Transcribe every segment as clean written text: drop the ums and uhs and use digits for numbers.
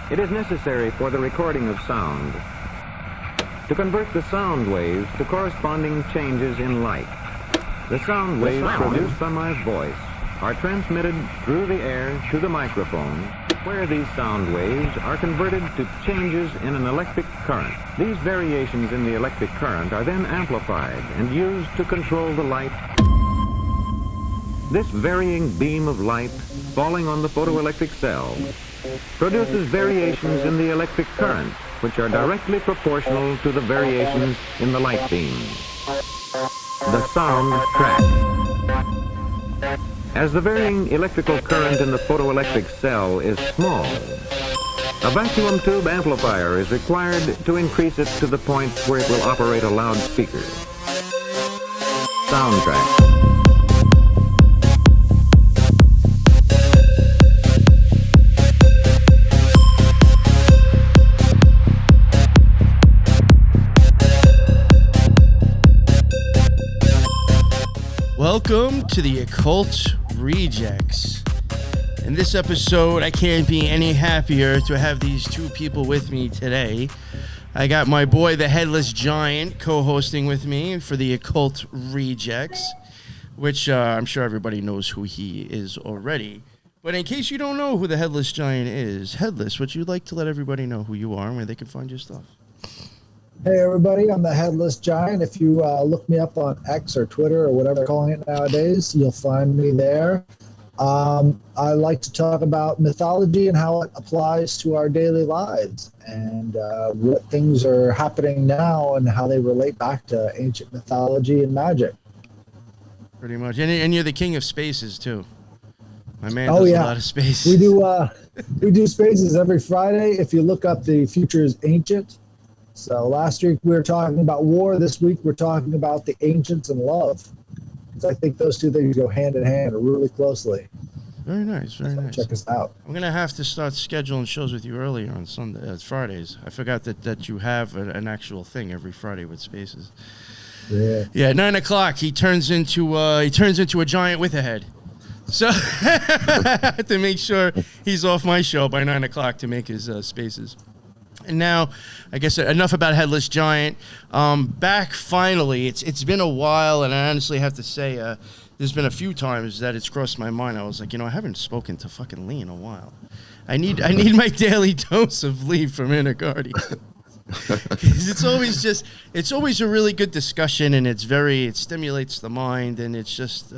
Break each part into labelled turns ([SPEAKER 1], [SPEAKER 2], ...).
[SPEAKER 1] It is necessary for the recording of sound to convert the sound waves to corresponding changes in light. The sound waves produced by my voice are transmitted through the air to the microphone, where these sound waves are converted to changes in an electric current. These variations in the electric current are then amplified and used to control the light. This varying beam of light falling on the photoelectric cell produces variations in the electric current, which are directly proportional to the variations in the light beam. The sound track. As the varying electrical current in the photoelectric cell is small, a vacuum tube amplifier is required to increase it to the point where it will operate a loudspeaker. Sound track.
[SPEAKER 2] Welcome to the Occult Rejects. In this episode, I can't be any happier to have these two people with me today. I got my boy, the Headless Giant, co-hosting with me for the Occult Rejects, which I'm sure everybody knows who he is already. But in case you don't know who the Headless Giant is, Headless, would you like to let everybody know who you are and where they can find your stuff?
[SPEAKER 3] Hey everybody, I'm the Headless Giant. If you look me up on X or Twitter or whatever they're calling it nowadays, you'll find me there. I like to talk about mythology and how it applies to our daily lives and what things are happening now and how they relate back to ancient mythology and magic.
[SPEAKER 2] Pretty much. And you're the king of spaces too. My man does a lot of spaces.
[SPEAKER 3] We do spaces every Friday. If you look up The Future is Ancient. So last week we were talking about war. This week we're talking about the ancients and love. Because I think those two things go hand in hand really closely.
[SPEAKER 2] Very nice, very nice.
[SPEAKER 3] Check us out.
[SPEAKER 2] I'm going to have to start scheduling shows with you earlier on Fridays. I forgot that you have an actual thing every Friday with spaces. Yeah, 9 o'clock. He turns into a giant with a head. So to make sure he's off my show by 9 o'clock to make his spaces. And now, I guess enough about Headless Giant. Back finally, it's been a while, and I honestly have to say, there's been a few times that it's crossed my mind. I was like, I haven't spoken to fucking Lee in a while. I need my daily dose of Lee from Inner Guardian. it's always a really good discussion, and it stimulates the mind, and it's just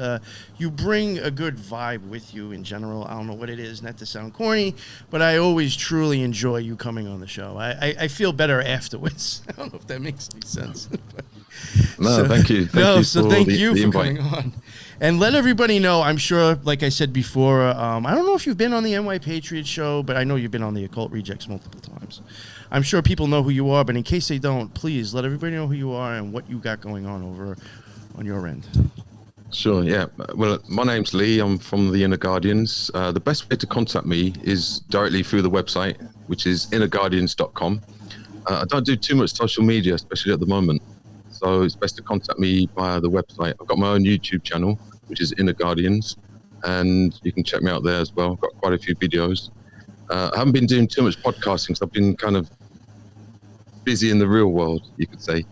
[SPEAKER 2] you bring a good vibe with you in general. I don't know what it is, not to sound corny, but I always truly enjoy you coming on the show. I feel better afterwards. I don't know if that makes any sense.
[SPEAKER 4] Thank you.
[SPEAKER 2] Thank you for coming on. And let everybody know, I'm sure, like I said before, I don't know if you've been on the NY Patriot show, but I know you've been on the Occult Rejects multiple times. I'm sure people know who you are, but in case they don't, please let everybody know who you are and what you got going on over on your end.
[SPEAKER 4] Sure, yeah. Well, my name's Lee. I'm from the Inner Guardians. The best way to contact me is directly through the website, which is innerguardians.com. I don't do too much social media, especially at the moment. So it's best to contact me via the website. I've got my own YouTube channel, which is Inner Guardians, and you can check me out there as well. I've got quite a few videos. I haven't been doing too much podcasting, so I've been kind of busy in the real world, you could say,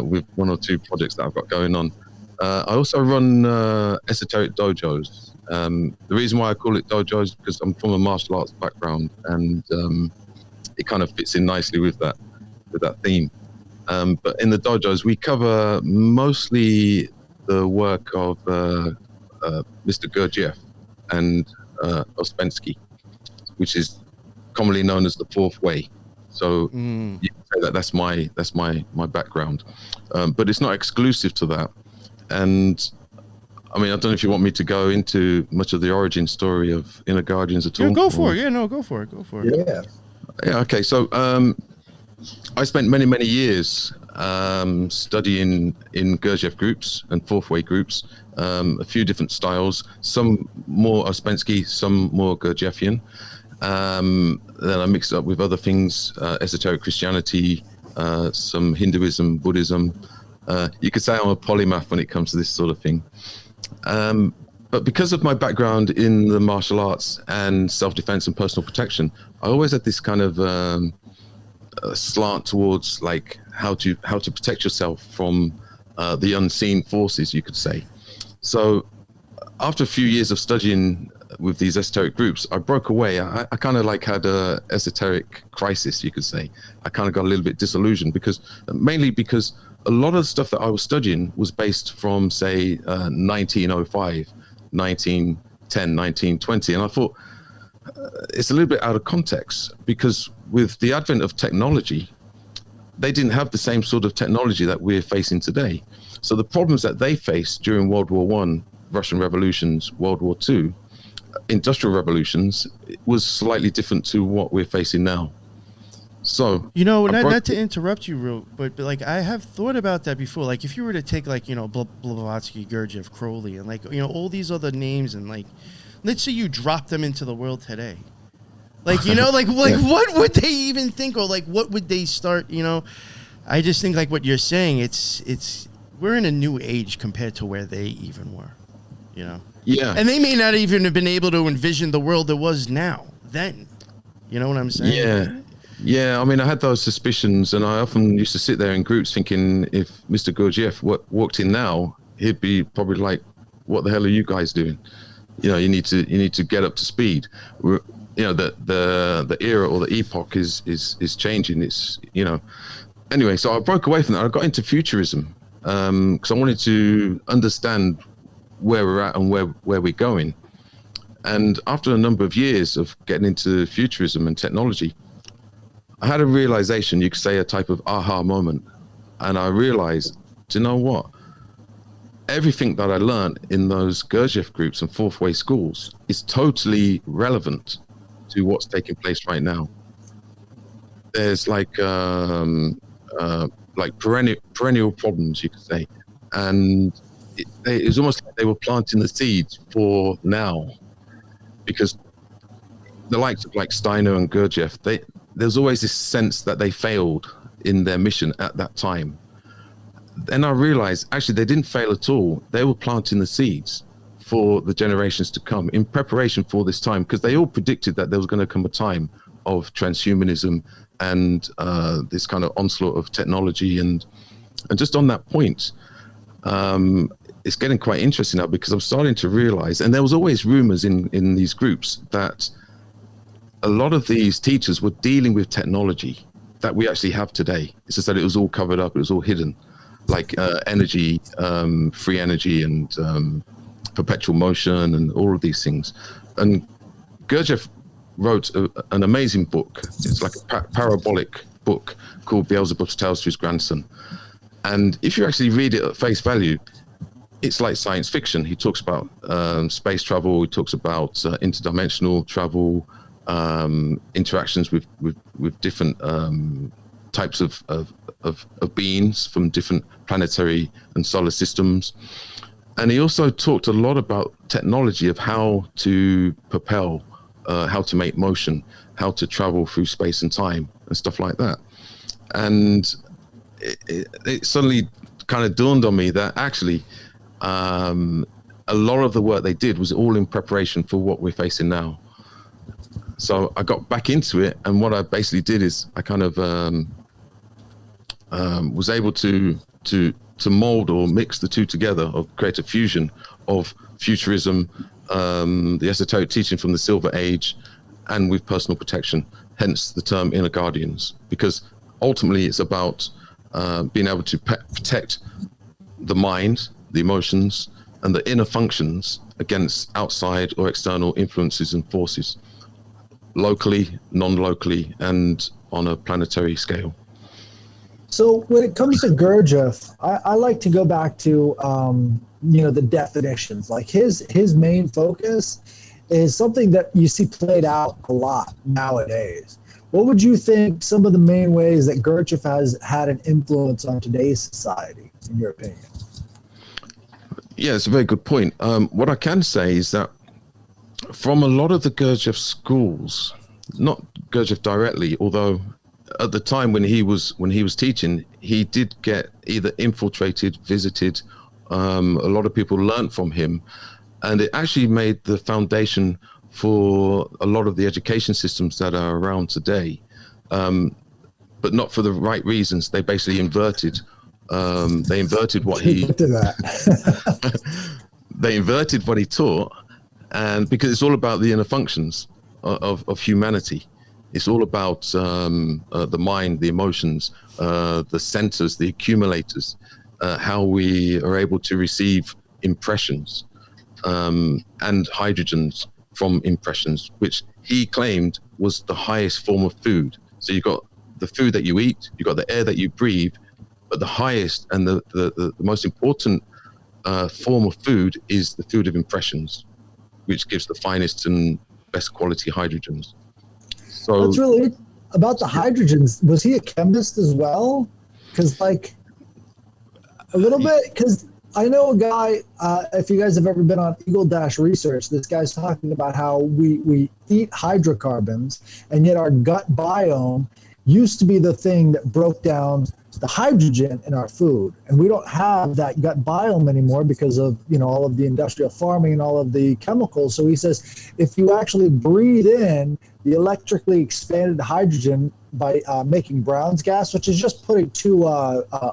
[SPEAKER 4] with one or two projects that I've got going on. I also run Esoteric dojos. The reason why I call it dojos is because I'm from a martial arts background, and it kind of fits in nicely with that theme. But in the dojos, we cover mostly the work of Mr. Gurdjieff and Ouspensky, which is commonly known as the Fourth Way. So you can say that's my background, but it's not exclusive to that. And I mean, I don't know if you want me to go into much of the origin story of Inner Guardians at all.
[SPEAKER 2] Go for it. Yeah, no, go for it.
[SPEAKER 4] Yeah. Okay. So I spent many years studying in Gurdjieff groups and Fourth Way groups, a few different styles, some more Ouspensky, some more Gurdjieffian. Then I mixed it up with other things, esoteric Christianity, some Hinduism, Buddhism. You could say I'm a polymath when it comes to this sort of thing. but because of my background in the martial arts and self-defense and personal protection, I always had this kind of slant towards like how to protect yourself from the unseen forces, you could say. So after a few years of studying with these esoteric groups, I broke away. I kind of like had a esoteric crisis, you could say. I kind of got a little bit disillusioned mainly because a lot of the stuff that I was studying was based from, say, 1905, 1910, 1920. And I thought it's a little bit out of context, because with the advent of technology, they didn't have the same sort of technology that we're facing today. So the problems that they faced during World War I, Russian revolutions, World War II, industrial revolutions, was slightly different to what we're facing now. So,
[SPEAKER 2] you know, not to interrupt you, but like I have thought about that before. Like if you were to take like, you know, Blavatsky, Gurdjieff, Crowley, and like, you know, all these other names, and like, let's say you drop them into the world today. Like, you know, like yeah. What would they even think, or like what would they start, you know? I just think like what you're saying, it's we're in a new age compared to where they even were, you know?
[SPEAKER 4] Yeah.
[SPEAKER 2] And they may not even have been able to envision the world that was now, then. You know what I'm saying?
[SPEAKER 4] Yeah. Yeah, I mean, I had those suspicions, and I often used to sit there in groups thinking if Mr. Gurdjieff walked in now, he'd be probably like, what the hell are you guys doing? You know, you need to get up to speed. You know, the era or the epoch is changing. It's, you know, anyway, so I broke away from that. I got into futurism because I wanted to understand where we're at and where we're going. And after a number of years of getting into futurism and technology, I had a realization, you could say a type of aha moment. And I realized, do you know what? Everything that I learned in those Gurdjieff groups and fourth way schools is totally relevant to what's taking place right now. There's like perennial problems, you could say. And it was almost like they were planting the seeds for now, because the likes of like Steiner and Gurdjieff, there's always this sense that they failed in their mission at that time. Then I realized actually they didn't fail at all. They were planting the seeds for the generations to come in preparation for this time, because they all predicted that there was going to come a time of transhumanism and this kind of onslaught of technology. And just on that point, it's getting quite interesting now, because I'm starting to realize, and there was always rumors in these groups that a lot of these teachers were dealing with technology that we actually have today. It's just that it was all covered up, it was all hidden, like energy, free energy, and perpetual motion, and all of these things. And Gurdjieff wrote an amazing book. It's like a parabolic book called Beelzebub's Tales to His Grandson. And if you actually read it at face value, it's like science fiction. He talks about space travel, he talks about interdimensional travel, interactions with different types of beings from different planetary and solar systems. And he also talked a lot about technology of how to propel, how to make motion, how to travel through space and time and stuff like that. And it suddenly kind of dawned on me that actually a lot of the work they did was all in preparation for what we're facing now. So I got back into it, and what I basically did is I kind of was able to mold or mix the two together, or create a fusion of futurism, the esoteric teaching from the Silver Age, and with personal protection, hence the term inner guardians, because ultimately it's about being able to protect the mind, the emotions, and the inner functions against outside or external influences and forces, locally, non-locally, and on a planetary scale.
[SPEAKER 3] So when it comes to Gurdjieff, I like to go back to the definitions. Like his main focus is something that you see played out a lot nowadays. What would you think some of the main ways that Gurdjieff has had an influence on today's society, in your opinion?
[SPEAKER 4] Yeah, it's a very good point. What I can say is that from a lot of the Gurdjieff schools, not Gurdjieff directly, although at the time when he was teaching, he did get either infiltrated, visited. A lot of people learned from him, And it actually made the foundation for a lot of the education systems that are around today, but not for the right reasons. They basically inverted. They inverted what he. They inverted what he taught, and because it's all about the inner functions of humanity. It's all about the mind, the emotions, the centers, the accumulators, how we are able to receive impressions and hydrogens from impressions, which he claimed was the highest form of food. So you've got the food that you eat, you've got the air that you breathe, but the highest and the most important form of food is the food of impressions, which gives the finest and best quality hydrogens. So
[SPEAKER 3] that's really about the hydrogens. Was he a chemist as well? Because like a little bit, because I know a guy, if you guys have ever been on Eagle Dash Research, this guy's talking about how we eat hydrocarbons, and yet our gut biome used to be the thing that broke down the hydrogen in our food. And we don't have that gut biome anymore because of, all of the industrial farming and all of the chemicals. So he says, if you actually breathe in the electrically expanded hydrogen by making Brown's gas, which is just putting two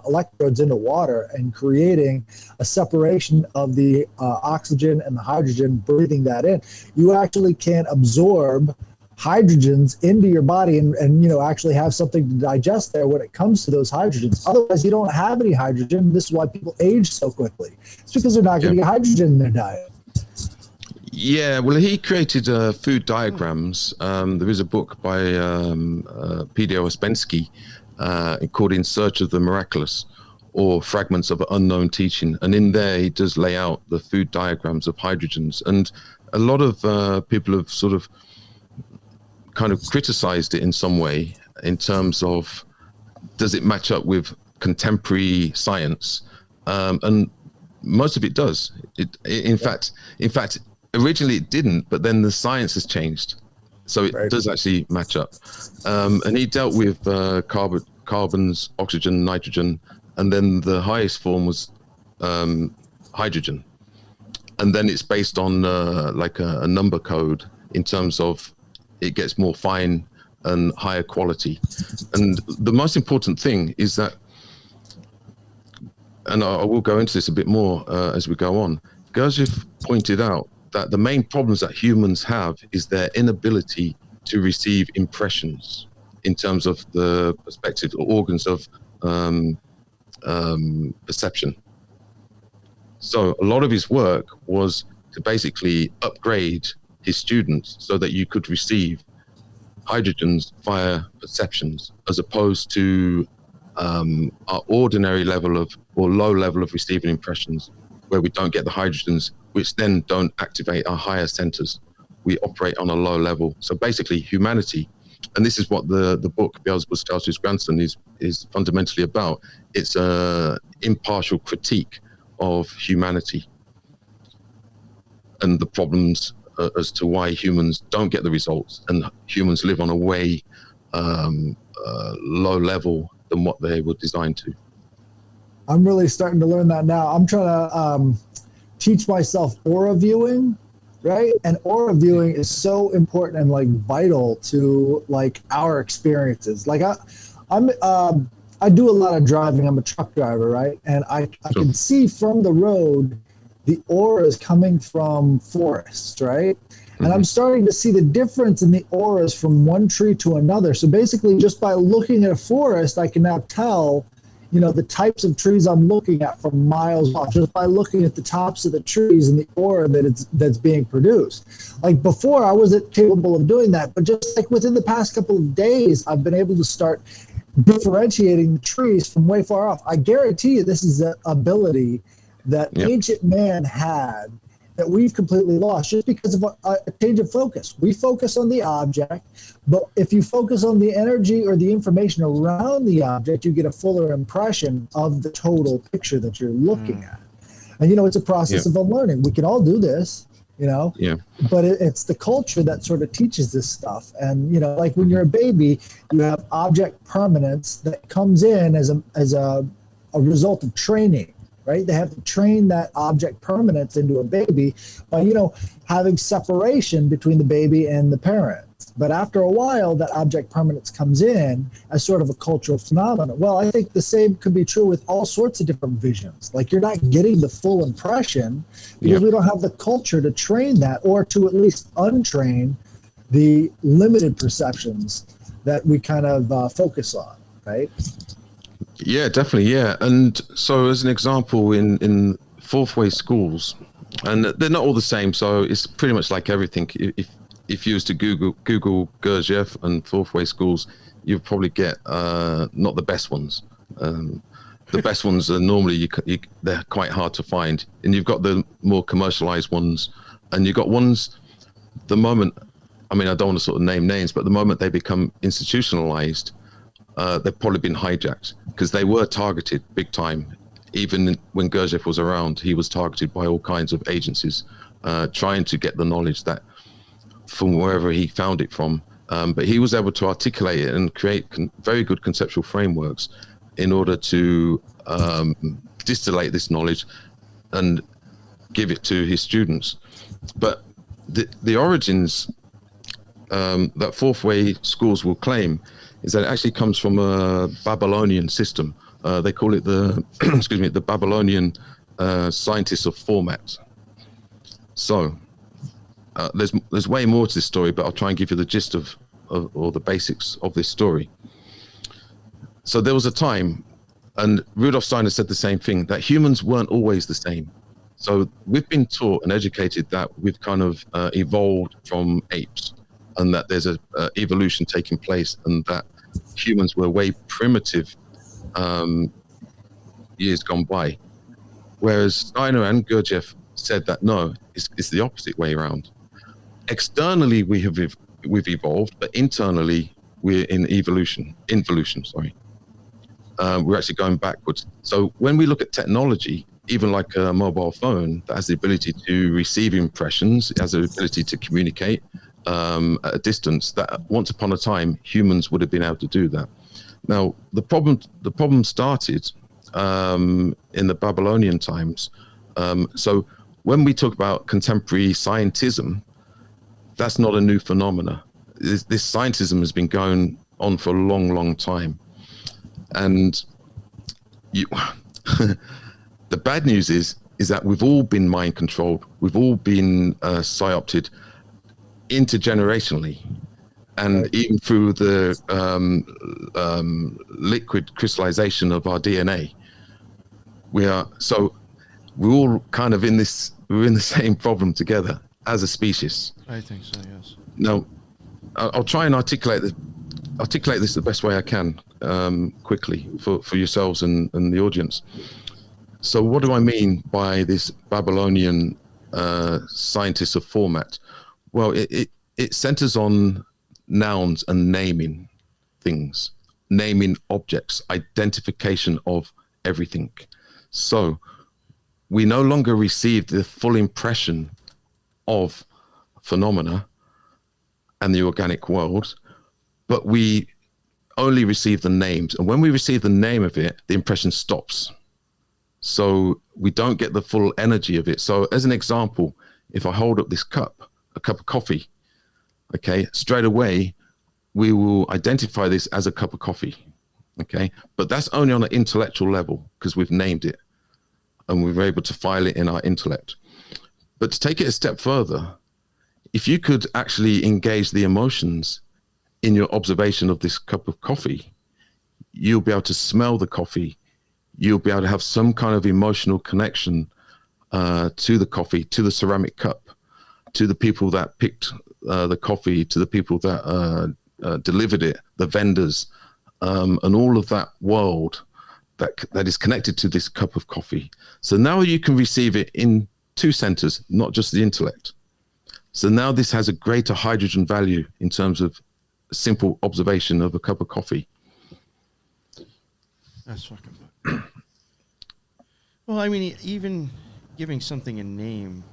[SPEAKER 3] electrodes into water and creating a separation of the oxygen and the hydrogen, breathing that in, you actually can absorb hydrogens into your body and actually have something to digest there when it comes to those hydrogens. Otherwise, you don't have any hydrogen. This is why people age so quickly. It's because they're not getting hydrogen in their diet.
[SPEAKER 4] Yeah, well, he created food diagrams. There is a book by P.D.O. Ouspensky called In Search of the Miraculous, or Fragments of Unknown Teaching. And in there, he does lay out the food diagrams of hydrogens. And a lot of people have sort of kind of criticized it in some way in terms of, does it match up with contemporary science? And most of it does. In fact, originally it didn't, but then the science has changed, so it does actually match up. And he dealt with carbons, oxygen, nitrogen, and then the highest form was hydrogen. And then it's based on like a number code in terms of it gets more fine and higher quality. And the most important thing is that, and I will go into this a bit more as we go on, Gurdjieff pointed out that the main problems that humans have is their inability to receive impressions in terms of the perspective or organs of perception. So a lot of his work was to basically upgrade his students so that you could receive hydrogens via perceptions, as opposed to our ordinary level of, or low level of receiving impressions, where we don't get the hydrogens, which then don't activate our higher centers. We operate on a low level. So basically humanity, and this is what the book Beelzebub Scales to His Grandson is fundamentally about. It's a impartial critique of humanity and the problems as to why humans don't get the results, and humans live on a way low level than what they were designed to.
[SPEAKER 3] I'm really starting to learn that now. I'm trying to teach myself aura viewing, right? And aura viewing is so important and like vital to like our experiences. Like I do a lot of driving. I'm a truck driver, right? And I can see from the road the auras coming from forests, right? Mm-hmm. And I'm starting to see the difference in the auras from one tree to another. So basically, just by looking at a forest, I can now tell, the types of trees I'm looking at from miles off, just by looking at the tops of the trees and the aura that's being produced. Like before, I wasn't capable of doing that, but just like within the past couple of days, I've been able to start differentiating the trees from way far off. I guarantee you this is an ability that ancient man had that we've completely lost just because of a change of focus. We focus on the object, but if you focus on the energy or the information around the object, you get a fuller impression of the total picture that you're looking at. And, it's a process of unlearning. We can all do this, but it's the culture that sort of teaches this stuff. And, like when you're a baby, you have object permanence that comes in as a result of training. right? They have to train that object permanence into a baby by, having separation between the baby and the parent. But after a while, that object permanence comes in as sort of a cultural phenomenon. Well, I think the same could be true with all sorts of different visions. Like, you're not getting the full impression because we don't have the culture to train that, or to at least untrain the limited perceptions that we kind of focus on, right?
[SPEAKER 4] Yeah, definitely. Yeah. And so as an example, in fourth way schools, and they're not all the same. So it's pretty much like everything. If you was to Google Gurdjieff and fourth way schools, you'd probably get not the best ones. The best ones are normally they're quite hard to find, and you've got the more commercialized ones, and you've got ones. The moment, I mean, I don't want to sort of name names, but the moment they become institutionalized, they've probably been hijacked, because they were targeted big time. Even when Gurdjieff was around, he was targeted by all kinds of agencies, trying to get the knowledge that from wherever he found it from. But he was able to articulate it and create very good conceptual frameworks in order to distillate this knowledge and give it to his students. But the origins that fourth way schools will claim is that it actually comes from a Babylonian system. They call it the the Babylonian scientists of format. So there's way more to this story, but I'll try and give you the gist of or the basics of this story. So there was a time, and Rudolf Steiner said the same thing, that humans weren't always the same. So we've been taught and educated that we've kind of evolved from apes, and that there's a evolution taking place, and that humans were way primitive years gone by. Whereas Steiner and Gurdjieff said that no, it's the opposite way around. Externally, we've evolved, but internally we're in involution. We're actually going backwards. So when we look at technology, even like a mobile phone that has the ability to receive impressions, it has the ability to communicate at a distance, that once upon a time humans would have been able to do that. Now the problem started in the Babylonian times. So when we talk about contemporary scientism, that's not a new phenomena. This scientism has been going on for a long time. And the bad news is that we've all been mind controlled. We've all been psyopted intergenerationally, and even through the liquid crystallization of our DNA. We're all kind of we're in the same problem together as a species.
[SPEAKER 2] I think so, yes.
[SPEAKER 4] Now, I'll try and articulate this the best way I can, quickly for yourselves and the audience. So what do I mean by this Babylonian scientists of format? Well, it centers on nouns and naming things, naming objects, identification of everything. So we no longer receive the full impression of phenomena and the organic world, but we only receive the names. And when we receive the name of it, the impression stops. So we don't get the full energy of it. So as an example, if I hold up this cup, a cup of coffee, okay, straight away, we will identify this as a cup of coffee, okay? But that's only on an intellectual level, because we've named it and we're able to file it in our intellect. But to take it a step further, if you could actually engage the emotions in your observation of this cup of coffee, you'll be able to smell the coffee. You'll be able to have some kind of emotional connection to the coffee, to the ceramic cup, to the people that picked the coffee, to the people that delivered it, the vendors, and all of that world that is connected to this cup of coffee. So now you can receive it in two centers, not just the intellect. So now this has a greater hydrogen value in terms of simple observation of a cup of coffee.
[SPEAKER 2] That's fucking fun. Well, I mean, even giving something a name,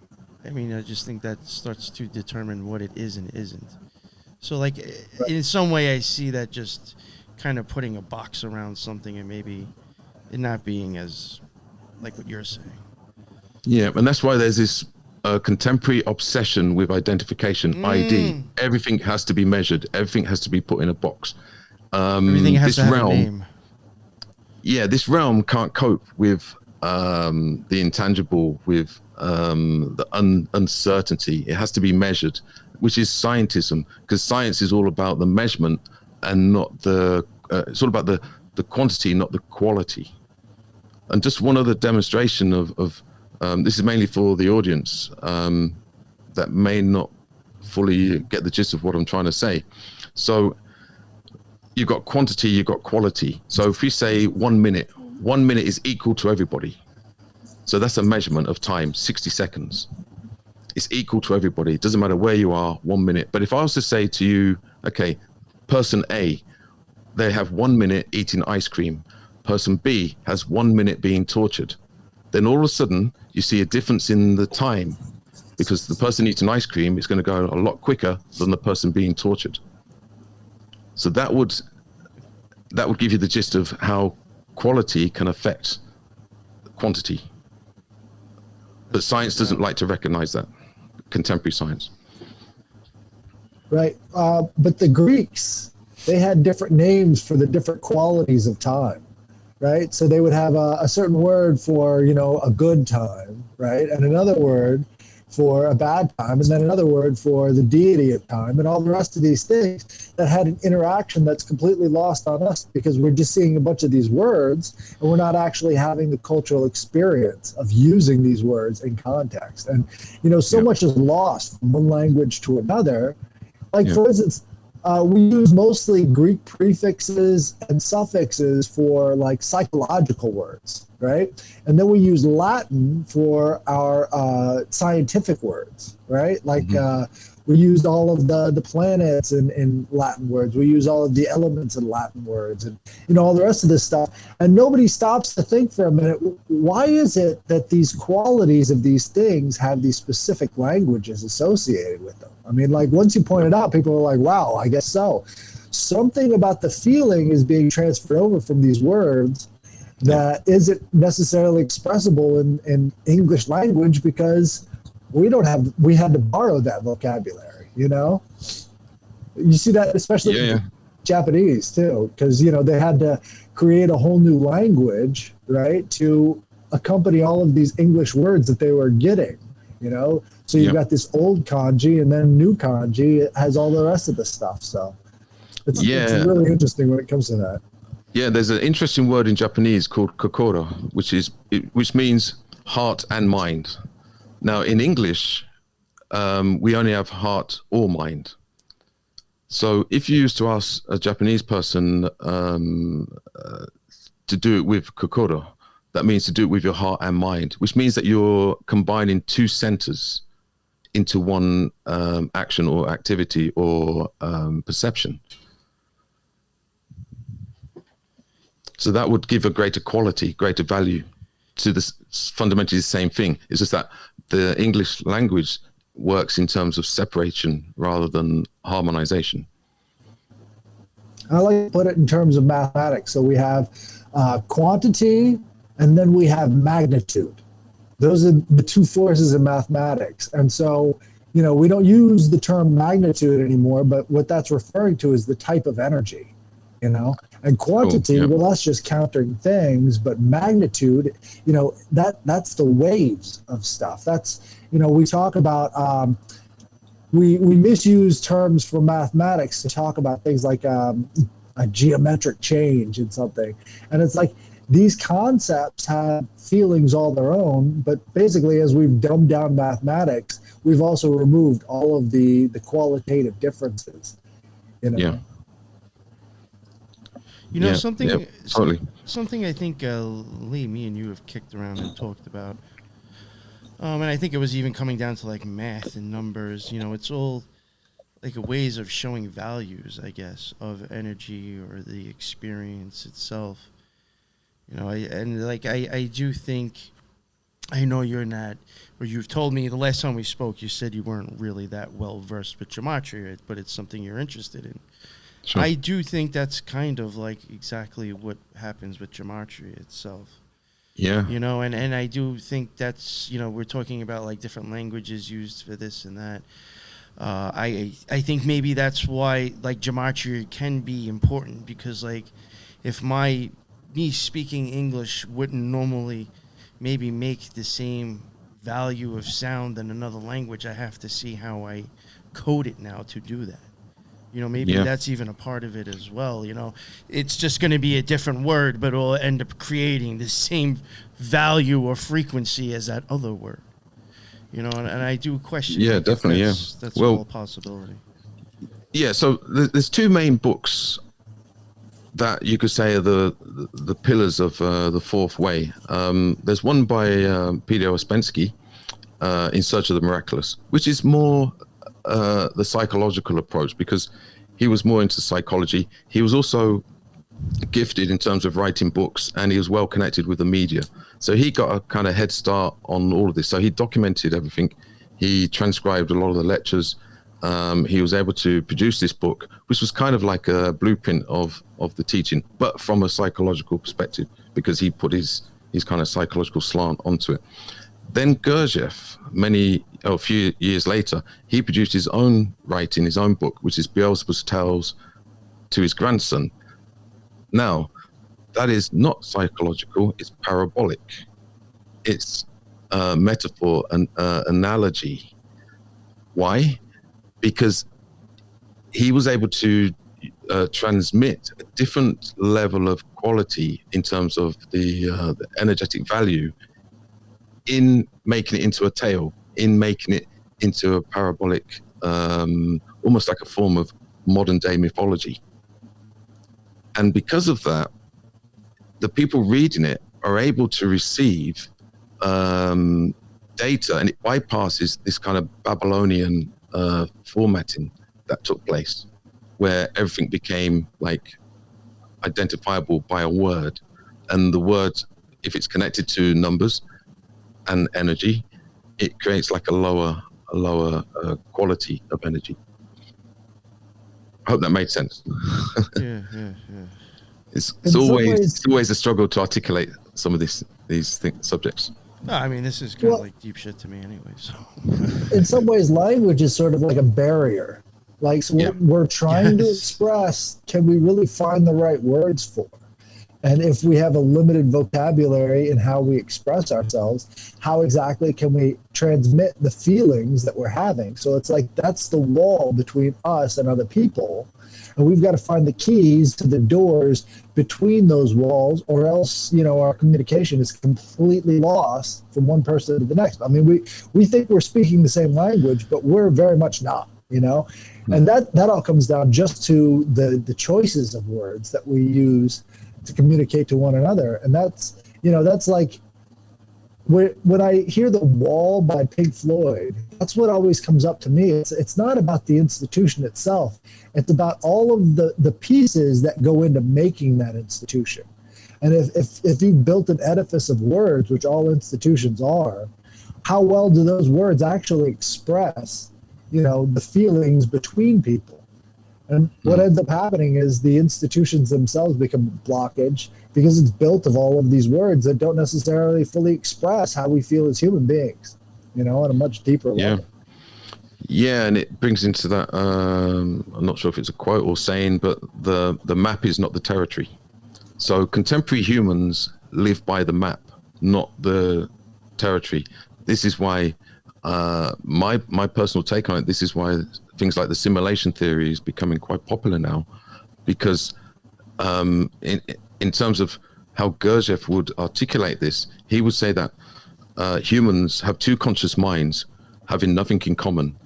[SPEAKER 2] I mean, I just think that starts to determine what it is and isn't. So, like, in some way, I see that just kind of putting a box around something and maybe it not being as like what you're saying.
[SPEAKER 4] Yeah, and that's why there's this contemporary obsession with identification, ID. Everything has to be measured. Everything has to be put in a box.
[SPEAKER 2] Everything has to have a name.
[SPEAKER 4] Yeah, this realm can't cope with the intangible, with the uncertainty. It has to be measured, which is scientism, because science is all about the measurement and not the. It's all about the quantity, not the quality. And just one other demonstration of this is mainly for the audience that may not fully get the gist of what I'm trying to say. So you've got quantity, you've got quality. So if we say 1 minute, 1 minute is equal to everybody. So that's a measurement of time, 60 seconds. It's equal to everybody. It doesn't matter where you are, 1 minute. But if I was to say to you, okay, person A, they have 1 minute eating ice cream. Person B has 1 minute being tortured. Then all of a sudden you see a difference in the time, because the person eating ice cream is going to go a lot quicker than the person being tortured. So that would give you the gist of how quality can affect quantity. But science doesn't like to recognize that, contemporary science.
[SPEAKER 3] Right. But the Greeks, they had different names for the different qualities of time, right? So they would have a certain word for, a good time, right? And another word for a bad time, and then another word for the deity of time, and all the rest of these things that had an interaction that's completely lost on us, because we're just seeing a bunch of these words and we're not actually having the cultural experience of using these words in context. And so much is lost from one language to another. For instance, we use mostly Greek prefixes and suffixes for psychological words, right? And then we use Latin for our scientific words, right? We used all of the planets in Latin words. We use all of the elements in Latin words, and all the rest of this stuff. And nobody stops to think for a minute, why is it that these qualities of these things have these specific languages associated with them? I mean, once you point it out, people are like, wow, I guess so. Something about the feeling is being transferred over from these words that isn't necessarily expressible in English language, because we had to borrow that vocabulary, You see that especially in Japanese too, because, they had to create a whole new language, right, to accompany all of these English words that they were getting, So you've got this old kanji, and then new kanji. It has all the rest of the stuff. So it's really interesting when it comes to that.
[SPEAKER 4] Yeah, there's an interesting word in Japanese called kokoro, which means heart and mind. Now, in English, we only have heart or mind. So if you used to ask a Japanese person to do it with kokoro, that means to do it with your heart and mind, which means that you're combining two centers into one action or activity or perception. So that would give a greater quality, greater value to this, fundamentally the same thing. It's just that the English language works in terms of separation rather than harmonization.
[SPEAKER 3] I like to put it in terms of mathematics. So we have quantity, and then we have magnitude. Those are the two forces in mathematics. And so, we don't use the term magnitude anymore, but what that's referring to is the type of energy, And quantity, well, that's just counting things, but magnitude, that's the waves of stuff. That's, we talk about, we misuse terms for mathematics to talk about things like a geometric change in something. And it's like, these concepts have feelings all their own, but basically, as we've dumbed down mathematics, we've also removed all of the qualitative differences.
[SPEAKER 2] Something.
[SPEAKER 4] Totally.
[SPEAKER 2] Something I think Lee, me and you have kicked around and talked about, and I think it was even coming down to math and numbers. It's all ways of showing values, I guess, of energy or the experience itself. I do think, I know you're not, or you've told me the last time we spoke, you said you weren't really that well versed with gematria, but it's something you're interested in. Sure. I do think that's kind of exactly what happens with gematria itself.
[SPEAKER 4] Yeah.
[SPEAKER 2] And I do think that's, we're talking about like different languages used for this and that. I think maybe that's why like gematria can be important, because like if me speaking English wouldn't normally maybe make the same value of sound in another language, I have to see how I code it now to do that. Maybe that's even a part of it as well. It's just going to be a different word, but it'll end up creating the same value or frequency as that other word. And I do question.
[SPEAKER 4] Yeah, definitely.
[SPEAKER 2] That's all a possibility.
[SPEAKER 4] Yeah. So there's two main books that you could say are the pillars of the fourth way. There's one by Peter Ouspensky, In Search of the Miraculous, which is more the psychological approach, because he was more into psychology. He was also gifted in terms of writing books, and he was well connected with the media. So he got a kind of head start on all of this. So he documented everything. He transcribed a lot of the lectures. He was able to produce this book, which was kind of like a blueprint of the teaching, but from a psychological perspective, because he put his kind of psychological slant onto it. Then Gurdjieff, a few years later, he produced his own writing, his own book, which is Beelzebub's Tales to his grandson. Now, that is not psychological, it's parabolic. It's metaphor and analogy. Why? Because he was able to transmit a different level of quality in terms of the energetic value in making it into a tale, in making it into a parabolic, almost like a form of modern day mythology. And because of that, the people reading it are able to receive data, and it bypasses this kind of Babylonian formatting that took place, where everything became like identifiable by a word, and the word, if it's connected to numbers and energy, it creates like a lower quality of energy. I hope that made sense.
[SPEAKER 2] Yeah.
[SPEAKER 4] It's always a struggle to articulate some of these subjects.
[SPEAKER 2] No, I mean, this is kind of like deep shit to me anyway. So,
[SPEAKER 3] in some ways, language is sort of like a barrier. Like, so we're trying to express, can we really find the right words for? And if we have a limited vocabulary in how we express ourselves, how exactly can we transmit the feelings that we're having? So it's like that's the wall between us and other people. And we've got to find the keys to the doors between those walls, or else, our communication is completely lost from one person to the next. I mean, we think we're speaking the same language, but we're very much not, And that all comes down just to the choices of words that we use to communicate to one another. And that's like when I hear The Wall by Pink Floyd, that's what always comes up to me. It's not about the institution itself. It's about all of the pieces that go into making that institution. And if you've built an edifice of words, which all institutions are, how well do those words actually express, the feelings between people? And what ends up happening is the institutions themselves become a blockage, because it's built of all of these words that don't necessarily fully express how we feel as human beings, on a much deeper level.
[SPEAKER 4] Yeah, and it brings into that, I'm not sure if it's a quote or saying, but the map is not the territory. So contemporary humans live by the map, not the territory. This is why my personal take on it, this is why things like the simulation theory is becoming quite popular now, because in terms of how Gurdjieff would articulate this, he would say that humans have two conscious minds having nothing in common.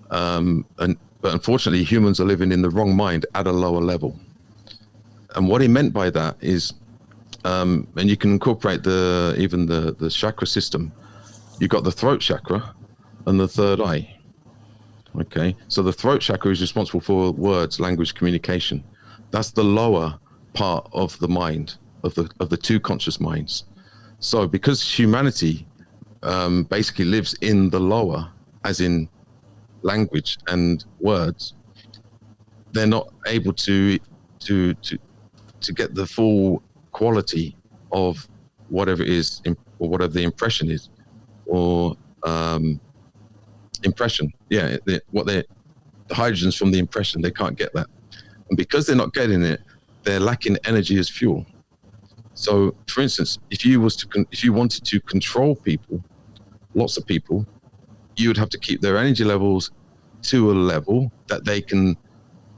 [SPEAKER 4] But unfortunately, humans are living in the wrong mind at a lower level. And what he meant by that is, and you can incorporate even the chakra system. You've got the throat chakra and the third eye. Okay, so the throat chakra is responsible for words, language, communication. That's the lower part of the mind, of the two conscious minds. So because humanity basically lives in the lower, as in language and words, they're not able to get the full quality of whatever it is, or whatever the impression is, or impression. Yeah, the hydrogens from the impression, they can't get that. And because they're not getting it, they're lacking energy as fuel. So, for instance, if you wanted to control people, lots of people, you would have to keep their energy levels to a level that they can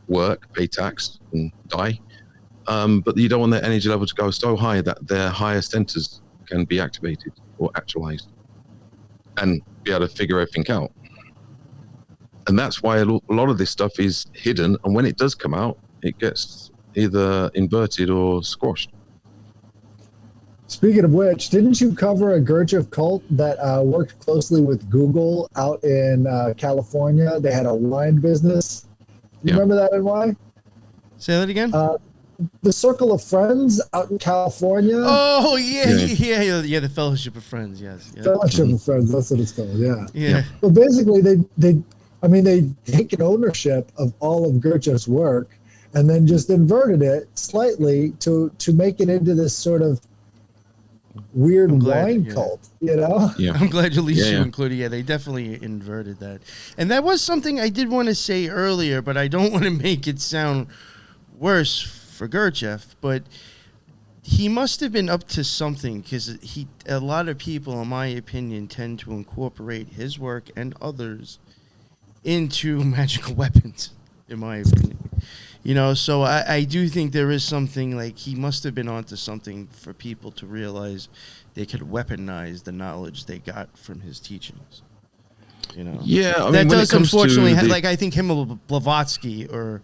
[SPEAKER 4] work, pay tax, and die. But you don't want their energy level to go so high that their higher centers can be activated or actualized and be able to figure everything out. And that's why a lot of this stuff is hidden. And when it does come out, it gets either inverted or squashed.
[SPEAKER 3] Speaking of which, didn't you cover a Gurdjieff cult that worked closely with Google out in California? They had a wine business. You remember that, and why?
[SPEAKER 2] Say that again?
[SPEAKER 3] The Circle of Friends out in California.
[SPEAKER 2] Oh, yeah, the Fellowship of Friends, yes. Yeah.
[SPEAKER 3] Fellowship of Friends, that's what it's called, yeah.
[SPEAKER 2] Yeah.
[SPEAKER 3] But basically, they taken ownership of all of Gurdjieff's work and then just inverted it slightly to make it into this sort of weird wine cult, you know?
[SPEAKER 2] Yeah. I'm glad at least you included. Yeah, they definitely inverted that. And that was something I did want to say earlier, but I don't want to make it sound worse for Gurdjieff, but he must have been up to something, because a lot of people, in my opinion, tend to incorporate his work and others into magical weapons, in my opinion. You know, so I do think there is something, like, he must have been onto something for people to realize they could weaponize the knowledge they got from his teachings. You know?
[SPEAKER 4] Yeah, I mean,
[SPEAKER 2] that
[SPEAKER 4] when
[SPEAKER 2] does
[SPEAKER 4] it comes
[SPEAKER 2] unfortunately,
[SPEAKER 4] to
[SPEAKER 2] like, I think him and Blavatsky are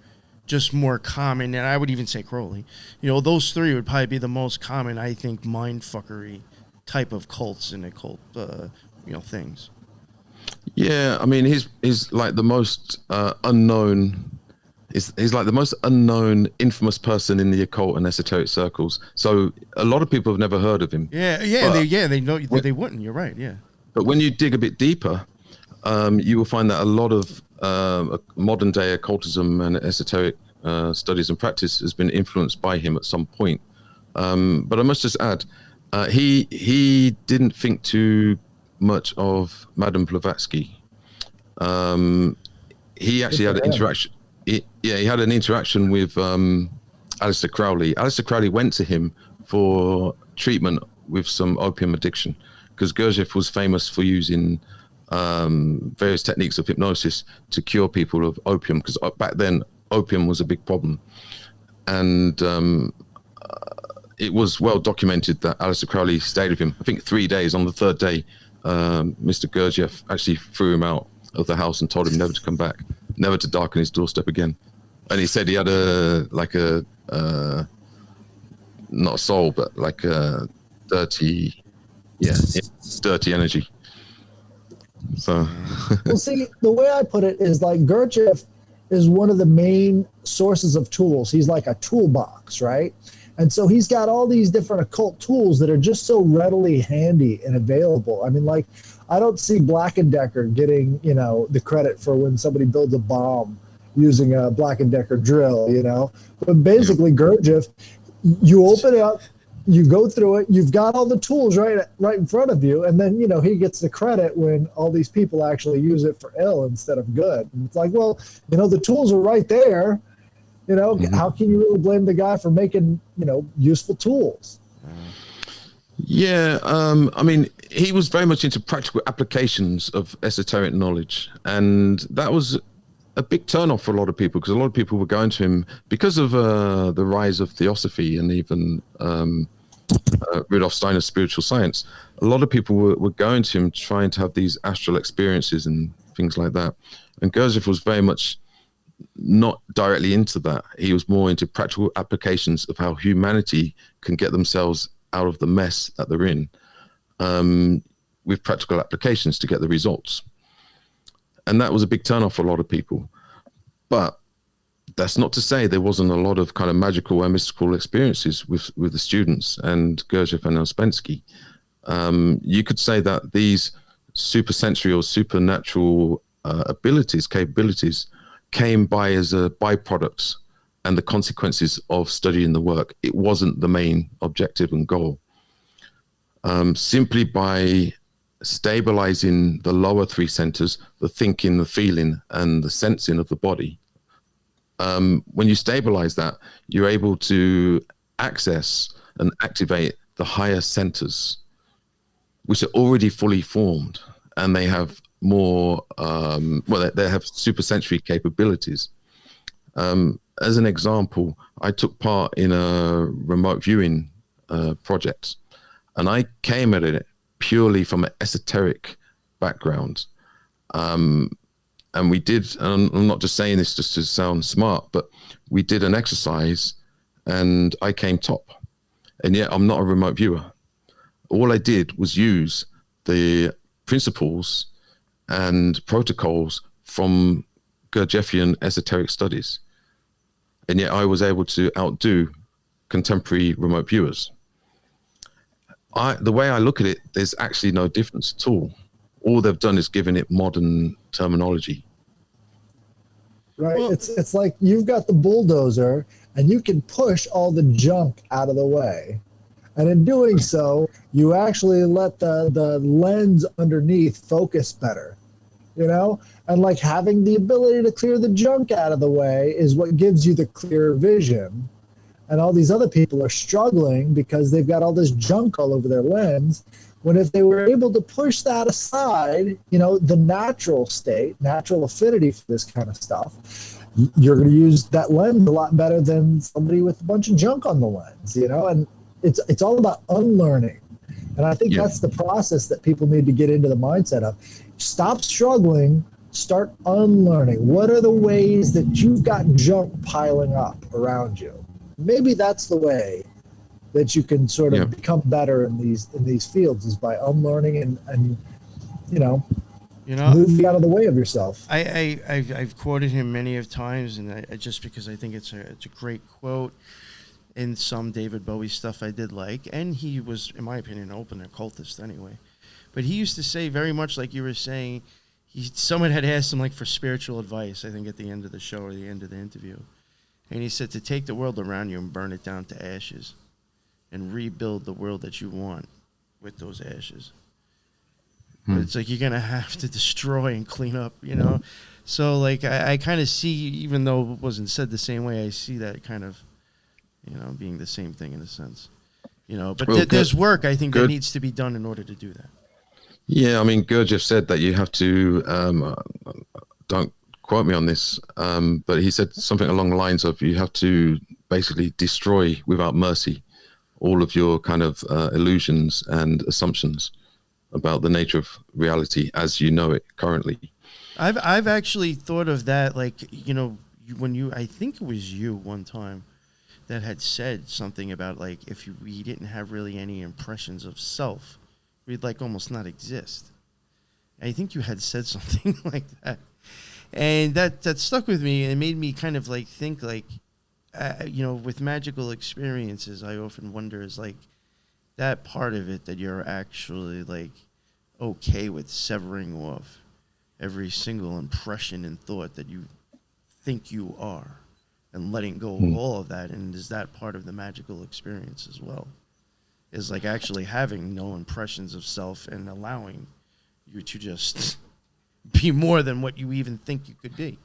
[SPEAKER 2] just more common, and I would even say Crowley. You know, those three would probably be the most common, I think, mindfuckery type of cults and occult, things.
[SPEAKER 4] Yeah, I mean, he's like the most unknown. He's like the most unknown, infamous person in the occult and esoteric circles. So a lot of people have never heard of him.
[SPEAKER 2] They know they wouldn't. You're right. Yeah.
[SPEAKER 4] But when you dig a bit deeper, you will find that a lot of modern day occultism and esoteric studies and practice has been influenced by him at some point. But I must just add, he didn't think too much of Madame Blavatsky. He actually had an interaction. He had an interaction with Aleister Crowley. Aleister Crowley went to him for treatment with some opium addiction, because Gurdjieff was famous for using various techniques of hypnosis to cure people of opium, because back then opium was a big problem. And it was well documented that Aleister Crowley stayed with him, I think 3 days. On the third day, Mr. Gurdjieff actually threw him out of the house and told him never to come back, never to darken his doorstep again. And he said he had not a soul, but like a dirty energy. So,
[SPEAKER 3] well, see, the way I put it is, like, Gurdjieff is one of the main sources of tools. He's like a toolbox, right? And so he's got all these different occult tools that are just so readily handy and available. I mean, like, I don't see Black & Decker getting, the credit for when somebody builds a bomb using a Black & Decker drill, But basically, Gurdjieff, you open it up, you go through it, you've got all the tools right in front of you, and then, he gets the credit when all these people actually use it for ill instead of good. And it's like, well, the tools are right there. How can you really blame the guy for making, useful tools?
[SPEAKER 4] Yeah, I mean, he was very much into practical applications of esoteric knowledge, and that was a big turnoff for a lot of people, because a lot of people were going to him because of the rise of theosophy and even Rudolf Steiner's spiritual science. A lot of people were going to him trying to have these astral experiences and things like that. And Gurdjieff was very much not directly into that. He was more into practical applications of how humanity can get themselves out of the mess that they're in, with practical applications to get the results. And that was a big turnoff for a lot of people. But that's not to say there wasn't a lot of kind of magical and mystical experiences with the students and Gurdjieff and Ouspensky. You could say that these supersensory or supernatural capabilities came by as a byproduct and the consequences of studying the work. It wasn't the main objective and goal. simply by stabilizing the lower three centers, the thinking, the feeling, and the sensing of the body. When you stabilize that, you're able to access and activate the higher centers, which are already fully formed, and they have more, they have supersensory capabilities. As an example, I took part in a remote viewing project, and I came at it purely from an esoteric background. And we did, and I'm not just saying this just to sound smart, but we did an exercise and I came top. And yet I'm not a remote viewer. All I did was use the principles and protocols from Gurdjieffian esoteric studies. And yet I was able to outdo contemporary remote viewers. The way I look at it, there's actually no difference at all. All they've done is given it modern terminology.
[SPEAKER 3] Right. Well, it's like you've got the bulldozer and you can push all the junk out of the way. And in doing so, you actually let the lens underneath focus better, you know? And like having the ability to clear the junk out of the way is what gives you the clear vision. And all these other people are struggling because they've got all this junk all over their lens. When if they were able to push that aside, you know, the natural state, natural affinity for this kind of stuff, you're going to use that lens a lot better than somebody with a bunch of junk on the lens, you know, and it's all about unlearning. And I think that's the process that people need to get into the mindset of. Stop struggling, start unlearning. What are the ways that you've got junk piling up around you? Maybe that's the way that you can sort of become better in these fields, is by unlearning and moving out of the way of yourself.
[SPEAKER 2] I've quoted him many of times, and I just because I think it's a great quote. In some David Bowie stuff I did like, and he was, in my opinion, an open occultist anyway. But he used to say very much like you were saying. Someone had asked him like for spiritual advice, I think at the end of the show or the end of the interview, and he said to take the world around you and burn it down to ashes, and rebuild the world that you want with those ashes. But it's like you're gonna have to destroy and clean up, you know. So like I kind of see, even though it wasn't said the same way, I see that kind of, you know, being the same thing in a sense, you know. But there's work I think that needs to be done in order to do that.
[SPEAKER 4] Yeah, I mean, Gurdjieff said that you have to. Don't quote me on this, but he said something along the lines of you have to basically destroy without mercy all of your kind of illusions and assumptions about the nature of reality as you know it currently.
[SPEAKER 2] I've actually thought of that, like, you know, I think it was you one time that had said something about like if we didn't have really any impressions of self, we'd like almost not exist. I think you had said something like that, and that stuck with me and made me kind of like think like, you know, with magical experiences, I often wonder is like that part of it that you're actually like okay with severing off every single impression and thought that you think you are, and letting go of all of that. And is that part of the magical experience as well? Is like actually having no impressions of self and allowing you to just be more than what you even think you could be.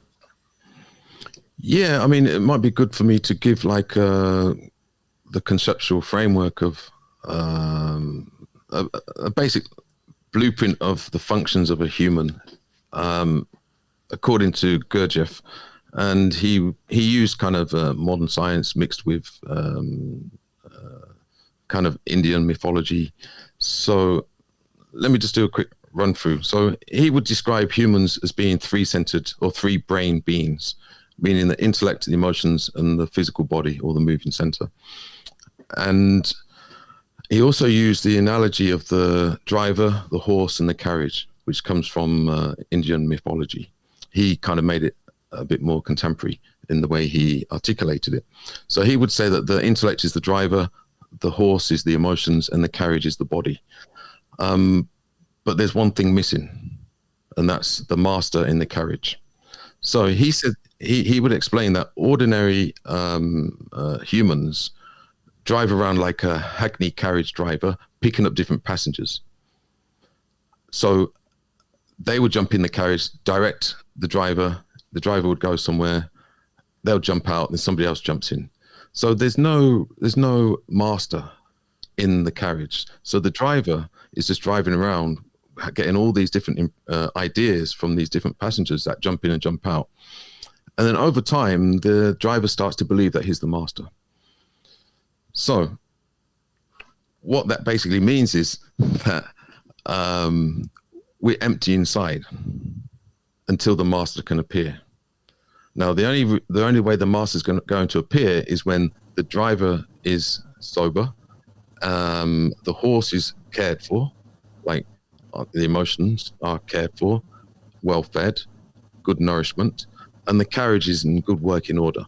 [SPEAKER 4] Yeah, I mean, it might be good for me to give like the conceptual framework of a basic blueprint of the functions of a human, according to Gurdjieff. And he used kind of modern science mixed with kind of Indian mythology. So let me just do a quick run through. So he would describe humans as being three-centered or three-brain beings, meaning the intellect, the emotions, and the physical body or the moving center. And he also used the analogy of the driver, the horse, and the carriage, which comes from Indian mythology. He kind of made it a bit more contemporary in the way he articulated it. So he would say that the intellect is the driver, the horse is the emotions, and the carriage is the body. But there's one thing missing, and that's the master in the carriage. So he said he would explain that ordinary humans drive around like a hackney carriage driver, picking up different passengers. So they would jump in the carriage, direct the driver would go somewhere, they'll jump out, and somebody else jumps in. So there's no master in the carriage. So the driver is just driving around, getting all these different ideas from these different passengers that jump in and jump out. And then over time, the driver starts to believe that he's the master. So what that basically means is that we're empty inside until the master can appear. Now, the only way the master is going to appear is when the driver is sober, the horse is cared for, like the emotions are cared for, well fed, good nourishment, and the carriage is in good working order.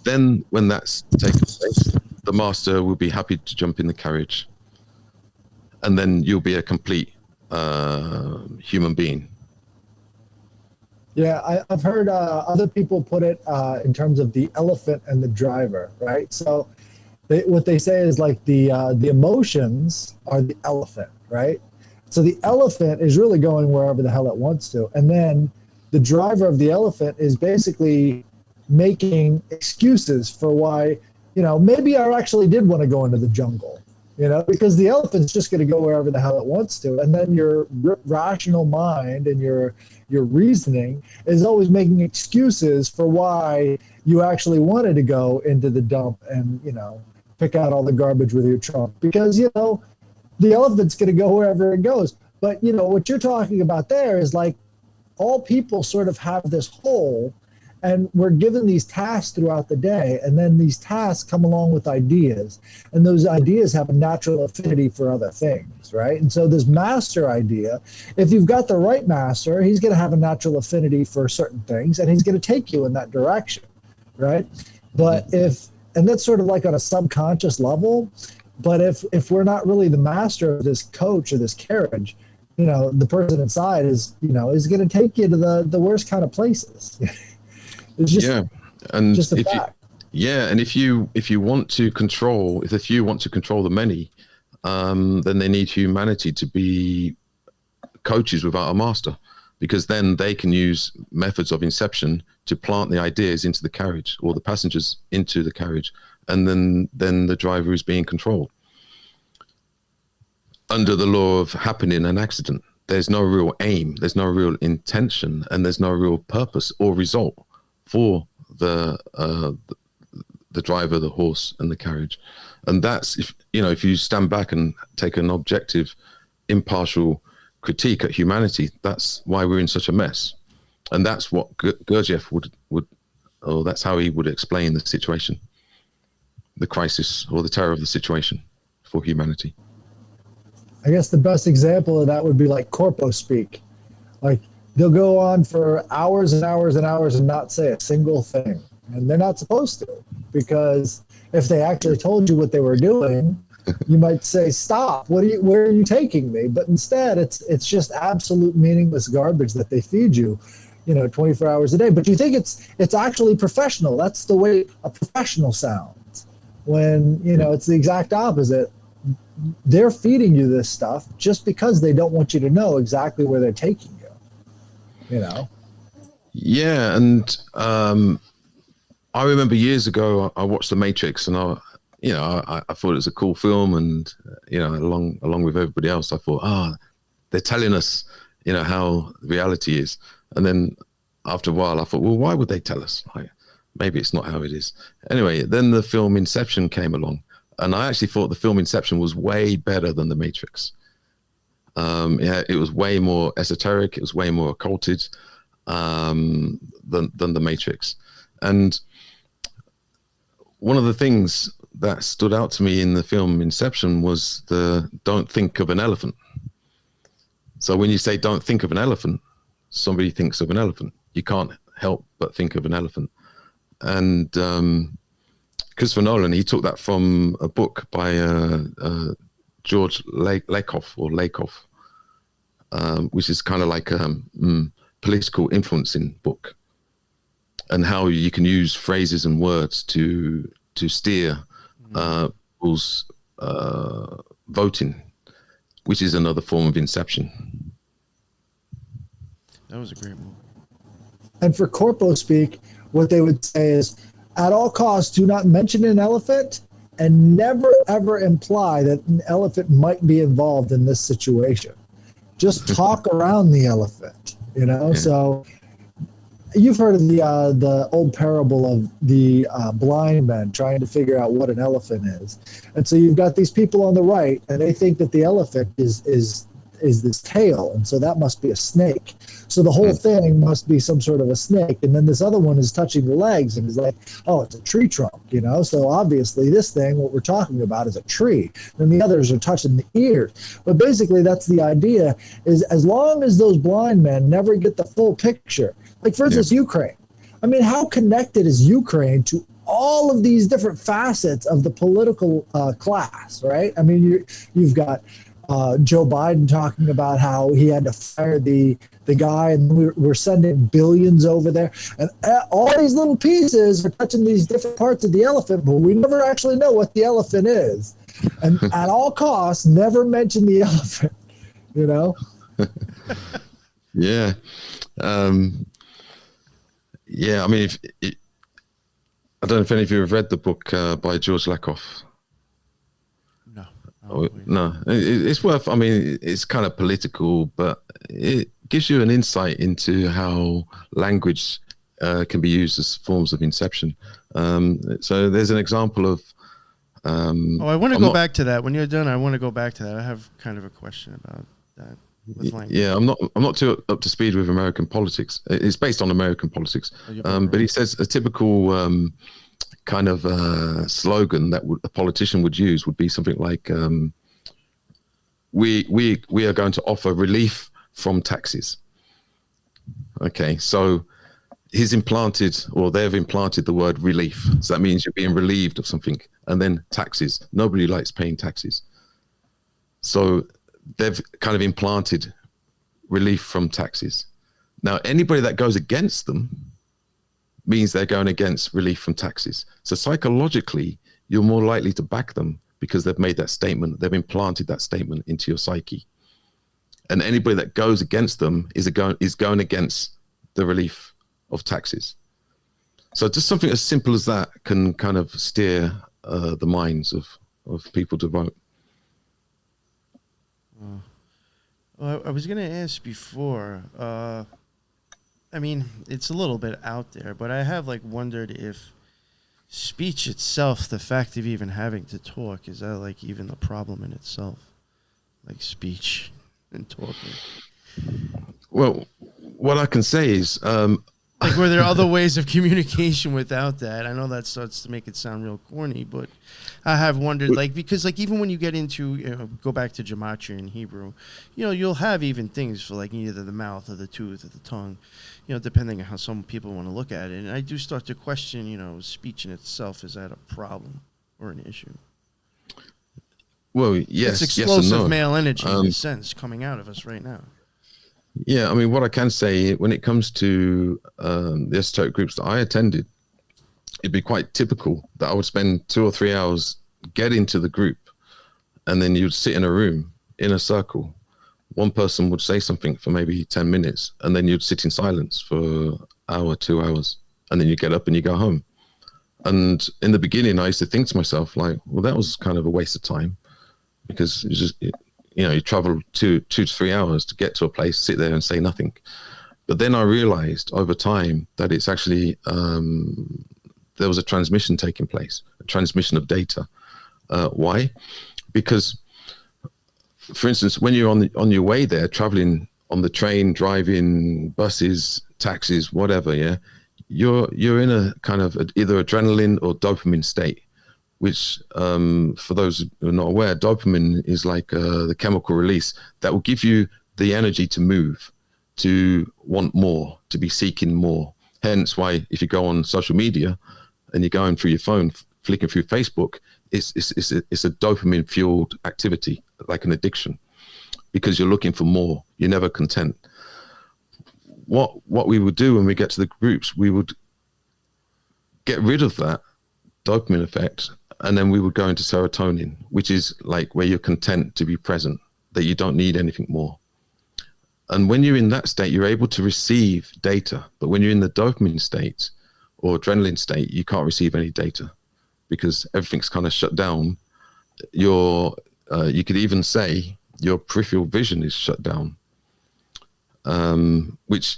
[SPEAKER 4] Then when that's taken place, the master will be happy to jump in the carriage, and then you'll be a complete human being.
[SPEAKER 3] Yeah, I've heard other people put it in terms of the elephant and the driver, right? So what they say is like the emotions are the elephant, right? So the elephant is really going wherever the hell it wants to. And then the driver of the elephant is basically making excuses for why, maybe I actually did want to go into the jungle, because the elephant's just going to go wherever the hell it wants to. And then your rational mind and your reasoning is always making excuses for why you actually wanted to go into the dump and, pick out all the garbage with your trunk, because, the elephant's going to go wherever it goes. But, what you're talking about there is like all people sort of have this whole, and we're given these tasks throughout the day, and then these tasks come along with ideas, and those ideas have a natural affinity for other things, right? And so this master idea, if you've got the right master, he's going to have a natural affinity for certain things, and he's going to take you in that direction, right? But and that's sort of like on a subconscious level, but if we're not really the master of this coach or this carriage, the person inside is going to take you to the worst kind of places. It's just,
[SPEAKER 4] and
[SPEAKER 3] just a fact.
[SPEAKER 4] And if you want to control, if the few want to control the many, then they need humanity to be coaches without a master, because then they can use methods of inception to plant the ideas into the carriage or the passengers into the carriage, and then the driver is being controlled under the law of happening and accident. There's no real aim, there's no real intention, and there's no real purpose or result for the driver, the horse, and the carriage. And that's if you stand back and take an objective, impartial critique at humanity, that's why we're in such a mess. And that's what Gurdjieff or that's how he would explain the situation, the crisis or the terror of the situation for humanity.
[SPEAKER 3] I guess the best example of that would be like corpo speak. Like they'll go on for hours and hours and hours and not say a single thing. And they're not supposed to, because if they actually told you what they were doing, you might say, stop, where are you taking me? But instead it's just absolute meaningless garbage that they feed you, 24 hours a day. But you think it's actually professional. That's the way a professional sounds. When, it's the exact opposite. They're feeding you this stuff just because they don't want you to know exactly where they're taking you,
[SPEAKER 4] Yeah, and I remember years ago I watched The Matrix, and I thought it was a cool film, and along with everybody else, I thought, they're telling us, how reality is. And then after a while, I thought, well, why would they tell us? Like, maybe it's not how it is. Anyway, then the film Inception came along, and I actually thought the film Inception was way better than The Matrix. It was way more esoteric. It was way more occulted than The Matrix. And one of the things that stood out to me in the film Inception was the don't think of an elephant. So when you say don't think of an elephant, somebody thinks of an elephant. You can't help but think of an elephant. And Christopher Nolan, he took that from a book by George Lakoff, which is kind of like a political influencing book, and how you can use phrases and words to steer people's voting, which is another form of inception.
[SPEAKER 2] That was a great movie.
[SPEAKER 3] And for corpo speak, what they would say is, at all costs, do not mention an elephant and never, ever imply that an elephant might be involved in this situation. Just talk around the elephant, you know? Yeah. So you've heard of the old parable of the blind men trying to figure out what an elephant is. And so you've got these people on the right, and they think that the elephant is this tail, and so that must be a snake. So the whole thing must be some sort of a snake. And then this other one is touching the legs and is like, oh, it's a tree trunk, you know? So obviously this thing, what we're talking about is a tree. And the others are touching the ears. But basically that's the idea, is as long as those blind men never get the full picture, like for instance, Ukraine. I mean, how connected is Ukraine to all of these different facets of the political class, right? I mean, you've got Joe Biden talking about how he had to fire the guy, and we're sending billions over there, and all these little pieces are touching these different parts of the elephant, but we never actually know what the elephant is. And at all costs, never mention the elephant, you know?
[SPEAKER 4] Yeah. Yeah, I mean, I don't know if any of you have read the book by George Lakoff. No, it's worth. I mean, it's kind of political, but it gives you an insight into how language can be used as forms of inception. So there's an example of.
[SPEAKER 2] I want to go back to that. When you're done, I want to go back to that. I have kind of a question about that with language.
[SPEAKER 4] Yeah, I'm not too up to speed with American politics. It's based on American politics, but he says a typical. Kind of slogan that a politician would use would be something like, we are going to offer relief from taxes. Okay, so they've implanted the word relief. So that means you're being relieved of something. And then taxes. Nobody likes paying taxes. So they've kind of implanted relief from taxes. Now, anybody that goes against them means they're going against relief from taxes. So psychologically, you're more likely to back them because they've made that statement. They've implanted that statement into your psyche. And anybody that goes against them is going against the relief of taxes. So just something as simple as that can kind of steer the minds of people to vote.
[SPEAKER 2] Well, I was going to ask before, I mean, it's a little bit out there, but I have wondered if speech itself, the fact of even having to talk, is that even a problem in itself? Like speech and talking.
[SPEAKER 4] Well, what I can say is,
[SPEAKER 2] were there other ways of communication without that? I know that starts to make it sound real corny, but I have wondered, because even when you get into, go back to gematria in Hebrew, you'll have even things for either the mouth or the tooth or the tongue, depending on how some people want to look at it. And I do start to question, speech in itself, is that a problem or an issue?
[SPEAKER 4] Well, yes,
[SPEAKER 2] it's explosive
[SPEAKER 4] yes and no.
[SPEAKER 2] Male energy in a sense coming out of us right now.
[SPEAKER 4] Yeah, I mean, what I can say when it comes to the esoteric groups that I attended, it'd be quite typical that I would spend 2 or 3 hours getting to the group, and then you'd sit in a room in a circle. One person would say something for maybe 10 minutes, and then you'd sit in silence for an hour, 2 hours, and then you get up and you go home. And in the beginning, I used to think to myself, well, that was kind of a waste of time, because it's just... you travel 2 to 3 hours to get to a place, sit there and say nothing. But then I realized over time that it's actually, there was a transmission taking place, a transmission of data. Why? Because, for instance, when you're on your way there, traveling on the train, driving, buses, taxis, whatever, you're in a kind of either adrenaline or dopamine state, which, for those who are not aware, dopamine is the chemical release that will give you the energy to move, to want more, to be seeking more. Hence why if you go on social media and you're going through your phone, flicking through Facebook, it's a dopamine-fueled activity, like an addiction, because you're looking for more. You're never content. What we would do when we get to the groups, we would get rid of that dopamine effect, and then we would go into serotonin, which is like where you're content to be present, that you don't need anything more. And when you're in that state, you're able to receive data. But when you're in the dopamine state or adrenaline state, you can't receive any data because everything's kind of shut down. You could even say your peripheral vision is shut down, which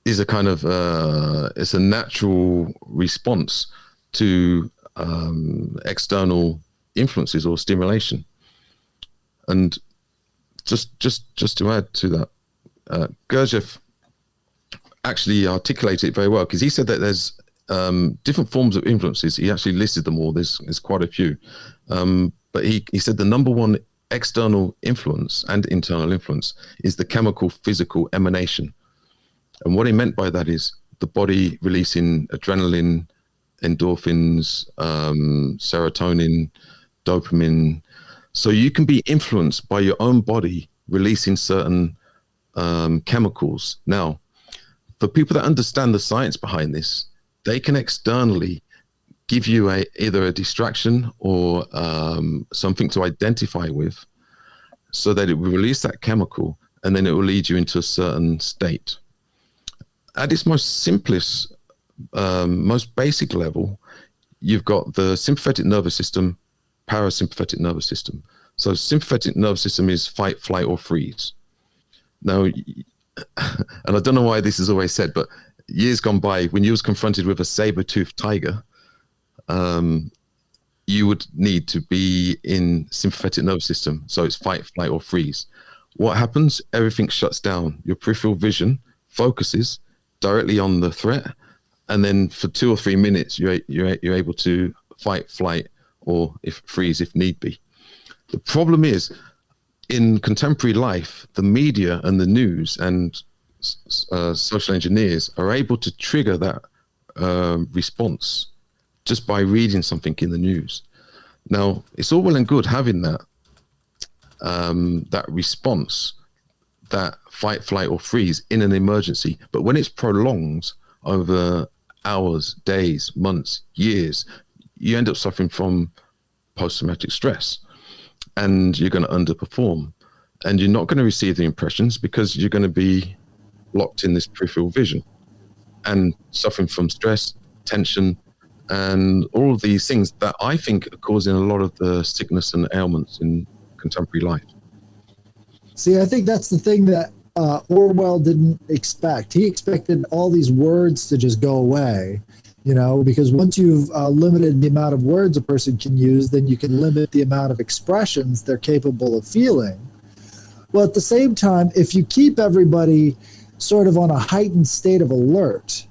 [SPEAKER 4] is a kind of it's a natural response to external influences or stimulation. And just to add to that, Gurdjieff actually articulated it very well, because he said that there's different forms of influences. He actually listed them all. There's quite a few, but he said the number one external influence and internal influence is the chemical physical emanation. And what he meant by that is the body releasing adrenaline, endorphins, serotonin, dopamine. So you can be influenced by your own body releasing certain chemicals. Now, for people that understand the science behind this, they can externally give you either a distraction or something to identify with, so that it will release that chemical, and then it will lead you into a certain state. At its most simplest, most basic level, you've got the sympathetic nervous system, parasympathetic nervous system. So sympathetic nervous system is fight, flight, or freeze. Now, and I don't know why this is always said, but years gone by, when you was confronted with a saber-toothed tiger, you would need to be in sympathetic nervous system. So it's fight, flight, or freeze. What happens? Everything shuts down. Your peripheral vision focuses directly on the threat, and then for 2 or 3 minutes, you're able to fight, flight, or freeze if need be. The problem is, in contemporary life, the media and the news and social engineers are able to trigger that response just by reading something in the news. Now, it's all well and good having that that response, that fight, flight, or freeze in an emergency, but when it's prolonged over hours, days, months, years, you end up suffering from post-traumatic stress, and you're going to underperform, and you're not going to receive the impressions because you're going to be locked in this peripheral vision and suffering from stress, tension, and all of these things that I think are causing a lot of the sickness and ailments in contemporary life.
[SPEAKER 3] See, I think that's the thing that Orwell didn't expect. He expected all these words to just go away, you know, because once you've limited the amount of words a person can use, then you can limit the amount of expressions they're capable of feeling. Well, at the same time, if you keep everybody sort of on a heightened state of alert,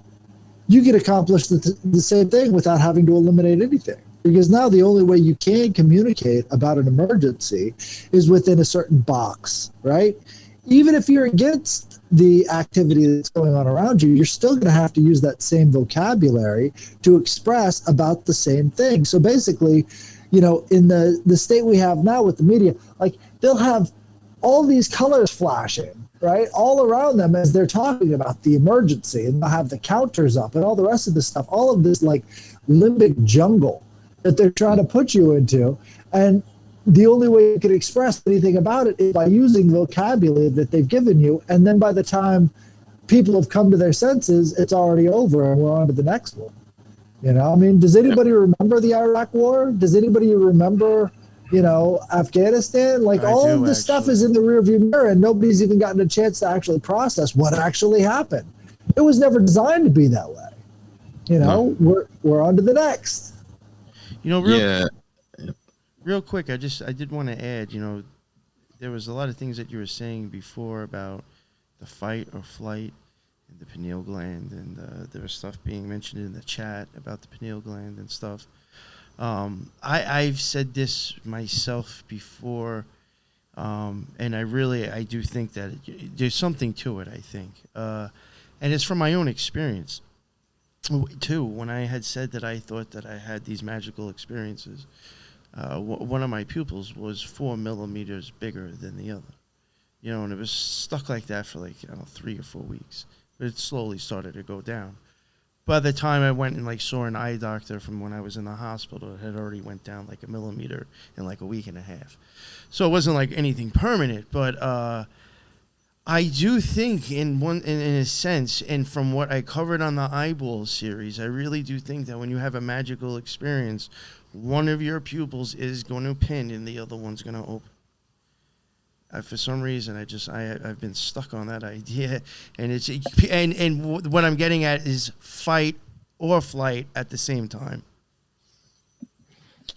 [SPEAKER 3] you can accomplish the same thing without having to eliminate anything. Because now the only way you can communicate about an emergency is within a certain box, right? Even if you're against the activity that's going on around you, you're still going to have to use that same vocabulary to express about the same thing. So basically, you know, in the state we have now with the media, like they'll have all these colors flashing, right, all around them as they're talking about the emergency, and they'll have the counters up and all the rest of this stuff, all of this like limbic jungle that they're trying to put you into. And the only way you can express anything about it is by using vocabulary that they've given you. And then by the time people have come to their senses, it's already over and we're on to the next one. You know, I mean, does anybody remember the Iraq War? Does anybody remember, you know, Afghanistan? Like all of this stuff is in the rearview mirror, and nobody's even gotten a chance to actually process what actually happened. It was never designed to be that way. You know, we're on to the next.
[SPEAKER 2] You know, real quick, I did want to add, you know, there was a lot of things that you were saying before about the fight or flight and the pineal gland, and there was stuff being mentioned in the chat about the pineal gland and stuff. I've said this myself before, and I do think that there's something to it, I think. And it's from my own experience, too. When I had said that I thought that I had these magical experiences, one of my pupils was 4 millimeters bigger than the other. You know, and it was stuck like that for 3 or 4 weeks. But it slowly started to go down. by the time I went and like saw an eye doctor from when I was in the hospital, it had already went down like 1 millimeter in like a week and a half. So it wasn't like anything permanent, but I do think in a sense, and from what I covered on the Eyeball series, I really do think that when you have a magical experience, one of your pupils is going to pin and the other one's going to open. For some reason, I've been stuck on that idea, and what I'm getting at is fight or flight at the same time,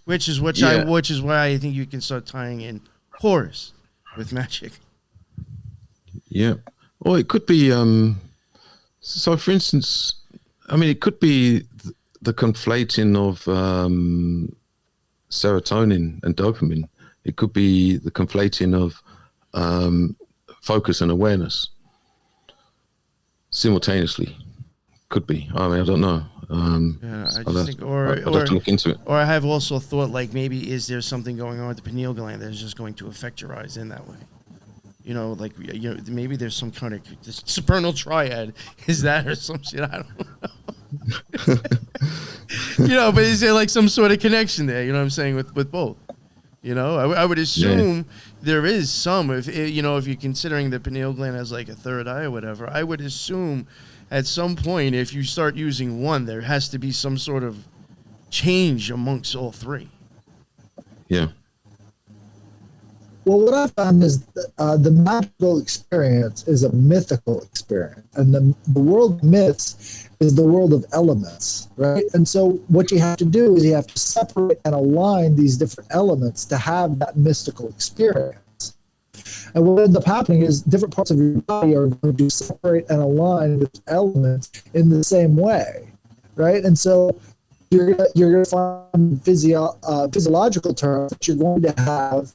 [SPEAKER 2] which is why I think you can start tying in horrors with magic.
[SPEAKER 4] Yeah, or it could be. So, for instance, I mean, it could be the conflating of serotonin and dopamine. It could be the conflating of focus and awareness simultaneously. Could be. I mean, I don't know.
[SPEAKER 2] I just think,
[SPEAKER 4] I'd have to look into it.
[SPEAKER 2] Or I have also thought, like, maybe is there something going on with the pineal gland that's just going to affect your eyes in that way? You know, like, maybe there's some kind of supernal triad. Is that or some shit? I don't know. But is there like some sort of connection there? You know what I'm saying with both? I would assume there is some. If you're considering the pineal gland as like a third eye or whatever, I would assume at some point if you start using one, there has to be some sort of change amongst all three.
[SPEAKER 4] Yeah.
[SPEAKER 3] Well, what I found is the magical experience is a mythical experience, and the world of myths is the world of elements, right? And so what you have to do is you have to separate and align these different elements to have that mystical experience. And what ends up happening is different parts of your body are going to separate and align with elements in the same way, right? And so you're going to find physiological terms that you're going to have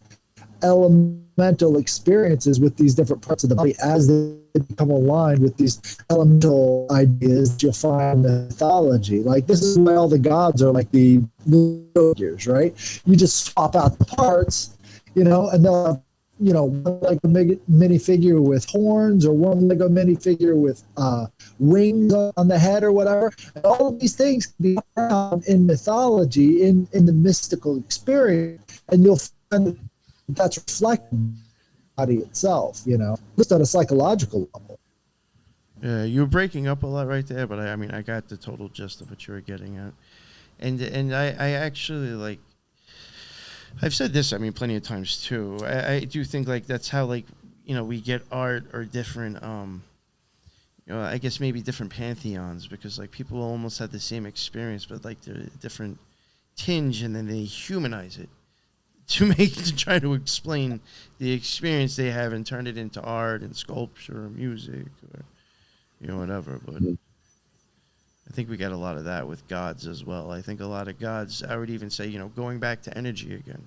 [SPEAKER 3] elemental experiences with these different parts of the body as they become aligned with these elemental ideas that you'll find in mythology. Like, this is why all the gods are like the figures, right? You just swap out the parts, and they'll have, one like a minifigure with horns, or one like a minifigure with wings on the head or whatever. And all of these things can be found in mythology, in the mystical experience, and you'll find that's reflected in the body itself, just on a psychological level.
[SPEAKER 2] Yeah, you were breaking up a lot right there, but I got the total gist of what you were getting at. And I actually, like, I've said this, plenty of times too. I do think, like, that's how, like, we get art or different, I guess maybe different pantheons, because, like, people almost have the same experience, but, like, they're a different tinge, and then they humanize it to try to explain the experience they have and turn it into art and sculpture or music or whatever. But I think we got a lot of that with gods as well. I think a lot of gods, I would even say, going back to energy again.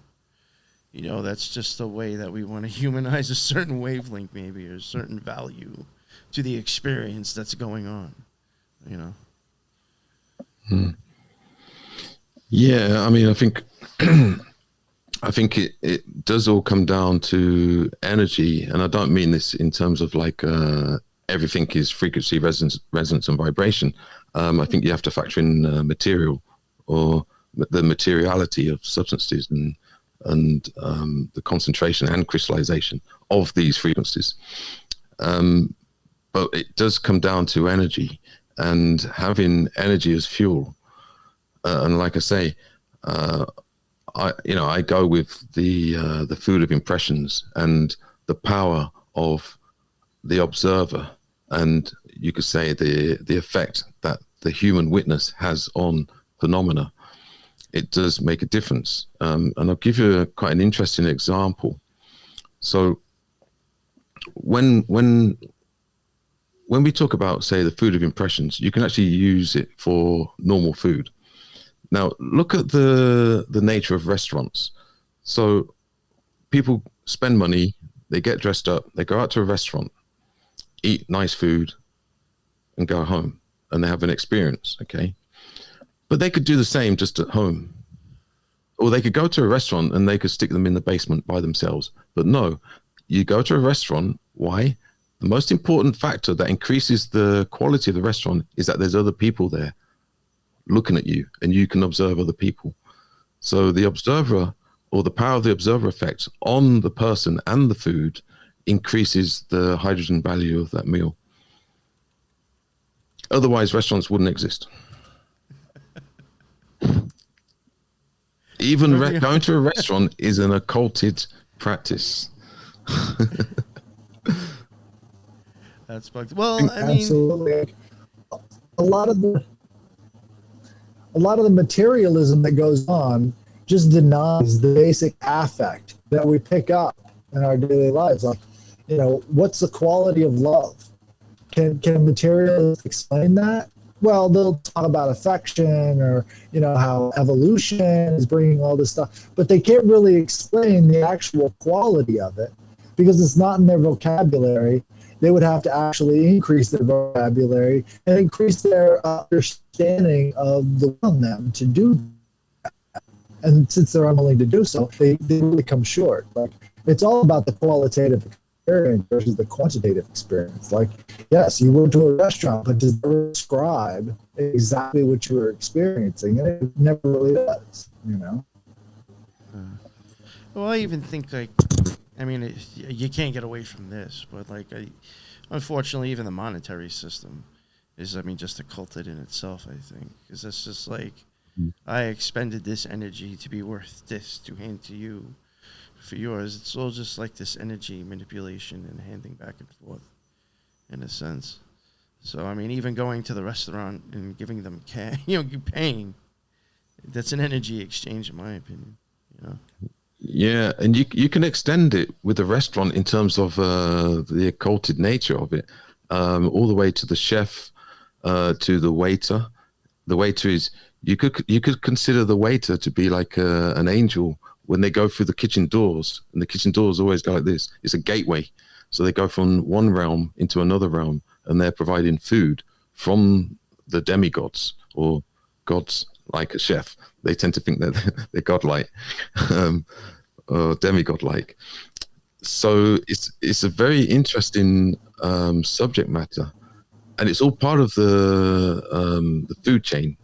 [SPEAKER 2] That's just the way that we want to humanize a certain wavelength, maybe, or a certain value to the experience that's going on.
[SPEAKER 4] Yeah, I think it does all come down to energy, and I don't mean this in terms of like everything is frequency, resonance, and vibration. I think you have to factor in material, or the materiality of substances, and the concentration and crystallization of these frequencies. But it does come down to energy, and having energy as fuel. And like I say, I go with the food of impressions and the power of the observer, and you could say the effect that the human witness has on phenomena. It does make a difference, and I'll give you quite an interesting example. So when we talk about, say, the food of impressions, you can actually use it for normal food. Now, look at the nature of restaurants. So people spend money, they get dressed up, they go out to a restaurant, eat nice food, and go home, and they have an experience, okay? But they could do the same just at home. Or they could go to a restaurant and they could stick them in the basement by themselves. But no, you go to a restaurant, why? The most important factor that increases the quality of the restaurant is that there's other people there looking at you, and you can observe other people. So the observer, or the power of the observer effect on the person and the food, increases the hydrogen value of that meal. Otherwise, restaurants wouldn't exist. Even going to a restaurant is an occulted practice.
[SPEAKER 2] That's bugged. Well, I mean,
[SPEAKER 3] absolutely. A lot of the materialism that goes on just denies the basic affect that we pick up in our daily lives. Like, what's the quality of love? Can a materialist explain that? Well, they'll talk about affection or, how evolution is bringing all this stuff, but they can't really explain the actual quality of it because it's not in their vocabulary. They would have to actually increase their vocabulary and increase their understanding of the will in them to do that. And since they're unwilling to do so, they really come short. Like, it's all about the qualitative experience versus the quantitative experience. Like, yes, you went to a restaurant, but does it describe exactly what you were experiencing? And it never really does,
[SPEAKER 2] Well, I even think, you can't get away from this, but unfortunately, even the monetary system is, just occulted in itself, I think, because it's just like, I expended this energy to be worth this to hand to you for yours. It's all just like this energy manipulation and handing back and forth, in a sense. So, even going to the restaurant and giving them cash, paying, that's an energy exchange, in my opinion,
[SPEAKER 4] Yeah, and you can extend it with the restaurant in terms of the occulted nature of it, all the way to the chef, to the waiter. The waiter is, you could consider the waiter to be like an angel when they go through the kitchen doors, and the kitchen doors always go like this. It's a gateway, so they go from one realm into another realm, and they're providing food from the demigods or gods, like a chef. They tend to think that they're godlike. Or demigod-like. So it's a very interesting subject matter, and it's all part of the food chain.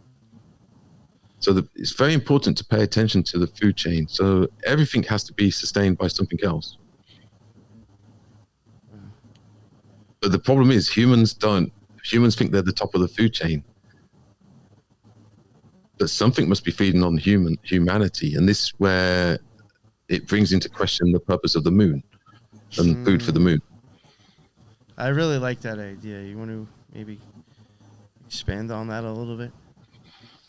[SPEAKER 4] So it's very important to pay attention to the food chain. So everything has to be sustained by something else. But the problem is humans don't. Humans think they're the top of the food chain. But something must be feeding on humanity, and this is where it brings into question the purpose of the moon and food for the moon.
[SPEAKER 2] I really like that idea. You want to maybe expand on that a little bit?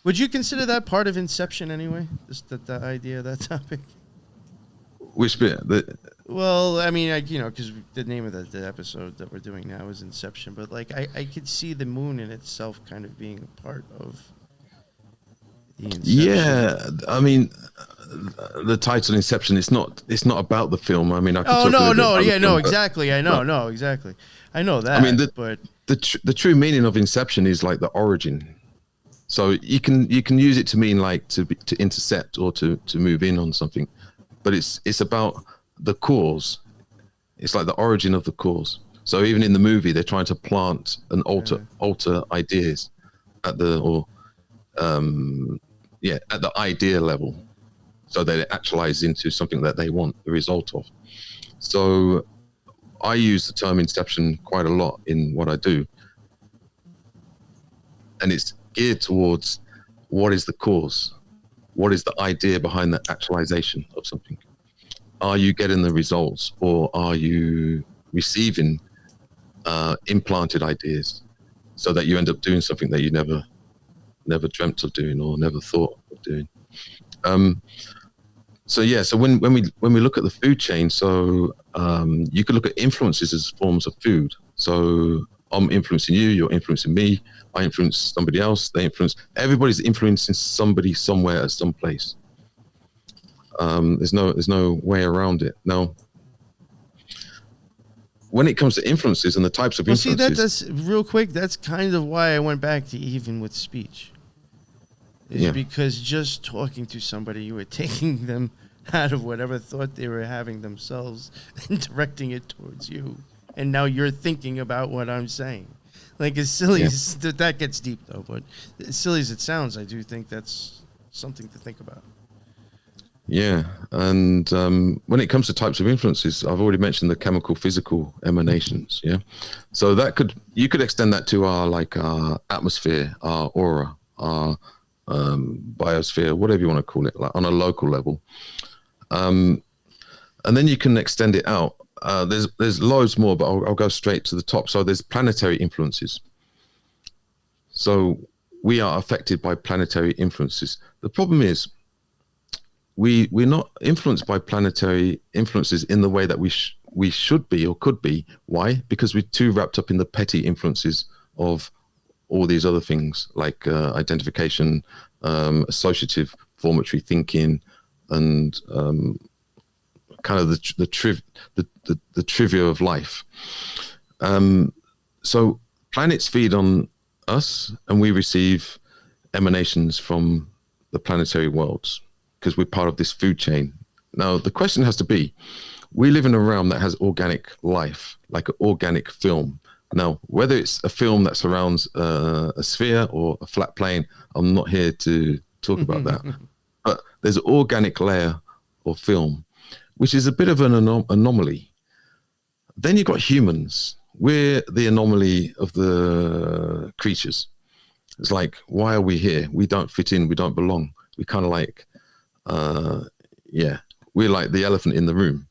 [SPEAKER 2] Would you consider that part of Inception anyway? Just that idea, that topic?
[SPEAKER 4] Which bit?
[SPEAKER 2] Well, because the name of the episode that we're doing now is Inception, but I could see the moon in itself kind of being a part of the Inception.
[SPEAKER 4] Yeah, the title Inception, it's not about the film. I could talk
[SPEAKER 2] exactly. I know, exactly. I know that. But
[SPEAKER 4] the true meaning of Inception is like the origin. So you can use it to mean like to intercept or to move in on something, but it's about the cause. It's like the origin of the cause. So even in the movie, they're trying to plant and alter ideas at the idea level, so that it actualizes into something that they want the result of. So I use the term Inception quite a lot in what I do, and it's geared towards what is the cause, what is the idea behind the actualization of something. Are you getting the results, or are you receiving implanted ideas so that you end up doing something that you never dreamt of doing or never thought of doing? So when we look at the food chain, so you could look at influences as forms of food. So I'm influencing you, you're influencing me, I influence somebody else, everybody's influencing somebody somewhere at some place. There's no way around it. Now, when it comes to influences and the types of influences...
[SPEAKER 2] that's real quick, that's kind of why I went back to even with speech. Because just talking to somebody, you were taking them out of whatever thought they were having themselves and directing it towards you. and now you're thinking about what I'm saying. Like, as silly as that gets deep, though, but as silly as it sounds, I do think that's something to think about.
[SPEAKER 4] Yeah, and when it comes to types of influences, I've already mentioned the chemical physical emanations. Yeah, so you could extend that to our atmosphere, our aura, our biosphere, whatever you want to call it, like on a local level. And then you can extend it out. There's loads more, but I'll go straight to the top. So there's planetary influences. So we are affected by planetary influences. The problem is we're not influenced by planetary influences in the way that we should be or could be. Why? Because we're too wrapped up in the petty influences of all these other things like identification, associative formatory thinking, and kind of the trivia of life. So planets feed on us, and we receive emanations from the planetary worlds because we're part of this food chain. Now, the question has to be, we live in a realm that has organic life, like an organic film. Now, whether it's a film that surrounds a sphere or a flat plane, I'm not here to talk about that. But there's an organic layer of film, which is a bit of an anomaly. Then you've got humans. We're the anomaly of the creatures. It's like, why are we here? We don't fit in. We don't belong. We kind of like, we're like the elephant in the room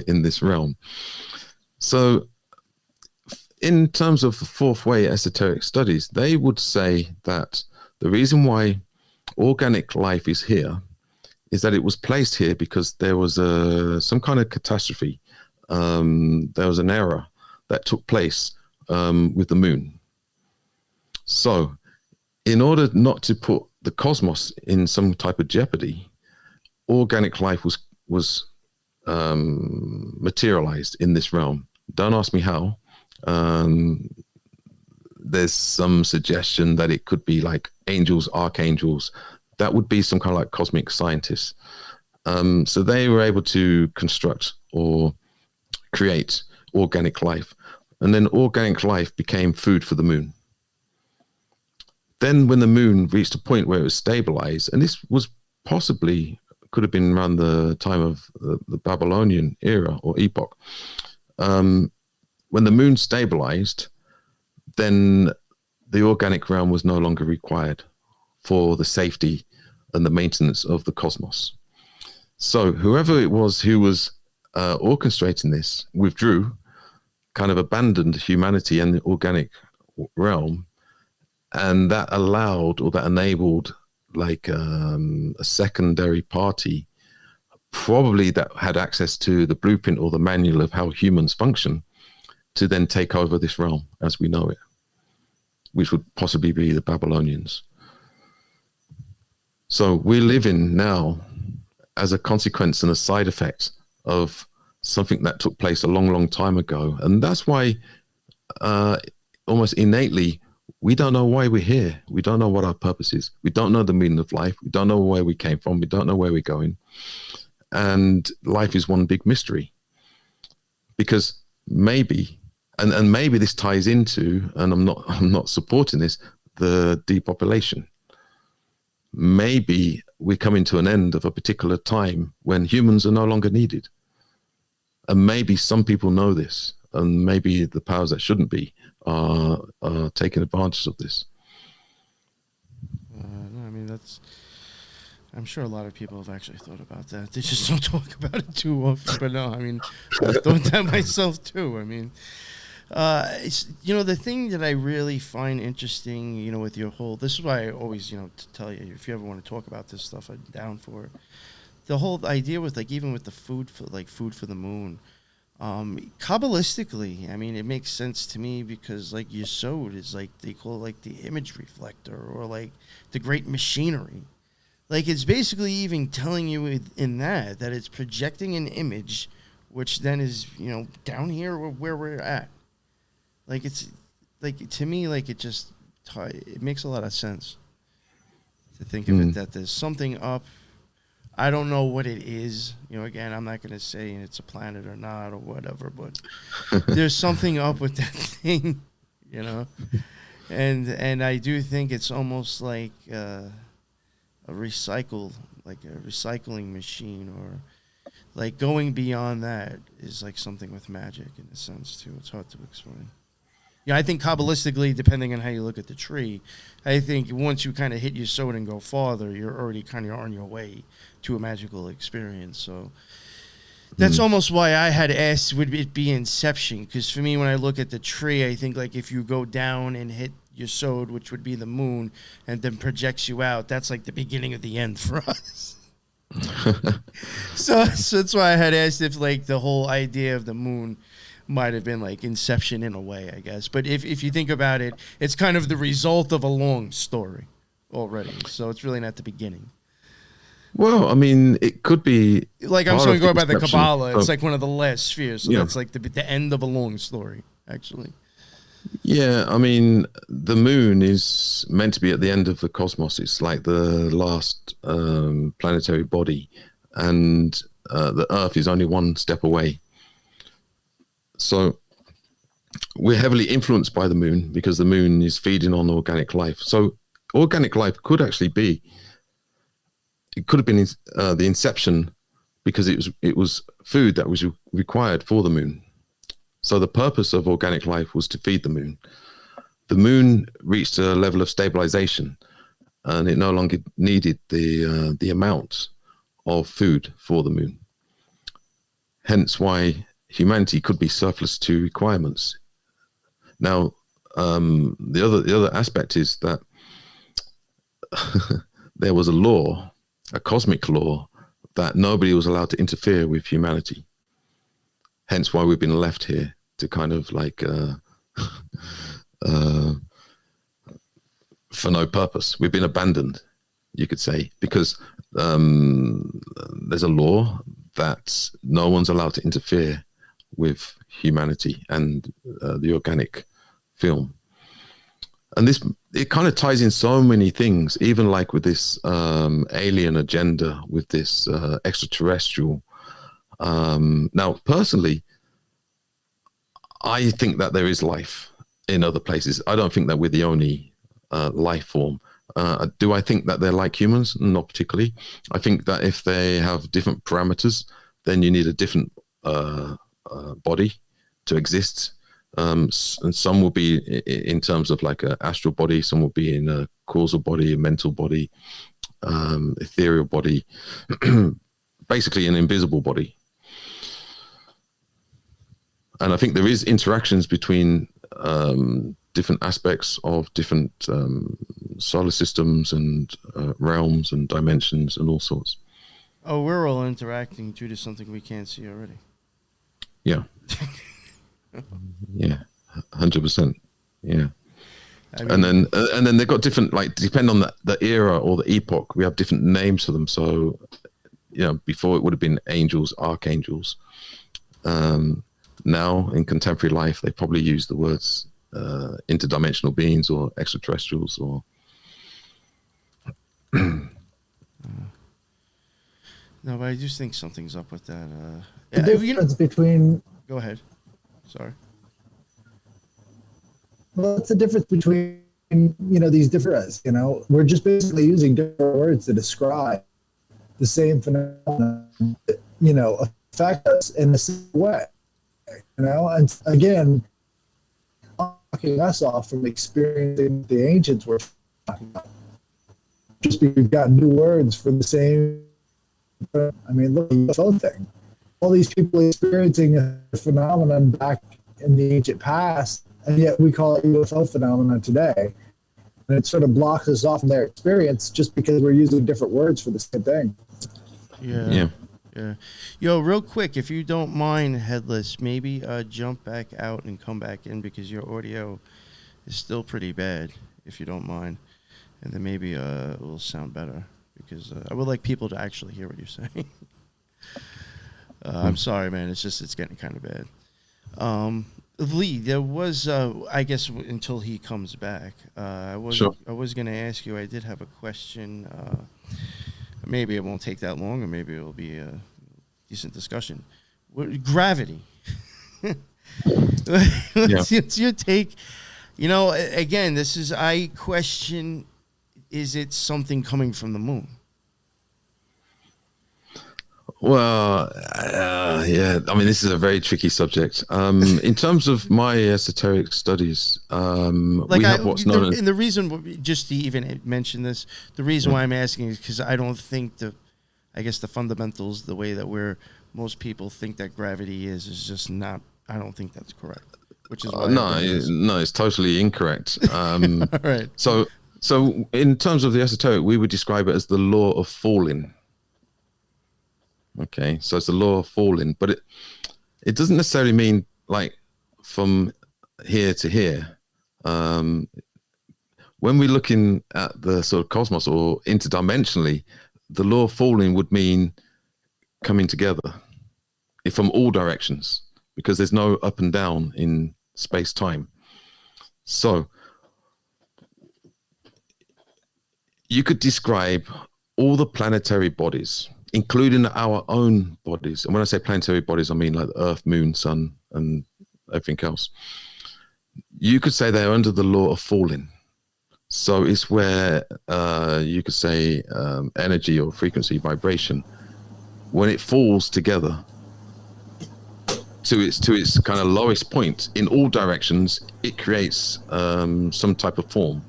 [SPEAKER 4] in this realm. So in terms of the fourth way esoteric studies, they would say that the reason why organic life is here is that it was placed here because there was some kind of catastrophe. There was an error that took place with the moon. So in order not to put the cosmos in some type of jeopardy, organic life was materialized in this realm. Don't ask me how. There's some suggestion that it could be like angels, archangels. That would be some kind of like cosmic scientists. So they were able to construct or create organic life. And then organic life became food for the moon. Then when the moon reached a point where it was stabilized, and this was possibly, could have been around the time of the Babylonian era or epoch, when the moon stabilized, then the organic realm was no longer required for the safety and the maintenance of the cosmos. So whoever it was who was orchestrating this withdrew, kind of abandoned humanity and the organic realm, and that allowed or that enabled like a secondary party, probably that had access to the blueprint or the manual of how humans function, to then take over this realm as we know it, which would possibly be the Babylonians. So we're living now as a consequence and a side effect of something that took place a long, long time ago. And that's why almost innately, we don't know why we're here. We don't know what our purpose is. We don't know the meaning of life. We don't know where we came from. We don't know where we're going. And life is one big mystery. Because maybe, and maybe this ties into, and I'm not supporting this, the depopulation. Maybe we're coming to an end of a particular time when humans are no longer needed. And maybe some people know this, and maybe the powers that shouldn't be are taking advantage of this.
[SPEAKER 2] No, I mean, I'm sure a lot of people have actually thought about that. They just don't talk about it too often. But no, I mean, I've thought that myself too. I mean, it's, the thing that I really find interesting, with your whole, this is why I always, to tell you, if you ever want to talk about this stuff, I'm down for it. The whole idea with even with the food for the moon, Kabbalistically, I mean, it makes sense to me because Yesod is they call it the image reflector or the great machinery. It's basically even telling you in that it's projecting an image, which then is, down here where we're at. It's to me, it makes a lot of sense to think of it that there's something up. I don't know what it is. Again, I'm not going to say it's a planet or not or whatever, but there's something up with that thing, And I do think it's almost like a recycling machine, or like going beyond that is like something with magic in a sense too. It's hard to explain. I think Kabbalistically, depending on how you look at the tree, I think once you kind of hit your sword and go farther, you're already kind of on your way to a magical experience. So that's almost why I had asked, would it be Inception? Because for me, when I look at the tree, I think like if you go down and hit your sword, which would be the moon, and then projects you out, that's like the beginning of the end for us. so that's why I had asked if like the whole idea of the moon might have been like Inception in a way, I guess. But if you think about it, it's kind of the result of a long story already. So it's really not the beginning.
[SPEAKER 4] Well, I mean, it could be
[SPEAKER 2] like I'm saying, going by the Kabbalah. It's like one of the last spheres. So that's like the end of a long story, actually.
[SPEAKER 4] Yeah, I mean, the moon is meant to be at the end of the cosmos. It's like the last planetary body, and the Earth is only one step away. So we're heavily influenced by the moon because the moon is feeding on organic life. So organic life could actually be, it could have been the inception, because it was food that was required for the moon. So the purpose of organic life was to feed the moon. The moon reached a level of stabilization, and it no longer needed the amount of food for the moon. Hence why humanity could be surplus to requirements. Now, the other aspect is that there was a law, a cosmic law, that nobody was allowed to interfere with humanity. Hence why we've been left here to kind of like for no purpose. We've been abandoned, you could say, because there's a law that no one's allowed to interfere with humanity and the organic film. And it kind of ties in so many things, even like with this alien agenda, with this extraterrestrial. Now, personally, I think that there is life in other places. I don't think that we're the only life form. Do I think that they're like humans? Not particularly. I think that if they have different parameters, then you need a different body to exist. And some will be in terms of like an astral body, some will be in a causal body, a mental body, ethereal body, basically an invisible body. And I think there is interactions between different aspects of different solar systems and realms and dimensions and all sorts.
[SPEAKER 2] Oh, we're all interacting due to something we can't see already.
[SPEAKER 4] Yeah. Yeah, 100%. Yeah. I mean, and then they've got different, like, depend on the era or the epoch, we have different names for them. So, before it would have been angels, archangels. Now in contemporary life, they probably use the words interdimensional beings or extraterrestrials or.
[SPEAKER 2] No, but I just think something's up with that.
[SPEAKER 3] The difference between.
[SPEAKER 2] Go ahead. Sorry.
[SPEAKER 3] Well, that's the difference between these different. We're just basically using different words to describe the same phenomenon. Affect us in the same way. And again, knocking us off from experiencing the ancients were talking about. Just because we've got new words for the same. I mean, look at the UFO thing. All these people experiencing a phenomenon back in the ancient past, and yet we call it UFO phenomenon today. And it sort of blocks us off from their experience just because we're using different words for the same thing.
[SPEAKER 2] Yeah. Yo, real quick, if you don't mind, Headless, maybe jump back out and come back in because your audio is still pretty bad, if you don't mind. And then maybe it will sound better because I would like people to actually hear what you're saying. I'm sorry, man. It's getting kind of bad. Lee, there was, I guess, until he comes back, I was going to ask you, I did have a question. maybe it won't take that long, or maybe it'll be a decent discussion. Gravity. What's your take? You know, again, I question, is it something coming from the moon?
[SPEAKER 4] Well, yeah, I mean, this is a very tricky subject. In terms of my esoteric studies, we have what's known as...
[SPEAKER 2] And the reason, just to even mention this, the reason why I'm asking is because I don't think the fundamentals, the way that most people think that gravity is just not, I don't think that's correct. Which is why
[SPEAKER 4] no, it's totally incorrect.
[SPEAKER 2] Right.
[SPEAKER 4] So in terms of the esoteric, we would describe it as the law of falling. Okay, so it's the law of falling, but it doesn't necessarily mean like from here to here. When we're looking at the sort of cosmos or interdimensionally, the law of falling would mean coming together from all directions, because there's no up and down in space-time. So you could describe all the planetary bodies, including our own bodies. And when I say planetary bodies, I mean like the Earth, Moon, Sun, and everything else. You could say they're under the law of falling. So it's where you could say energy or frequency, vibration, when it falls together to its kind of lowest point in all directions, it creates some type of form,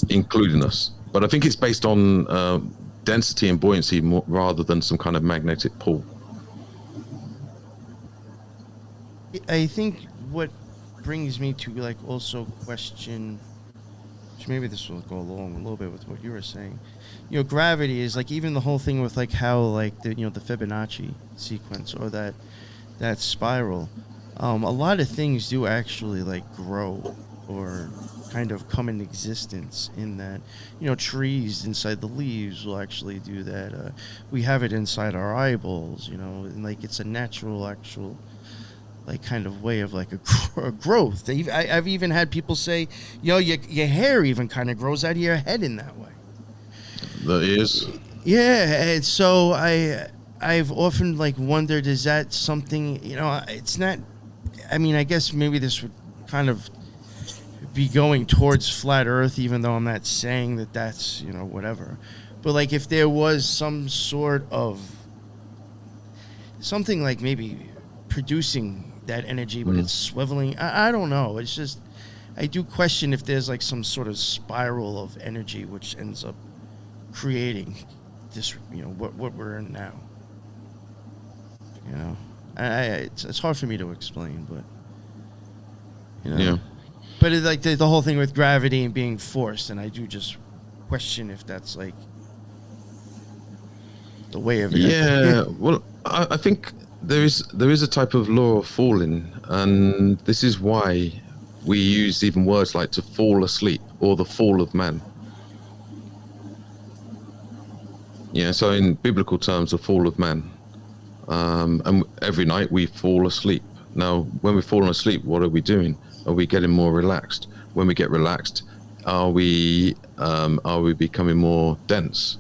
[SPEAKER 4] including us. But I think it's based on density and buoyancy more, rather than some kind of magnetic pull.
[SPEAKER 2] I think what brings me to like also question, which maybe this will go along a little bit with what you were saying. You know, gravity is like, even the whole thing with like how like the Fibonacci sequence or that spiral. A lot of things do actually like grow or kind of come in existence in that, trees inside the leaves will actually do that. We have it inside our eyeballs, and like it's a natural, actual, like kind of way of like a growth. I've even had people say, your hair even kind of grows out of your head in that way.
[SPEAKER 4] The ears.
[SPEAKER 2] Yeah, and so I've often like wondered, is that something? It's not. I mean, I guess maybe this would kind of be going towards flat Earth, even though I'm not saying that that's whatever. But like, if there was some sort of something like maybe producing that energy, but it's swiveling. I don't know. It's just, I do question if there's like some sort of spiral of energy which ends up creating this, what we're in now. It's hard for me to explain, but
[SPEAKER 4] yeah.
[SPEAKER 2] But it's like the whole thing with gravity and being forced, and I do just question if that's like the way of it.
[SPEAKER 4] Yeah, well, I think there is a type of law of falling, and this is why we use even words like to fall asleep or the fall of man. Yeah, so in biblical terms, the fall of man. And every night we fall asleep. Now, when we're falling asleep, what are we doing? Are we getting more relaxed? When we get relaxed, are we becoming more dense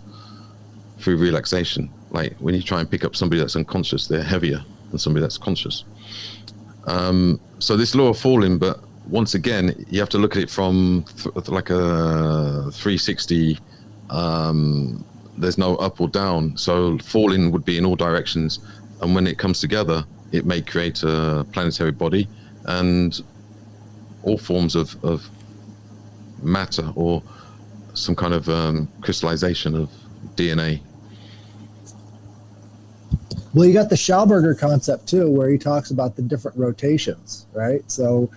[SPEAKER 4] through relaxation? Like when you try and pick up somebody that's unconscious, they're heavier than somebody that's conscious. So this law of falling, but once again, you have to look at it from like a 360. There's no up or down. So falling would be in all directions. And when it comes together, it may create a planetary body and all forms of matter or some kind of crystallization of DNA.
[SPEAKER 3] Well, you got the Schauberger concept too, where he talks about the different rotations, right? So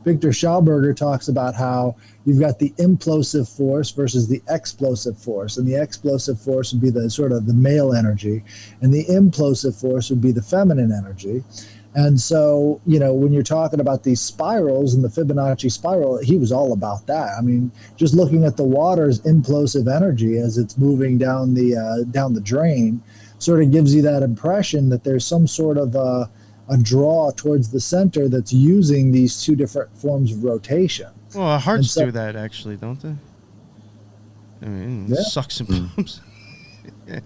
[SPEAKER 3] Victor Schauberger talks about how you've got the implosive force versus the explosive force, and the explosive force would be the sort of the male energy, and the implosive force would be the feminine energy. And so, when you're talking about these spirals and the Fibonacci spiral, he was all about that. I mean, just looking at the water's implosive energy as it's moving down the drain sort of gives you that impression that there's some sort of a draw towards the center that's using these two different forms of rotation.
[SPEAKER 2] Well, our hearts do that actually, don't they? I mean,
[SPEAKER 3] Yeah.
[SPEAKER 2] suck some pumps. Yeah.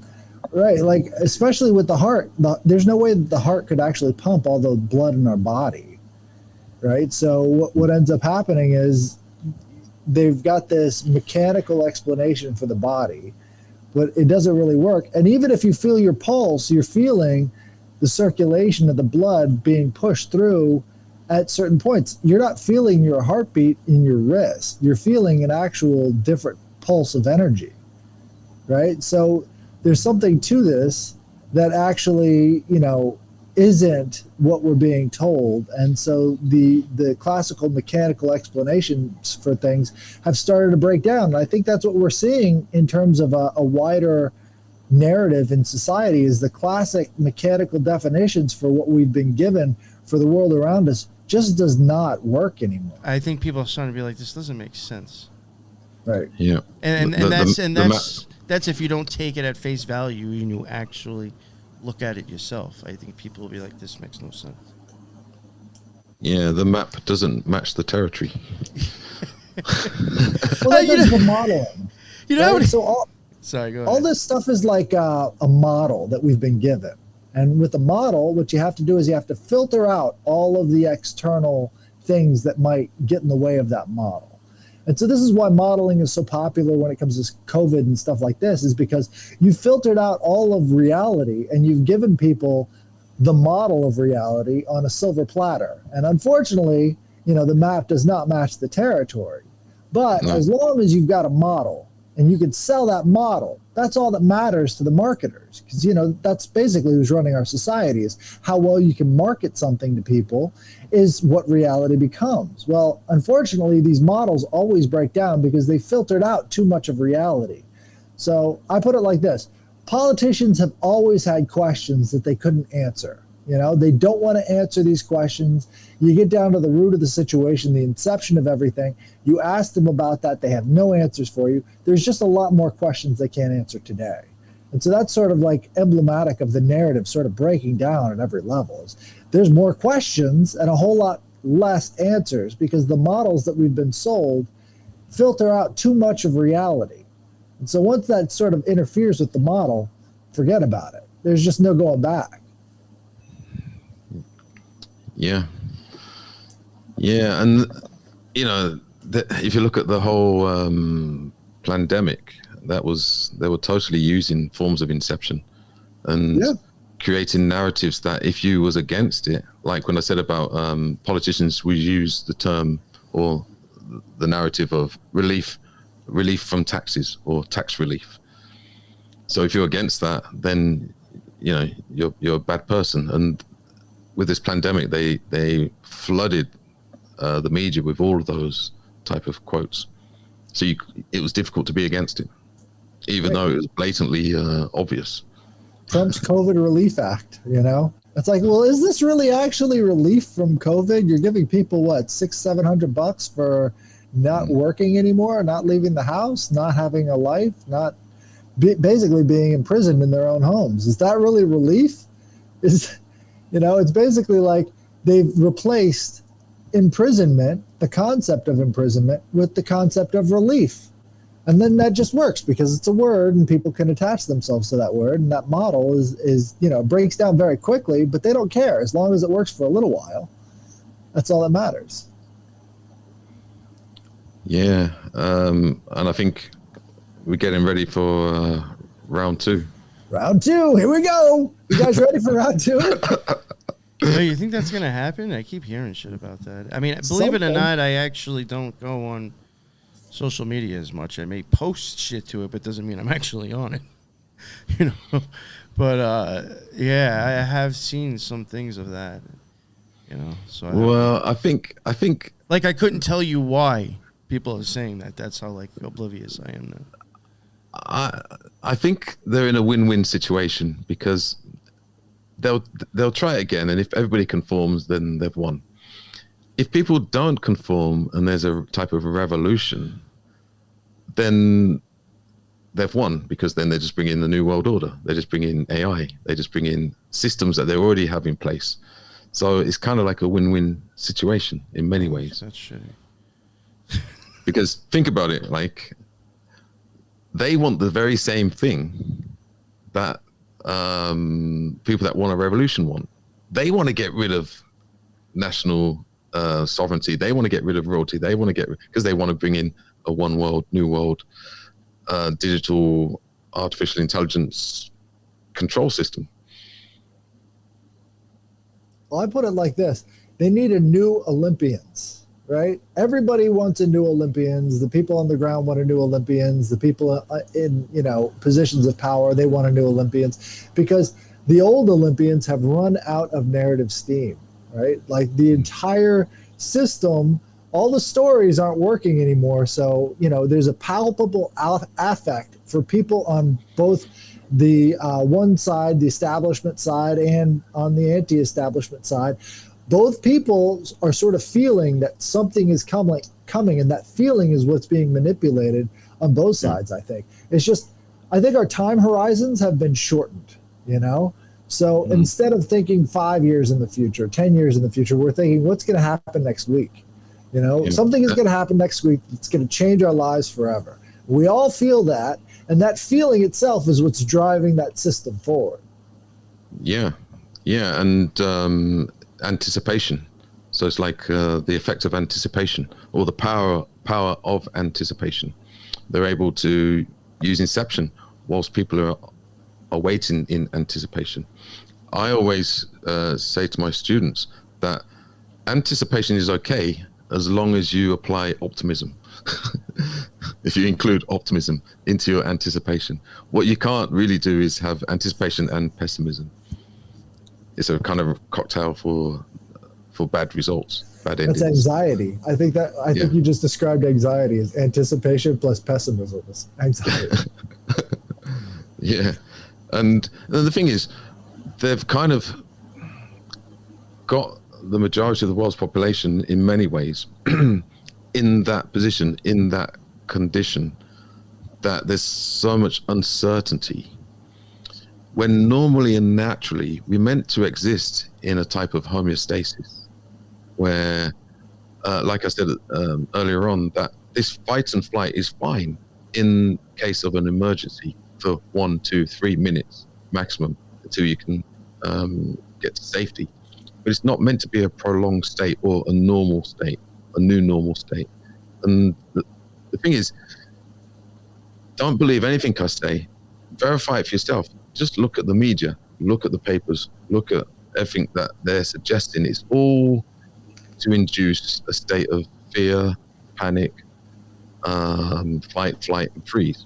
[SPEAKER 3] Right, like especially with the heart, there's no way that the heart could actually pump all the blood in our body, right? So what ends up happening is they've got this mechanical explanation for the body, but it doesn't really work. And even if you feel your pulse, you're feeling the circulation of the blood being pushed through at certain points. You're not feeling your heartbeat in your wrist. You're feeling an actual different pulse of energy, right? So there's something to this that actually, isn't what we're being told. And so the classical mechanical explanations for things have started to break down. And I think that's what we're seeing in terms of a wider narrative in society, is the classic mechanical definitions for what we've been given for the world around us just does not work anymore.
[SPEAKER 2] I think people are starting to be like, this doesn't make sense.
[SPEAKER 3] Right.
[SPEAKER 2] Yeah. And that's if you don't take it at face value and you actually look at it yourself. I think people will be like, this makes no sense.
[SPEAKER 4] Yeah, the map doesn't match the territory.
[SPEAKER 3] Well, that's the modeling.
[SPEAKER 2] Right?
[SPEAKER 3] So
[SPEAKER 2] sorry, go ahead.
[SPEAKER 3] All this stuff is like a model that we've been given. And with a model, what you have to do is you have to filter out all of the external things that might get in the way of that model. And so this is why modeling is so popular when it comes to COVID and stuff like this, is because you filtered out all of reality and you've given people the model of reality on a silver platter. And unfortunately, the map does not match the territory. But as long as you've got a model and you can sell that model, that's all that matters to the marketers. Because, that's basically who's running our society, is how well you can market something to people is what reality becomes. Well, unfortunately, these models always break down because they filtered out too much of reality. So I put it like this. Politicians have always had questions that they couldn't answer. They don't want to answer these questions. You get down to the root of the situation, the inception of everything. You ask them about that. They have no answers for you. There's just a lot more questions they can't answer today. And so that's sort of like emblematic of the narrative sort of breaking down at every level. There's more questions and a whole lot less answers because the models that we've been sold filter out too much of reality. And so once that sort of interferes with the model, forget about it. There's just no going back.
[SPEAKER 4] Yeah. And, if you look at the whole pandemic, they were totally using forms of inception and creating narratives that if you was against it, like when I said about politicians, we use the term or the narrative of relief from taxes or tax relief. So if you're against that, then, you're a bad person. And with this pandemic, they flooded the media with all of those type of quotes. So it was difficult to be against it, even though it was blatantly obvious.
[SPEAKER 3] Trump's COVID Relief Act, It's like, well, is this really actually relief from COVID? You're giving people, what, $600-700 for not working anymore, not leaving the house, not having a life, not basically being imprisoned in their own homes. Is that really relief? It's basically like they've replaced imprisonment, the concept of imprisonment, with the concept of relief. And then that just works because it's a word and people can attach themselves to that word. And that model is breaks down very quickly, but they don't care. As long as it works for a little while, that's all that matters.
[SPEAKER 4] Yeah. And I think we're getting ready for round 2.
[SPEAKER 3] Round 2, here we go. You guys ready for round 2?
[SPEAKER 2] No, you think that's going to happen? I keep hearing shit about that. I mean, believe it or not, I actually don't go on social media as much. I may post shit to it, but doesn't mean I'm actually on it. But I have seen some things of that. So
[SPEAKER 4] I think
[SPEAKER 2] like I couldn't tell you why people are saying that. That's how like oblivious I am now.
[SPEAKER 4] I think they're in a win-win situation because they'll try it again, and if everybody conforms, then they've won. If people don't conform and there's a type of revolution, then they've won because then they just bring in the new world order. They just bring in AI. They just bring in systems that they already have in place. So it's kind of like a win-win situation in many ways.
[SPEAKER 2] That's shitty.
[SPEAKER 4] Because think about it, like they want the very same thing that people that want a revolution want. They want to get rid of national sovereignty. They want to get rid of royalty. They want to because they want to bring in a one world, new world, digital, artificial intelligence control system.
[SPEAKER 3] Well, I put it like this. They need a new Olympians, right? Everybody wants a new Olympians. The people on the ground want a new Olympians. The people in, positions of power, they want a new Olympians, because the old Olympians have run out of narrative steam, right? Like the entire system, all the stories aren't working anymore. So, there's a palpable affect for people on both the one side, the establishment side, and on the anti-establishment side. Both people are sort of feeling that something is coming, and that feeling is what's being manipulated on both sides, I think. It's just, I think our time horizons have been shortened, So instead of thinking 5 years in the future, 10 years in the future, we're thinking, what's going to happen next week? Something is going to happen next week. It's going to change our lives forever. We all feel that, and that feeling itself is what's driving that system forward.
[SPEAKER 4] Yeah, and anticipation. So it's like the effect of anticipation, or the power of anticipation. They're able to use Inception whilst people are waiting in anticipation. I always say to my students that anticipation is okay as long as you apply optimism. If you include optimism into your anticipation. What you can't really do is have anticipation and pessimism. It's a kind of cocktail for bad results, bad endings.
[SPEAKER 3] That's anxiety. I think you just described anxiety as anticipation plus pessimism. It's anxiety.
[SPEAKER 4] Yeah. And the thing is, they've kind of got the majority of the world's population in many ways in that position, in that condition, that there's so much uncertainty, when normally and naturally we're meant to exist in a type of homeostasis where, like I said earlier on, that this fight and flight is fine in case of an emergency for 1, 2, 3 minutes maximum until you can get to safety. But it's not meant to be a prolonged state or a normal state, a new normal state. And the thing is, don't believe anything I say. Verify it for yourself. Just look at the media, look at the papers, look at everything that they're suggesting. It's all to induce a state of fear, panic, fight, flight, and freeze.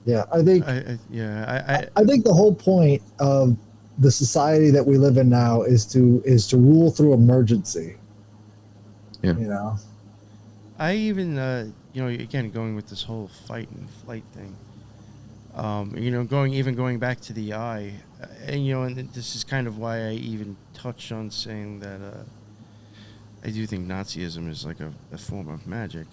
[SPEAKER 3] Yeah, I think. I think the whole point of the society that we live in now is to rule through emergency.
[SPEAKER 4] Yeah.
[SPEAKER 2] I even again, going with this whole fight and flight thing. Going back to the eye, and this is kind of why I even touched on saying that I do think Nazism is like a form of magic.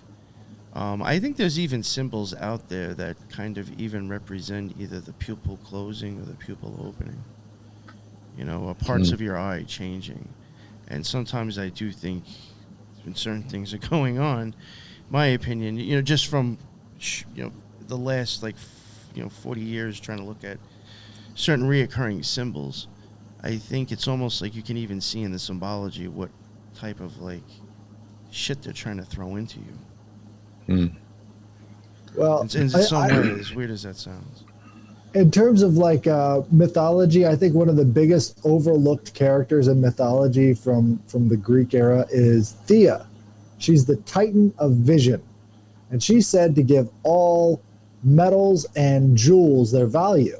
[SPEAKER 2] I think there's even symbols out there that kind of even represent either the pupil closing or the pupil opening. Or parts of your eye changing. And sometimes I do think when certain things are going on, my opinion, just from, the last 40 years trying to look at certain reoccurring symbols, I think it's almost like you can even see in the symbology what type of shit they're trying to throw into you.
[SPEAKER 3] Well,
[SPEAKER 2] in some way, as weird as that sounds.
[SPEAKER 3] In terms of mythology, I think one of the biggest overlooked characters in mythology from the Greek era is Thea. She's the Titan of vision, and she's said to give all metals and jewels their value.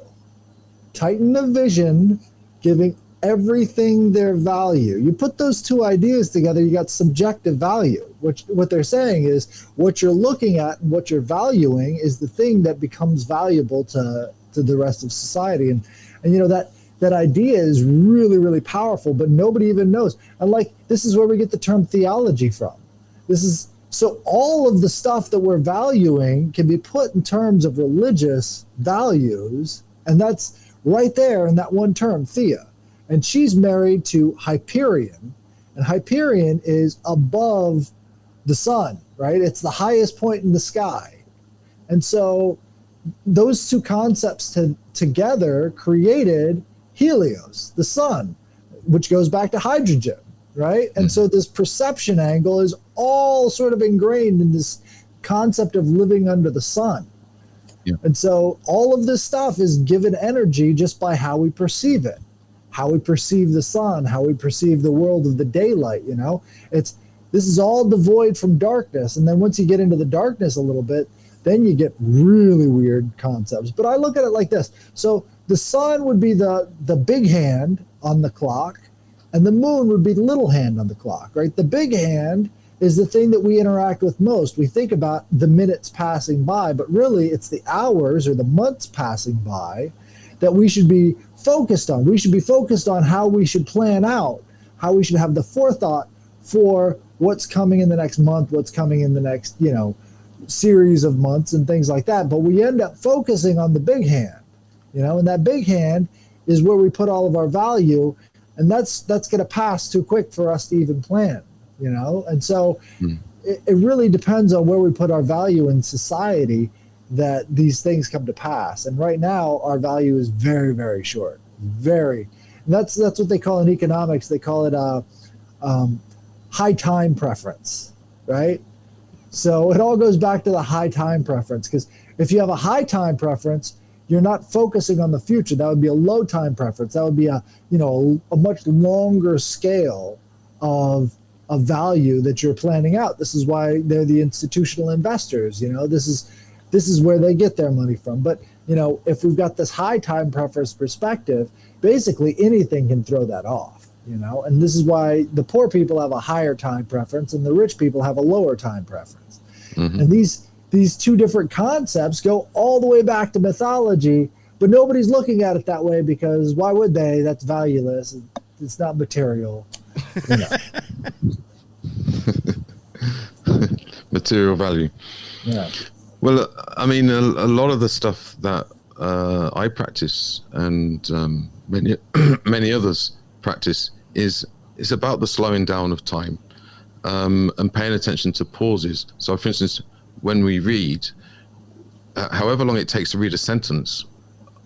[SPEAKER 3] Titan of vision, giving everything their value. You put those two ideas together, you got subjective value. What they're saying is what you're looking at and what you're valuing is the thing that becomes valuable to the rest of society. And that idea is really, really powerful, but nobody even knows. And this is where we get the term theology from. So all of the stuff that we're valuing can be put in terms of religious values, and that's right there in that one term, Thea. And she's married to Hyperion, and Hyperion is above the sun, right? It's the highest point in the sky. And so those two concepts together created Helios, the sun, which goes back to hydrogen, right? And so this perception angle is all sort of ingrained in this concept of living under the sun.
[SPEAKER 4] Yeah.
[SPEAKER 3] And so all of this stuff is given energy just by how we perceive it, how we perceive the sun, how we perceive the world of the daylight, you know? This is all devoid from darkness. And then once you get into the darkness a little bit, then you get really weird concepts. But I look at it like this. So the sun would be the big hand on the clock, and the moon would be the little hand on the clock, right? The big hand is the thing that we interact with most. We think about the minutes passing by, but really it's the hours or the months passing by that we should be focused on. We should be focused on how we should plan out, how we should have the forethought for what's coming in the next month, what's coming in the next, series of months and things like that. But we end up focusing on the big hand, and that big hand is where we put all of our value, and that's going to pass too quick for us to even plan. And so it really depends on where we put our value in society that these things come to pass. And right now our value is very, very short. That's what they call in economics. They call it high time preference, right? So it all goes back to the high time preference, because if you have a high time preference, you're not focusing on the future. That would be a low time preference. That would be a much longer scale of value that you're planning out. This is why they're the institutional investors. This is where they get their money from. But if we've got this high time preference perspective, basically anything can throw that off. And this is why the poor people have a higher time preference and the rich people have a lower time preference. Mm-hmm. And these two different concepts go all the way back to mythology, but nobody's looking at it that way, because why would they? That's valueless. It's not material.
[SPEAKER 4] Material value.
[SPEAKER 3] Yeah.
[SPEAKER 4] Well, I mean, a lot of the stuff that I practice and many others practice is about the slowing down of time and paying attention to pauses. So, for instance, when we read, however long it takes to read a sentence,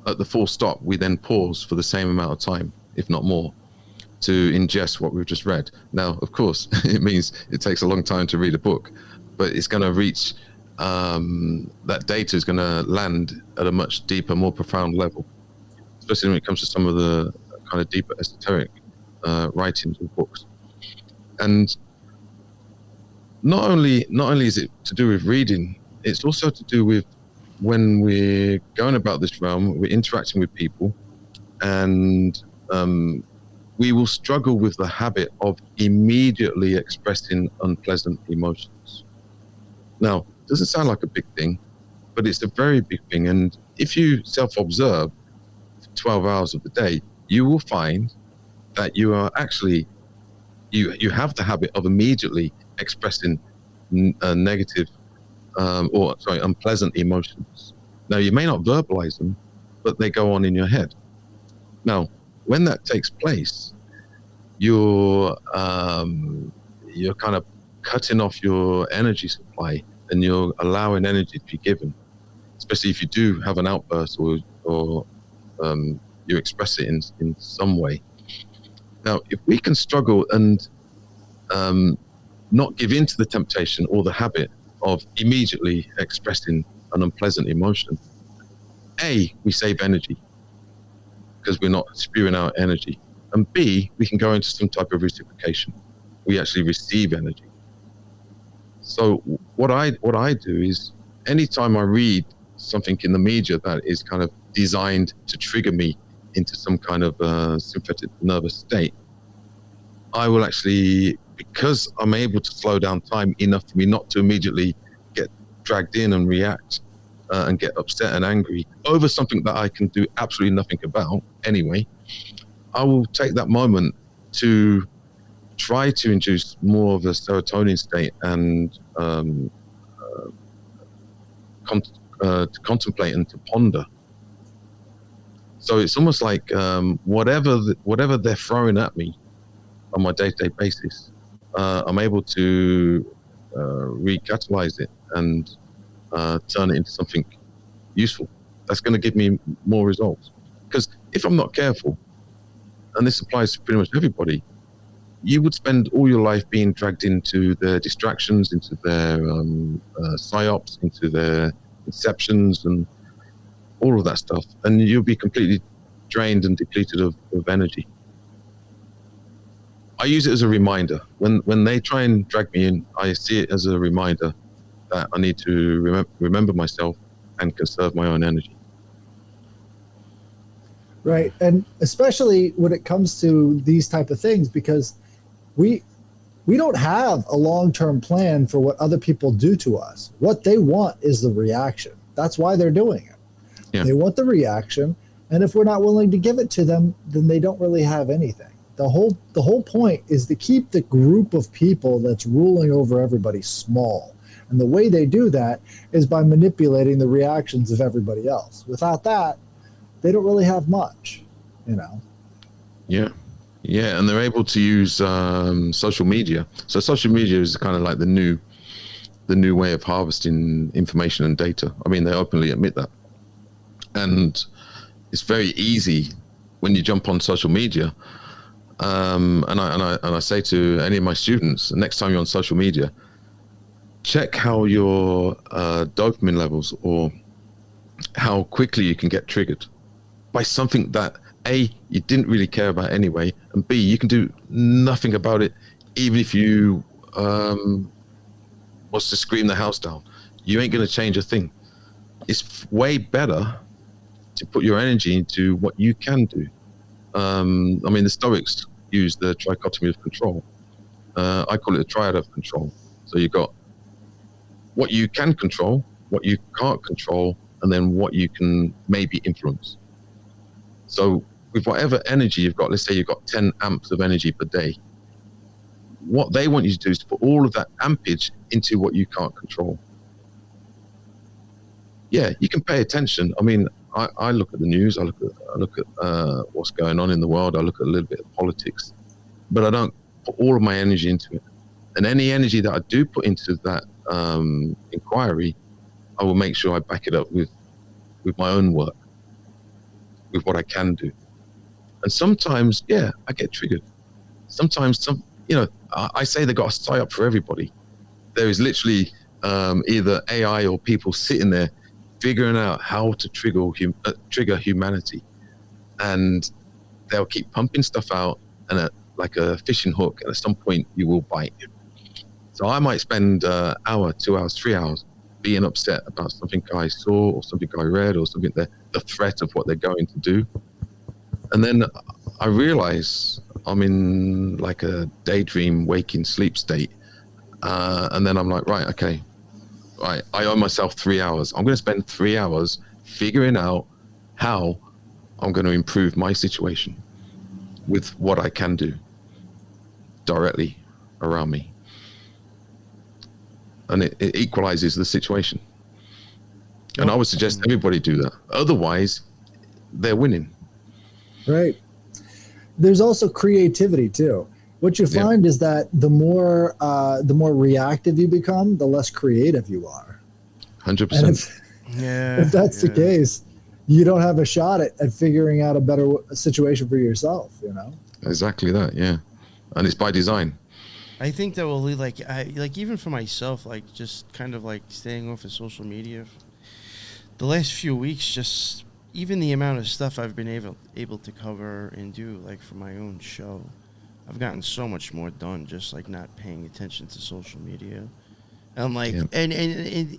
[SPEAKER 4] at the full stop, we then pause for the same amount of time, if not more, to ingest what we've just read. Now, of course, it means it takes a long time to read a book, but it's going to reach, that data is going to land at a much deeper, more profound level, especially when it comes to some of the kind of deeper esoteric writings and books. And not only is it to do with reading, it's also to do with when we're going about this realm, we're interacting with people, and we will struggle with the habit of immediately expressing unpleasant emotions. Now, it doesn't sound like a big thing, but it's a very big thing. And if you self-observe 12 hours of the day, you will find that you are actually, you have the habit of immediately expressing negative, unpleasant emotions. Now, you may not verbalize them, but they go on in your head. Now, when that takes place, you're kind of cutting off your energy supply, and you're allowing energy to be given, especially if you do have an outburst or you express it in some way. Now, if we can struggle and not give in to the temptation or the habit of immediately expressing an unpleasant emotion, we save energy because we're not spewing out energy, and B, we can go into some type of reciprocation. We actually receive energy. So what I do is, anytime I read something in the media that is kind of designed to trigger me into some kind of sympathetic nervous state, I will actually, because I'm able to slow down time enough for me not to immediately get dragged in and react and get upset and angry over something that I can do absolutely nothing about anyway, I will take that moment to try to induce more of a serotonin state and to contemplate and to ponder. So it's almost like whatever they're throwing at me on my day-to-day basis, I'm able to recatalyze it and turn it into something useful. That's going to give me more results. Because if I'm not careful, and this applies to pretty much everybody, you would spend all your life being dragged into their distractions, into their psyops, into their inceptions, and all of that stuff, and you'll be completely drained and depleted of energy. I use it as a reminder. When they try and drag me in, I see it as a reminder that I need to remember myself and conserve my own energy.
[SPEAKER 3] Right, and especially when it comes to these type of things, because we don't have a long-term plan for what other people do to us. What they want is the reaction. That's why they're doing it. Yeah. They want the reaction, and if we're not willing to give it to them, then they don't really have anything. The whole point is to keep the group of people that's ruling over everybody small. And the way they do that is by manipulating the reactions of everybody else. Without that, they don't really have much, you know.
[SPEAKER 4] Yeah, and they're able to use social media. So social media is kind of like the new way of harvesting information and data. I mean, they openly admit that, and it's very easy when you jump on social media. And I say to any of my students, next time you're on social media, check how your dopamine levels, or how quickly you can get triggered by something that A, you didn't really care about anyway, and B, you can do nothing about it, even if you was to scream the house down. You ain't going to change a thing. It's way better to put your energy into what you can do. I mean, the Stoics use the trichotomy of control. I call it a triad of control. So you've got what you can control, what you can't control, and then what you can maybe influence. So with whatever energy you've got, let's say you've got 10 amps of energy per day, what they want you to do is to put all of that ampage into what you can't control. Yeah, you can pay attention. I mean, I look at the news, I look at what's going on in the world, I look at a little bit of politics, but I don't put all of my energy into it. And any energy that I do put into that inquiry, I will make sure I back it up with my own work, with what I can do. And sometimes, yeah, I get triggered. Sometimes, I say they got a psyop for everybody. There is literally either AI or people sitting there figuring out how to trigger humanity, and they'll keep pumping stuff out, and like a fishing hook, and at some point you will bite. So I might spend an hour, 2 hours, 3 hours being upset about something I saw or something I read or something, the threat of what they're going to do, and then I realize I'm in like a daydream waking sleep state, and then I'm like, right, okay, right, I owe myself 3 hours. I'm going to spend 3 hours figuring out how I'm going to improve my situation with what I can do directly around me. And it equalizes the situation. And I would suggest everybody do that. Otherwise, they're winning.
[SPEAKER 3] Right. There's also creativity too. What you find is that the more reactive you become, the less creative you are.
[SPEAKER 4] 100%.
[SPEAKER 3] If that's the case, you don't have a shot at figuring out a better situation for yourself, you know?
[SPEAKER 4] Exactly that, yeah. And it's by design.
[SPEAKER 2] I think that will lead, like even for myself, like just kind of like staying off of social media. The last few weeks, just even the amount of stuff I've been able to cover and do, like for my own show, I've gotten so much more done just like not paying attention to social media. And I'm like, and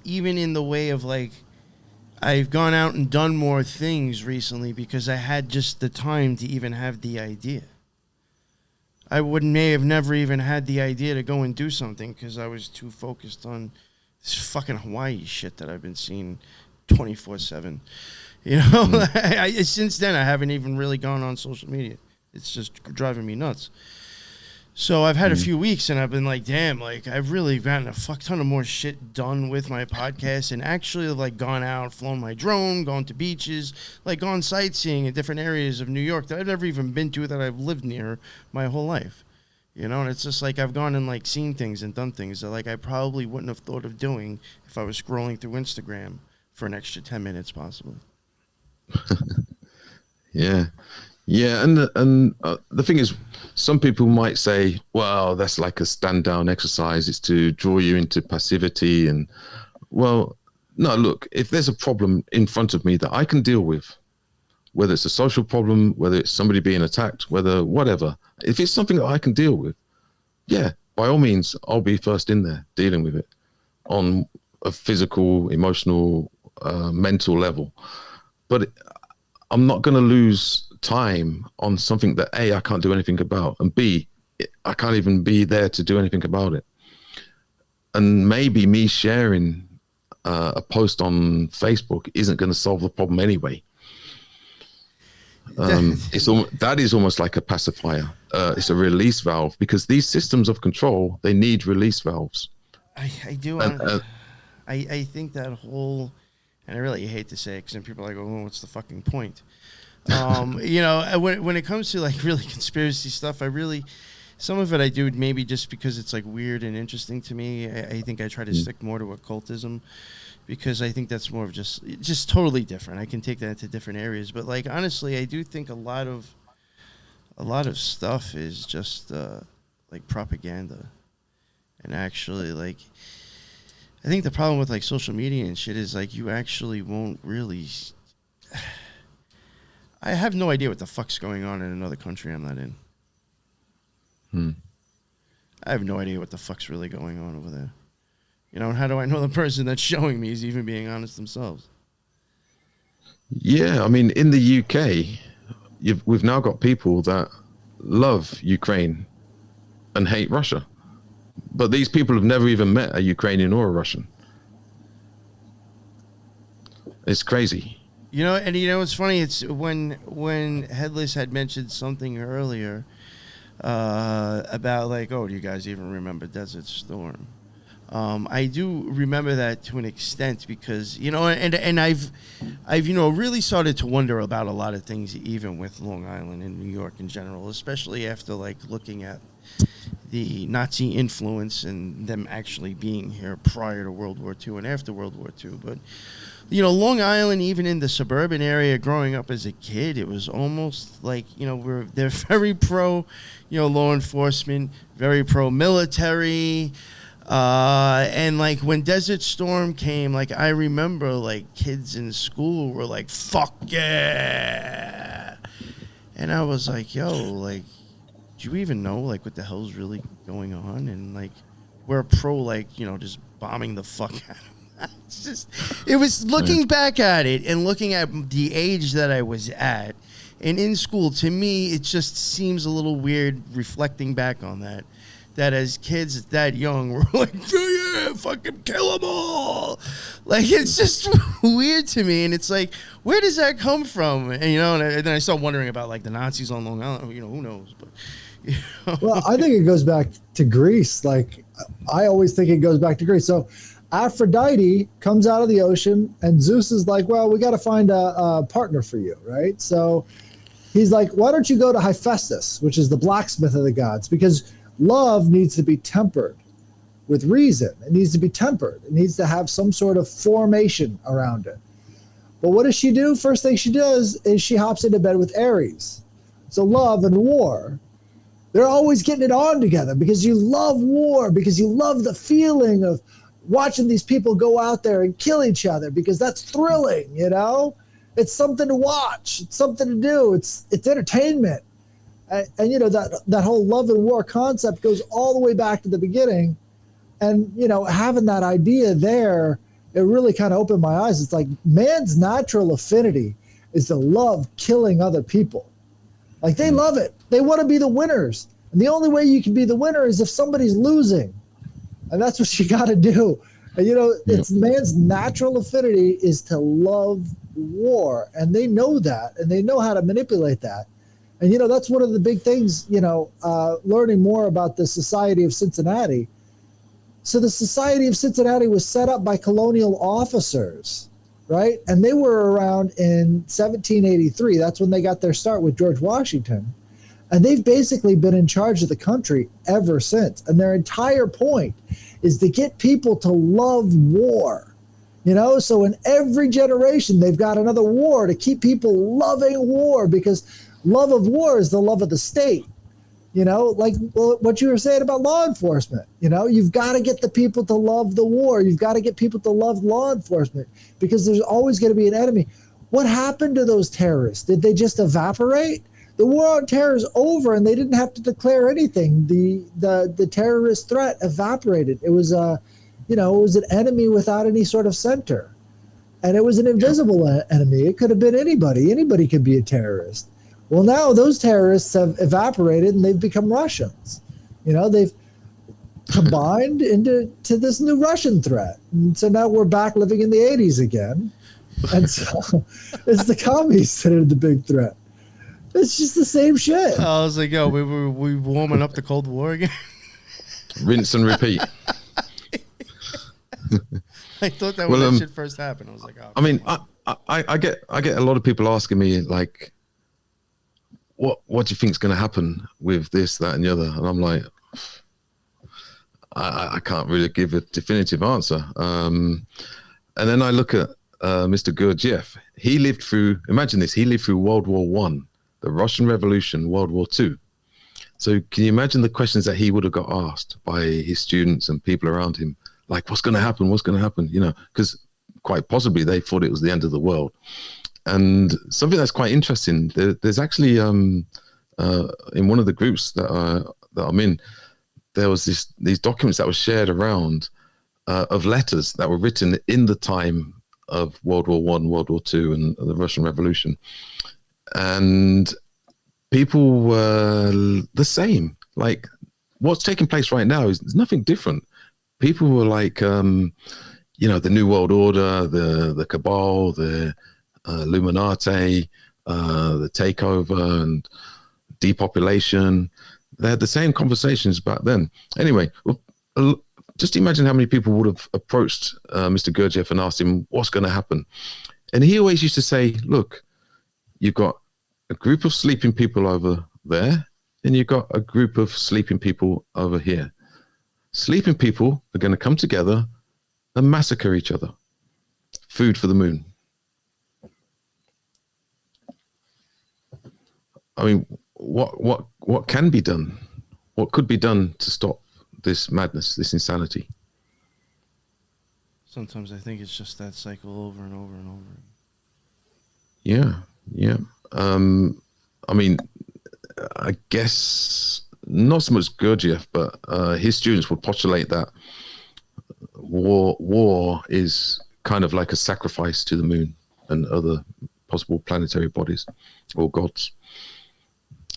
[SPEAKER 2] even in the way of like, I've gone out and done more things recently because I had just the time to even have the idea. I may have never even had the idea to go and do something because I was too focused on this fucking Hawaii shit that I've been seeing 24/7. You know, since then I haven't even really gone on social media. It's just driving me nuts. So I've had a few weeks and I've been like, damn, like I've really gotten a fuck ton of more shit done with my podcast and actually like gone out, flown my drone, gone to beaches, like gone sightseeing in different areas of New York that I've never even been to, that I've lived near my whole life. You know, and it's just like I've gone and like seen things and done things that like I probably wouldn't have thought of doing if I was scrolling through Instagram for an extra 10 minutes possibly.
[SPEAKER 4] Yeah. And the thing is, some people might say, well, that's like a stand down exercise. It's to draw you into passivity. And well, no, look, if there's a problem in front of me that I can deal with, whether it's a social problem, whether it's somebody being attacked, whatever, if it's something that I can deal with, yeah, by all means, I'll be first in there dealing with it on a physical, emotional, mental level. But I'm not going to lose time on something that A, I can't do anything about, and B, I can't even be there to do anything about it. And maybe me sharing a post on Facebook isn't going to solve the problem anyway. That is almost like a pacifier. It's a release valve, because these systems of control, they need release valves.
[SPEAKER 2] I do. I think that whole, and I really hate to say it because then people are like, oh, what's the fucking point? You know, when it comes to like really conspiracy stuff, some of it I do maybe just because it's like weird and interesting to me. I think I try to stick more to occultism, because I think that's more of just totally different. I can take that into different areas, but like honestly, I do think a lot of stuff is just like propaganda, and actually like I think the problem with like social media and shit is like you actually won't really. I have no idea what the fuck's going on in another country I'm not in. I have no idea what the fuck's really going on over there. You know, how do I know the person that's showing me is even being honest themselves?
[SPEAKER 4] Yeah, I mean, in the UK, we've now got people that love Ukraine and hate Russia. But these people have never even met a Ukrainian or a Russian. It's crazy.
[SPEAKER 2] You know, and you know, it's funny. It's when Headless had mentioned something earlier about like, oh, do you guys even remember Desert Storm? I do remember that to an extent because, you know, and I've you know, really started to wonder about a lot of things, even with Long Island and New York in general, especially after like looking at the Nazi influence and them actually being here prior to World War II and after World War II. But, you know, Long Island, even in the suburban area growing up as a kid, it was almost like, you know, they're very pro, you know, law enforcement, very pro military. And like when Desert Storm came, like I remember like kids in school were like, fuck yeah. And I was like, yo, like, do you even know like what the hell's really going on? And like, we're pro, like, you know, just bombing the fuck out of them. It's just, it was looking back at it and looking at the age that I was at and in school, to me, it just seems a little weird reflecting back on that. That as kids that young, we're like, yeah, fucking kill them all. Like, it's just weird to me. And it's like, where does that come from? And, you know, and then I start wondering about, like, the Nazis on Long Island. You know, who knows? But, you know.
[SPEAKER 3] Well, I think it goes back to Greece. Like, I always think it goes back to Greece. So Aphrodite comes out of the ocean, and Zeus is like, well, we got to find a partner for you, right? So he's like, why don't you go to Hephaestus, which is the blacksmith of the gods? Because love needs to be tempered with reason. It needs to be tempered. It needs to have some sort of formation around it. But what does she do? First thing she does is she hops into bed with Ares. So love and war, they're always getting it on together because you love war, because you love the feeling of watching these people go out there and kill each other, because that's thrilling, you know? It's something to watch. It's something to do. It's entertainment. And you know, that whole love and war concept goes all the way back to the beginning. And, you know, having that idea there, it really kind of opened my eyes. It's like man's natural affinity is to love killing other people. Like, they love it. They want to be the winners. And the only way you can be the winner is if somebody's losing. And that's what you got to do. And, you know, it's man's natural affinity is to love war. And they know that, and they know how to manipulate that. And, you know, that's one of the big things, you know, learning more about the Society of Cincinnati. So the Society of Cincinnati was set up by colonial officers, right? And they were around in 1783. That's when they got their start with George Washington. And they've basically been in charge of the country ever since. And their entire point is to get people to love war. You know, so in every generation, they've got another war to keep people loving war, because love of war is the love of the state. You know, like what you were saying about law enforcement. You know, you've got to get the people to love the war. You've got to get people to love law enforcement, because there's always going to be an enemy. What happened to those terrorists? Did they just evaporate? The war on terror is over, and they didn't have to declare anything. The terrorist threat evaporated. It was it was an enemy without any sort of center, and it was an invisible enemy. It could have been anybody. Anybody could be a terrorist. Well, now those terrorists have evaporated, and they've become Russians. You know, they've combined into this new Russian threat, and so now we're back living in the 80s again. And so it's the commies that are the big threat. It's just the same shit.
[SPEAKER 2] I was like, yo, we warming up the Cold War again.
[SPEAKER 4] Rinse and repeat.
[SPEAKER 2] I thought that when that shit first happened, I was like, oh.
[SPEAKER 4] I mean, I get a lot of people asking me, like, what do you think is going to happen with this, that, and the other? And I'm like, I can't really give a definitive answer. And then I look at Mr. Gurdjieff. He lived through, imagine this, he lived through World War One, the Russian Revolution, World War Two. So can you imagine the questions that he would have got asked by his students and people around him? Like, what's going to happen? What's going to happen? You know, because quite possibly they thought it was the end of the world. And something that's quite interesting, there's actually in one of the groups that I'm in, there was these documents that were shared around of letters that were written in the time of World War One, World War Two, and the Russian Revolution. And people were the same. Like, what's taking place right now is nothing different. People were like, the New World Order, the Cabal, the Illuminati, the takeover and depopulation. They had the same conversations back then. Anyway, just imagine how many people would have approached Mr. Gurdjieff and asked him what's going to happen. And he always used to say, look, you've got a group of sleeping people over there, and you've got a group of sleeping people over here. Sleeping people are going to come together and massacre each other. Food for the moon. I mean, what can be done? What could be done to stop this madness, this insanity?
[SPEAKER 2] Sometimes I think it's just that cycle over and over and over.
[SPEAKER 4] Yeah. I mean, I guess not so much Gurdjieff, but his students would postulate that war is kind of like a sacrifice to the moon and other possible planetary bodies or gods.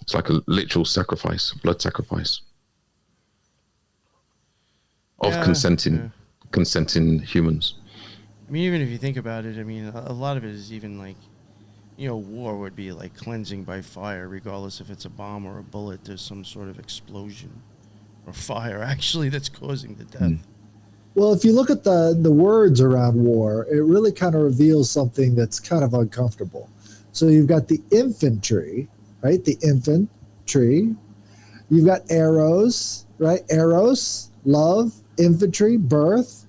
[SPEAKER 4] It's like a literal sacrifice, blood sacrifice of consenting humans.
[SPEAKER 2] I mean, even if you think about it, I mean, a lot of it is even like, war would be like cleansing by fire, regardless if it's a bomb or a bullet. There's some sort of explosion or fire actually that's causing the death.
[SPEAKER 3] Well, if you look at the words around war, it really kind of reveals something that's kind of uncomfortable. So you've got the infantry, right? The infantry. You've got eros, right? Eros, love, infantry, birth,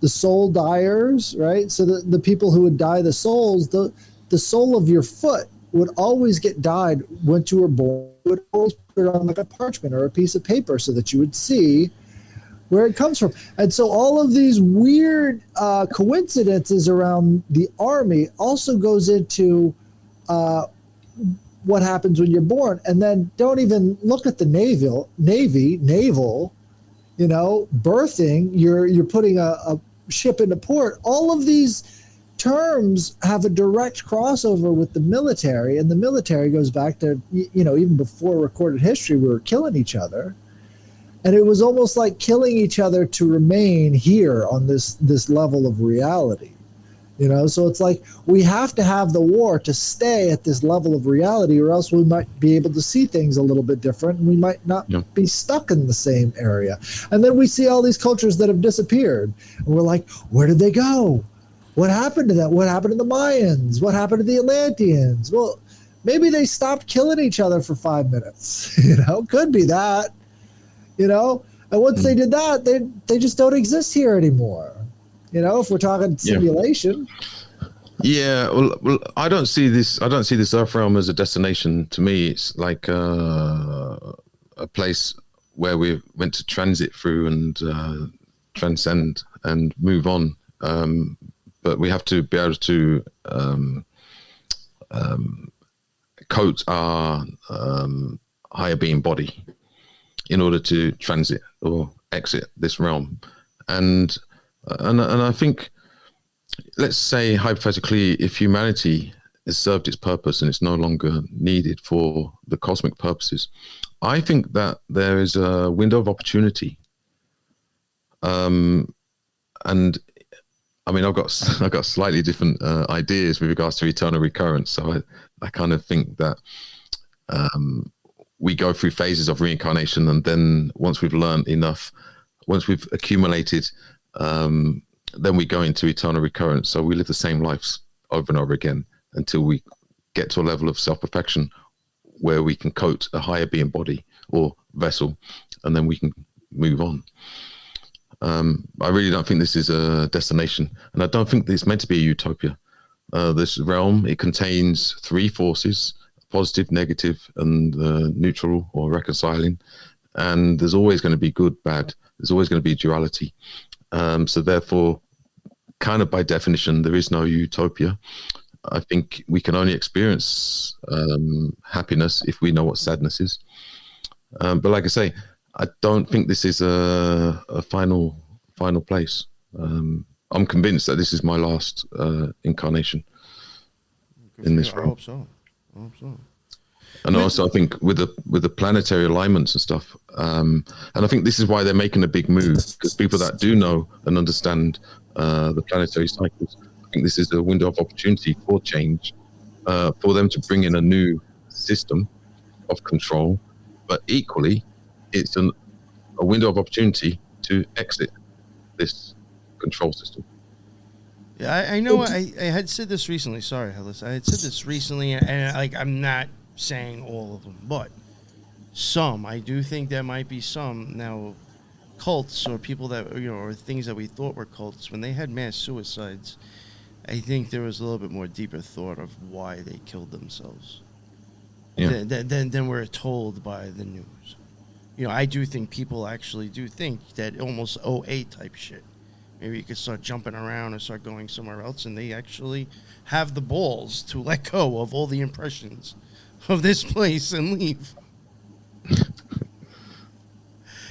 [SPEAKER 3] the soul dyers, right? So the people who would die the souls, the sole of your foot would always get dyed once you were born. You would always put it on like a parchment or a piece of paper so that you would see where it comes from. And so all of these weird coincidences around the army also goes into what happens when you're born. And then don't even look at the naval, birthing, you're putting a ship into port. All of these terms have a direct crossover with the military, and the military goes back to, even before recorded history, we were killing each other. And it was almost like killing each other to remain here on this level of reality. So it's like we have to have the war to stay at this level of reality, or else we might be able to see things a little bit different, and we might not be stuck in the same area. And then we see all these cultures that have disappeared, and we're like, where did they go? What happened to them? What happened to the Mayans? What happened to the Atlanteans? Well, maybe they stopped killing each other for 5 minutes. Could be that. And once they did that, they just don't exist here anymore. If we're talking simulation.
[SPEAKER 4] Yeah, well, I don't see this Earth realm as a destination. To me, it's like a place where we went to transit through and transcend and move on. But we have to be able to coat our higher being body in order to transit or exit this realm. And I think, let's say hypothetically, if humanity has served its purpose and it's no longer needed for the cosmic purposes, I think that there is a window of opportunity. And I mean, I've got slightly different ideas with regards to eternal recurrence. So I kind of think that we go through phases of reincarnation, and then once we've learned enough, once we've accumulated, then we go into eternal recurrence. So we live the same lives over and over again until we get to a level of self-perfection where we can coat a higher being body or vessel, and then we can move on. I really don't think this is a destination, and I don't think it's meant to be a utopia. This realm, it contains three forces: positive, negative, and neutral or reconciling. And there's always going to be good, bad. There's always going to be duality. So therefore, kind of by definition, there is no utopia. I think we can only experience happiness if we know what sadness is. But like I say, I don't think this is a final place. I'm convinced that this is my last incarnation in this realm.
[SPEAKER 2] I hope so.
[SPEAKER 4] And also, I think with the planetary alignments and stuff, and I think this is why they're making a big move, because people that do know and understand the planetary cycles, I think this is a window of opportunity for change, for them to bring in a new system of control. But equally, it's a window of opportunity to exit this control system.
[SPEAKER 2] Yeah, I know. I had said this recently. Sorry, Headless. I had said this recently, and I'm not saying all of them, but some. I do think there might be some now. Cults or people that or things that we thought were cults, when they had mass suicides, I think there was a little bit more deeper thought of why they killed themselves. Yeah. Than we're told by the news. I do think people actually do think that almost OA type shit. Maybe you could start jumping around or start going somewhere else, and they actually have the balls to let go of all the impressions of this place and leave.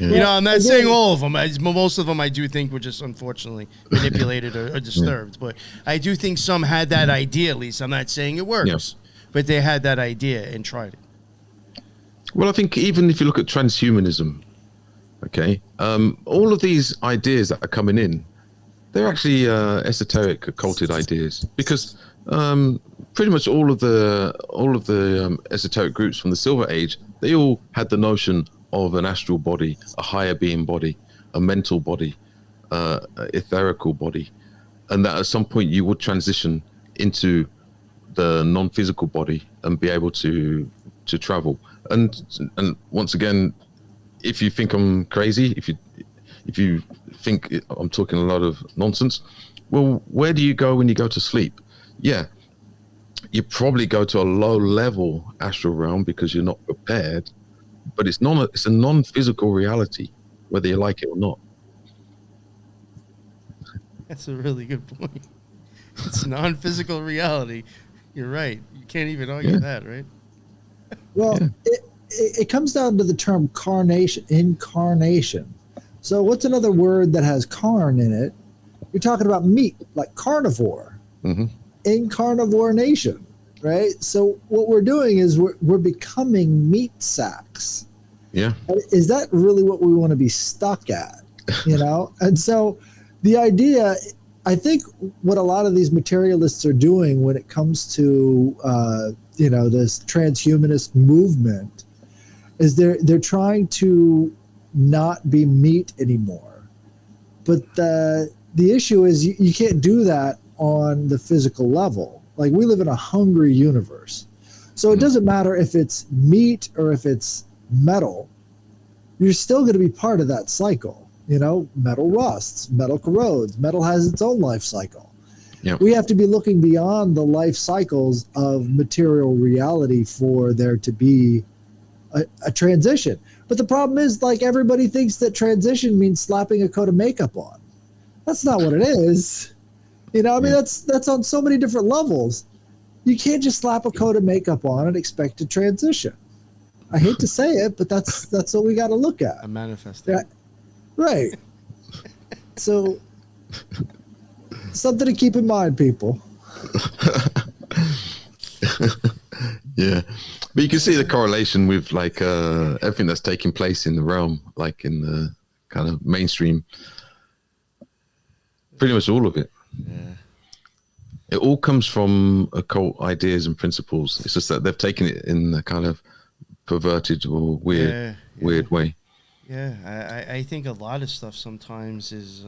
[SPEAKER 2] I'm not saying all of them. Most of them I do think were just unfortunately manipulated or disturbed. But I do think some had that idea, at least. I'm not saying it works, but they had that idea and tried it.
[SPEAKER 4] Well, I think even if you look at transhumanism, okay, all of these ideas that are coming in, they're actually esoteric, occulted ideas, because pretty much all of the esoteric groups from the Silver Age, they all had the notion of an astral body, a higher being body, a mental body, etherical body, and that at some point you would transition into the non-physical body and be able to travel. And once again, if you think I'm crazy, if you think I'm talking a lot of nonsense, well, where do you go when you go to sleep? Yeah, you probably go to a low-level astral realm because you're not prepared. But it's a non-physical reality, whether you like it or not.
[SPEAKER 2] That's a really good point. It's non-physical reality. You're right. You can't even argue that, right?
[SPEAKER 3] Well, it comes down to the term incarnation. So what's another word that has carn in it? You're talking about meat, like carnivore. Mm-hmm. Incarnivore nation. Right. So what we're doing is we're becoming meat sacks.
[SPEAKER 4] Yeah.
[SPEAKER 3] Is that really what we want to be stuck at? And so the idea, I think what a lot of these materialists are doing when it comes to, this transhumanist movement is they're trying to not be meat anymore. But the issue is you can't do that on the physical level. Like, we live in a hungry universe. So it doesn't matter if it's meat or if it's metal, you're still going to be part of that cycle. You know, metal rusts, metal corrodes, metal has its own life cycle.
[SPEAKER 4] Yep.
[SPEAKER 3] We have to be looking beyond the life cycles of material reality for there to be a transition. But the problem is, like, everybody thinks that transition means slapping a coat of makeup on. That's not what it is. You know, I mean, that's on so many different levels. You can't just slap a coat of makeup on and expect to transition. I hate to say it, but that's what we got to look at.
[SPEAKER 2] A manifestation.
[SPEAKER 3] Yeah. Right. So, something to keep in mind, people.
[SPEAKER 4] Yeah. But you can see the correlation with, like, everything that's taking place in the realm, like in the kind of mainstream. Pretty much all of it.
[SPEAKER 2] Yeah.
[SPEAKER 4] It all comes from occult ideas and principles. It's just that they've taken it in a kind of perverted or weird way.
[SPEAKER 2] Yeah, I think a lot of stuff sometimes is,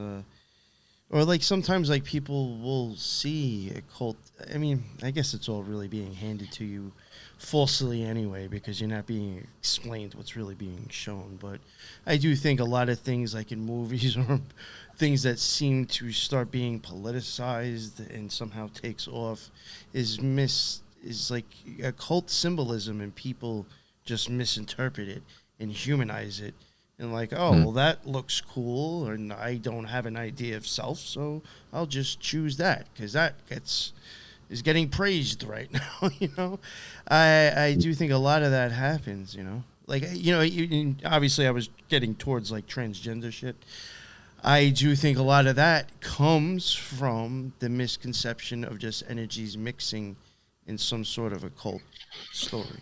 [SPEAKER 2] or like sometimes like people will see occult. I mean, I guess it's all really being handed to you falsely anyway, because you're not being explained what's really being shown. But I do think a lot of things like in movies or things that seem to start being politicized and somehow takes off is like occult symbolism, and people just misinterpret it and humanize it. And like, oh, well, that looks cool, and I don't have an idea of self, so I'll just choose that because that is getting praised right now. You know, I do think a lot of that happens. You know, like, you know, obviously I was getting towards like transgender shit. I do think a lot of that comes from the misconception of just energies mixing in some sort of occult story.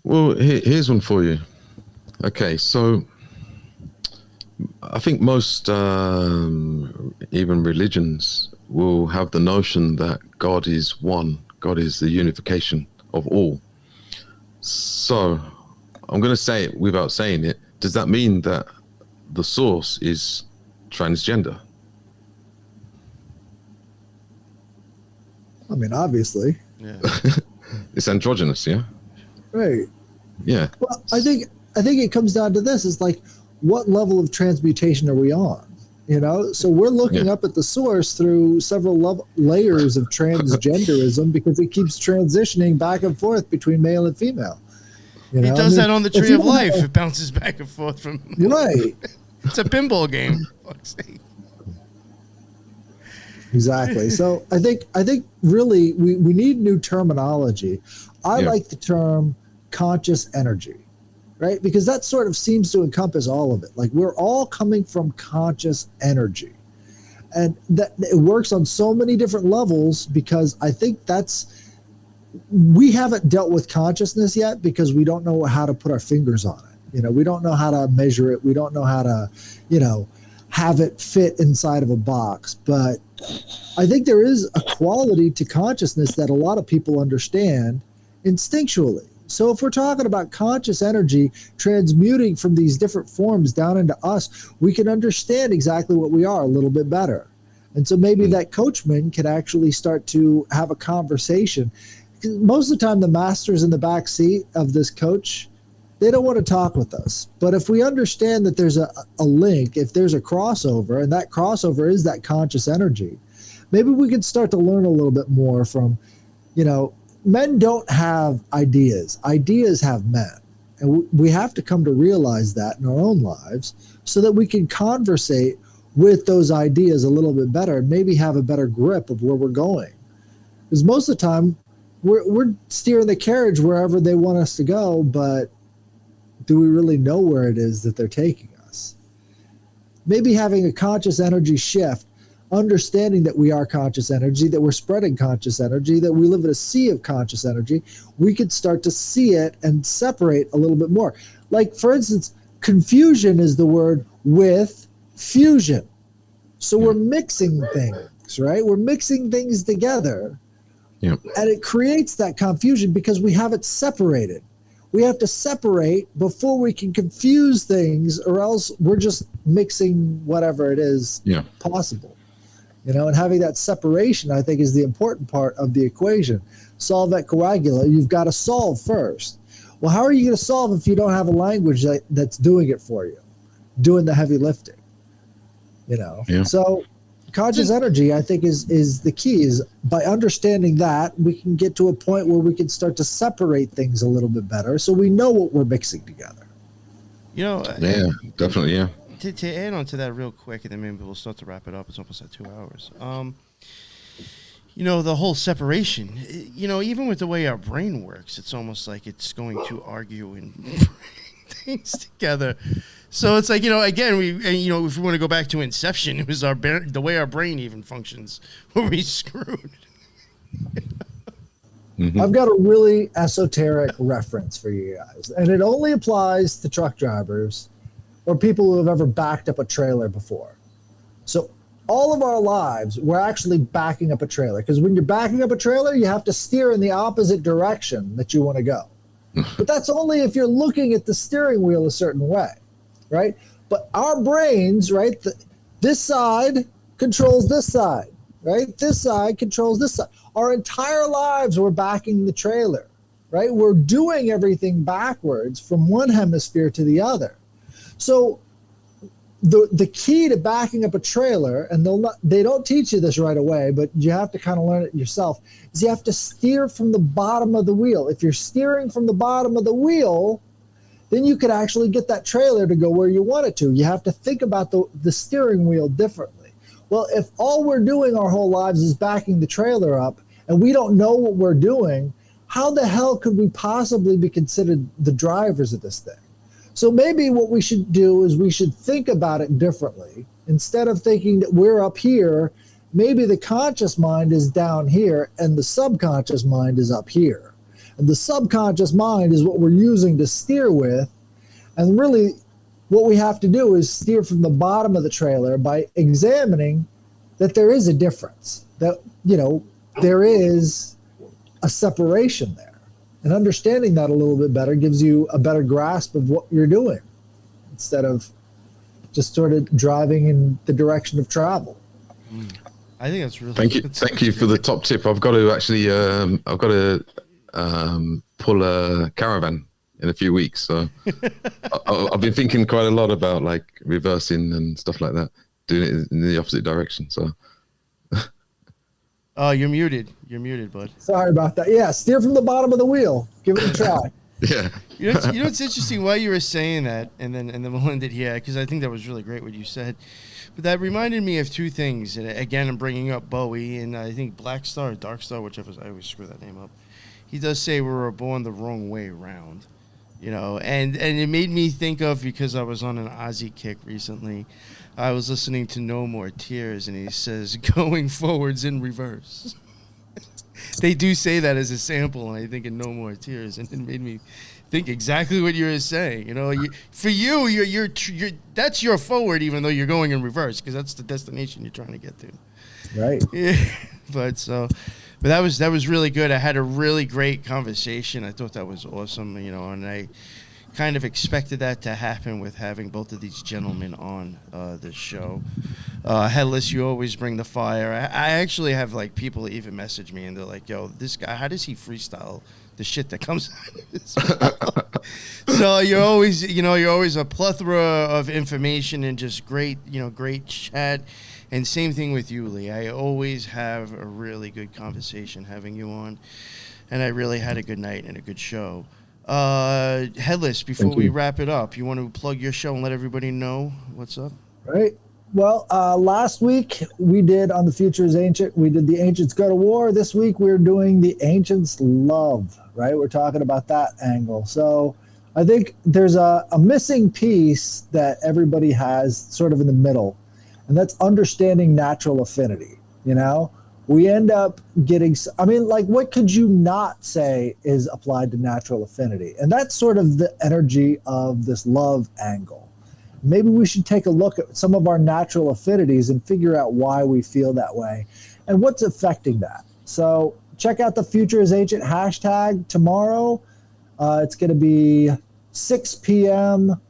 [SPEAKER 4] Well, here's one for you. Okay, so I think most even religions will have the notion that God is one. God is the unification of all. So I'm going to say it without saying it. Does that mean that the source is transgender?
[SPEAKER 3] I mean, obviously.
[SPEAKER 2] Yeah.
[SPEAKER 4] It's androgynous, yeah?
[SPEAKER 3] Right.
[SPEAKER 4] Yeah.
[SPEAKER 3] Well, I think it comes down to this: is like, what level of transmutation are we on? You know, so we're looking up at the source through several layers of transgenderism because it keeps transitioning back and forth between male and female. You know?
[SPEAKER 2] It does that on the Tree of Life. It bounces back and forth from.
[SPEAKER 3] Right.
[SPEAKER 2] It's a pinball game. Fuck's sake.
[SPEAKER 3] Exactly. So I think really we need new terminology. I like the term conscious energy, right? Because that sort of seems to encompass all of it. Like, we're all coming from conscious energy. And that it works on so many different levels, because I think we haven't dealt with consciousness yet because we don't know how to put our fingers on it. You know, we don't know how to measure it. We don't know how to, you know, have it fit inside of a box. But I think there is a quality to consciousness that a lot of people understand instinctually. So if we're talking about conscious energy transmuting from these different forms down into us, we can understand exactly what we are a little bit better. And so maybe that coachman can actually start to have a conversation. Most of the time, the master's in the back seat of this coach, they don't want to talk with us. But if we understand that there's a link, if there's a crossover, and that crossover is that conscious energy, maybe we can start to learn a little bit more from, you know, men don't have ideas. Ideas have men. And we have to come to realize that in our own lives so that we can conversate with those ideas a little bit better and maybe have a better grip of where we're going. Because most of the time, we're steering the carriage wherever they want us to go, but do we really know where it is that they're taking us? Maybe having a conscious energy shift, understanding that we are conscious energy, that we're spreading conscious energy, that we live in a sea of conscious energy, we could start to see it and separate a little bit more. Like, for instance, confusion is the word with fusion. So we're mixing things, right? We're mixing things together.
[SPEAKER 4] Yep.
[SPEAKER 3] And it creates that confusion because we have it separated. We have to separate before we can confuse things, or else we're just mixing whatever it is possible. You know, and having that separation, I think, is the important part of the equation. solve et coagula. You've got to solve first. Well, how are you going to solve if you don't have a language that's doing it for you, doing the heavy lifting? You know?
[SPEAKER 4] Yeah.
[SPEAKER 3] So conscious energy, I think, is the key. Is by understanding that, we can get to a point where we can start to separate things a little bit better, so we know what we're mixing together.
[SPEAKER 2] You know,
[SPEAKER 4] Yeah, definitely, yeah.
[SPEAKER 2] To add on to that real quick, and then maybe we'll start to wrap it up. It's almost at 2 hours. You know, the whole separation, you know, even with the way our brain works, it's almost like it's going to argue and bring things together. So it's like, you know, again, you know, if we want to go back to Inception, it was the way our brain even functions where we screwed.
[SPEAKER 3] Mm-hmm. I've got a really esoteric reference for you guys, and it only applies to truck drivers or people who have ever backed up a trailer before. So all of our lives, we're actually backing up a trailer, because when you're backing up a trailer, you have to steer in the opposite direction that you want to go. But that's only if you're looking at the steering wheel a certain way, right? But our brains, right, this side controls this side, right? This side controls this side. Our entire lives, we're backing the trailer, right? We're doing everything backwards from one hemisphere to the other. So the key to backing up a trailer, and they don't teach you this right away, but you have to kind of learn it yourself, is you have to steer from the bottom of the wheel. If you're steering from the bottom of the wheel, then you could actually get that trailer to go where you want it to. You have to think about the steering wheel differently. Well, if all we're doing our whole lives is backing the trailer up, and we don't know what we're doing, how the hell could we possibly be considered the drivers of this thing? So maybe what we should do is we should think about it differently. Instead of thinking that we're up here, maybe the conscious mind is down here and the subconscious mind is up here. And the subconscious mind is what we're using to steer with. And really what we have to do is steer from the bottom of the trailer by examining that there is a difference, that, you know, there is a separation there. And understanding that a little bit better gives you a better grasp of what you're doing, instead of just sort of driving in the direction of travel.
[SPEAKER 2] I think that's really
[SPEAKER 4] Thank you for the top tip. I've got to actually pull a caravan in a few weeks. So I've been thinking quite a lot about like reversing and stuff like that, doing it in the opposite direction. So.
[SPEAKER 2] Oh, you're muted. You're muted, bud.
[SPEAKER 3] Sorry about that. Yeah, steer from the bottom of the wheel. Give it a try.
[SPEAKER 4] Yeah.
[SPEAKER 2] You know what's interesting? While you were saying that, and then we'll end it here, because I think that was really great what you said. But that reminded me of two things. And again, I'm bringing up Bowie, and I think Black Star or Dark Star, whichever. I always screw that name up. He does say we were born the wrong way around, you know. And it made me think of, because I was on an Ozzy kick recently, I was listening to No More Tears, and he says, going forwards in reverse. They do say that as a sample, and I think in No More Tears, and it made me think exactly what you were saying. You know, for you, you're that's your forward, even though you're going in reverse, because that's the destination you're trying to get to.
[SPEAKER 3] Right.
[SPEAKER 2] Yeah. But that was really good. I had a really great conversation. I thought that was awesome, you know, and I kind of expected that to happen with having both of these gentlemen on the show. Headless, you always bring the fire. I actually have like people that even message me and they're like, yo, this guy, how does he freestyle the shit that comes out of his mouth? So you're always a plethora of information and just great chat. And same thing with you, Lee. I always have a really good conversation having you on, and I really had a good night and a good show. Headless, before we wrap it up, you want to plug your show and let everybody know what's up?
[SPEAKER 3] Right. Well, last week we did on The Future is Ancient, we did The Ancients Go to War. This week we're doing The Ancients Love, right? We're talking about that angle. So I think there's a missing piece that everybody has sort of in the middle, and that's understanding natural affinity, you know? We end up getting, I mean, like, what could you not say is applied to natural affinity? And that's sort of the energy of this love angle. Maybe we should take a look at some of our natural affinities and figure out why we feel that way and what's affecting that. So check out the Future is Ancient hashtag tomorrow. It's going to be 6 p.m.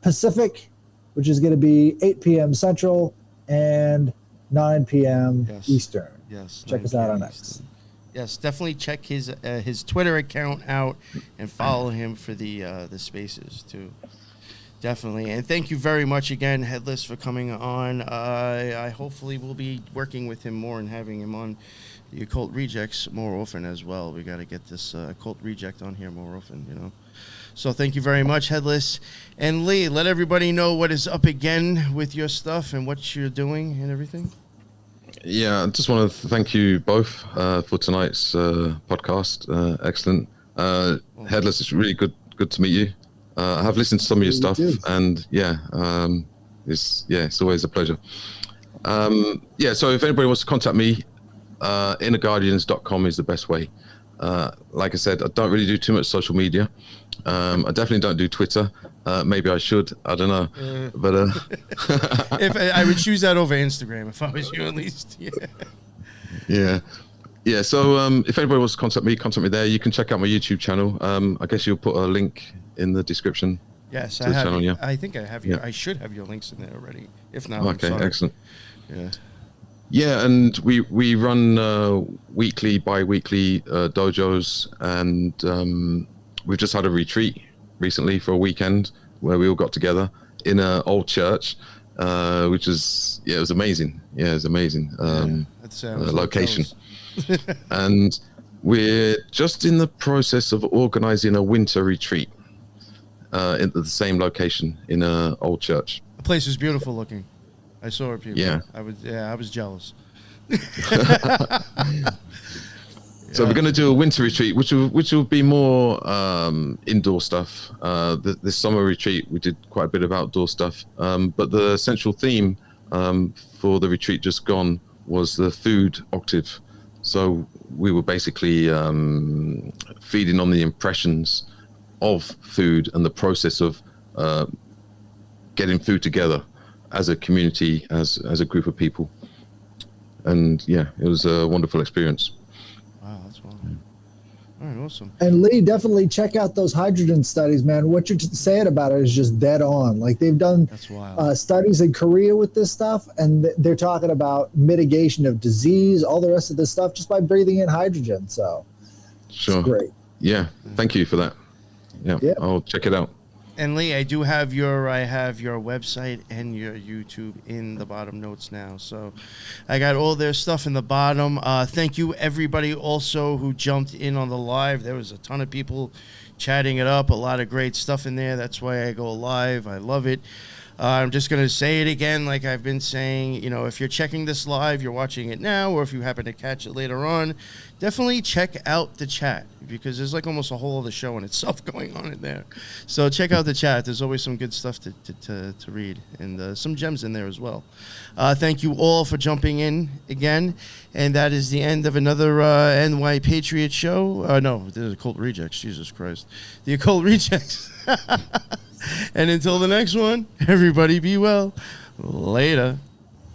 [SPEAKER 3] Pacific, which is going to be 8 p.m. Central and 9 p.m. Eastern.
[SPEAKER 2] Yes.
[SPEAKER 3] Check us out on X.
[SPEAKER 2] Yes, definitely check his Twitter account out and follow him for the spaces too. Definitely, and thank you very much again, Headless, for coming on. I hopefully will be working with him more and having him on the Occult Rejects more often as well. We got to get this Occult Reject on here more often, you know. So thank you very much, Headless. And Lee, let everybody know what is up again with your stuff and what you're doing and everything.
[SPEAKER 4] Yeah, I just want to thank you both for tonight's podcast. Excellent. Headless, it's really good to meet you. I have listened to some of your stuff, and it's always a pleasure. So if anybody wants to contact me, innerguardians.com is the best way. Like I said, I don't really do too much social media. I definitely don't do Twitter. Maybe I should. I don't know. But
[SPEAKER 2] if I would choose that over Instagram if I was you, at least.
[SPEAKER 4] Yeah. So if anybody wants to contact me there. You can check out my YouTube channel. I guess you'll put a link in the description.
[SPEAKER 2] Yes, I have. Channel, yeah. I think I have your. I should have your links in there already. If not,
[SPEAKER 4] okay, excellent.
[SPEAKER 2] Yeah.
[SPEAKER 4] Yeah, and we run weekly, bi-weekly dojos, and we've just had a retreat recently for a weekend where we all got together in an old church, which is it was amazing. Yeah, it was amazing. Location, and we're just in the process of organizing a winter retreat in the same location in an old church.
[SPEAKER 2] The place is beautiful looking. I saw it, people.
[SPEAKER 4] Yeah.
[SPEAKER 2] I was jealous.
[SPEAKER 4] So we're going to do a winter retreat, which will be more indoor stuff. This summer retreat, we did quite a bit of outdoor stuff. But the central theme for the retreat just gone was the food octave. So we were basically feeding on the impressions of food and the process of getting food together as a community, as a group of people. And yeah, it was a wonderful experience.
[SPEAKER 2] Wow, that's wonderful. All right, awesome.
[SPEAKER 3] And Lee, definitely check out those hydrogen studies, man. What you're saying about it is just dead on. Like they've done studies in Korea with this stuff, and they're talking about mitigation of disease, all the rest of this stuff, just by breathing in hydrogen. So
[SPEAKER 4] sure.
[SPEAKER 3] It's great.
[SPEAKER 4] Yeah, thank you for that. Yeah, I'll check it out.
[SPEAKER 2] And Lee, I have your website and your YouTube in the bottom notes now. So I got all their stuff in the bottom. Thank you, everybody, also who jumped in on the live. There was a ton of people chatting it up. A lot of great stuff in there. That's why I go live. I love it. I'm just going to say it again, like I've been saying. You know, if you're checking this live, you're watching it now, or if you happen to catch it later on, definitely check out the chat, because there's like almost a whole other show in itself going on in there. So check out the chat. There's always some good stuff to read, and some gems in there as well. Thank you all for jumping in again. And that is the end of another NY Patriot show. No, this is Occult Rejects. Jesus Christ. The Occult Rejects. And until the next one, everybody be well. Later.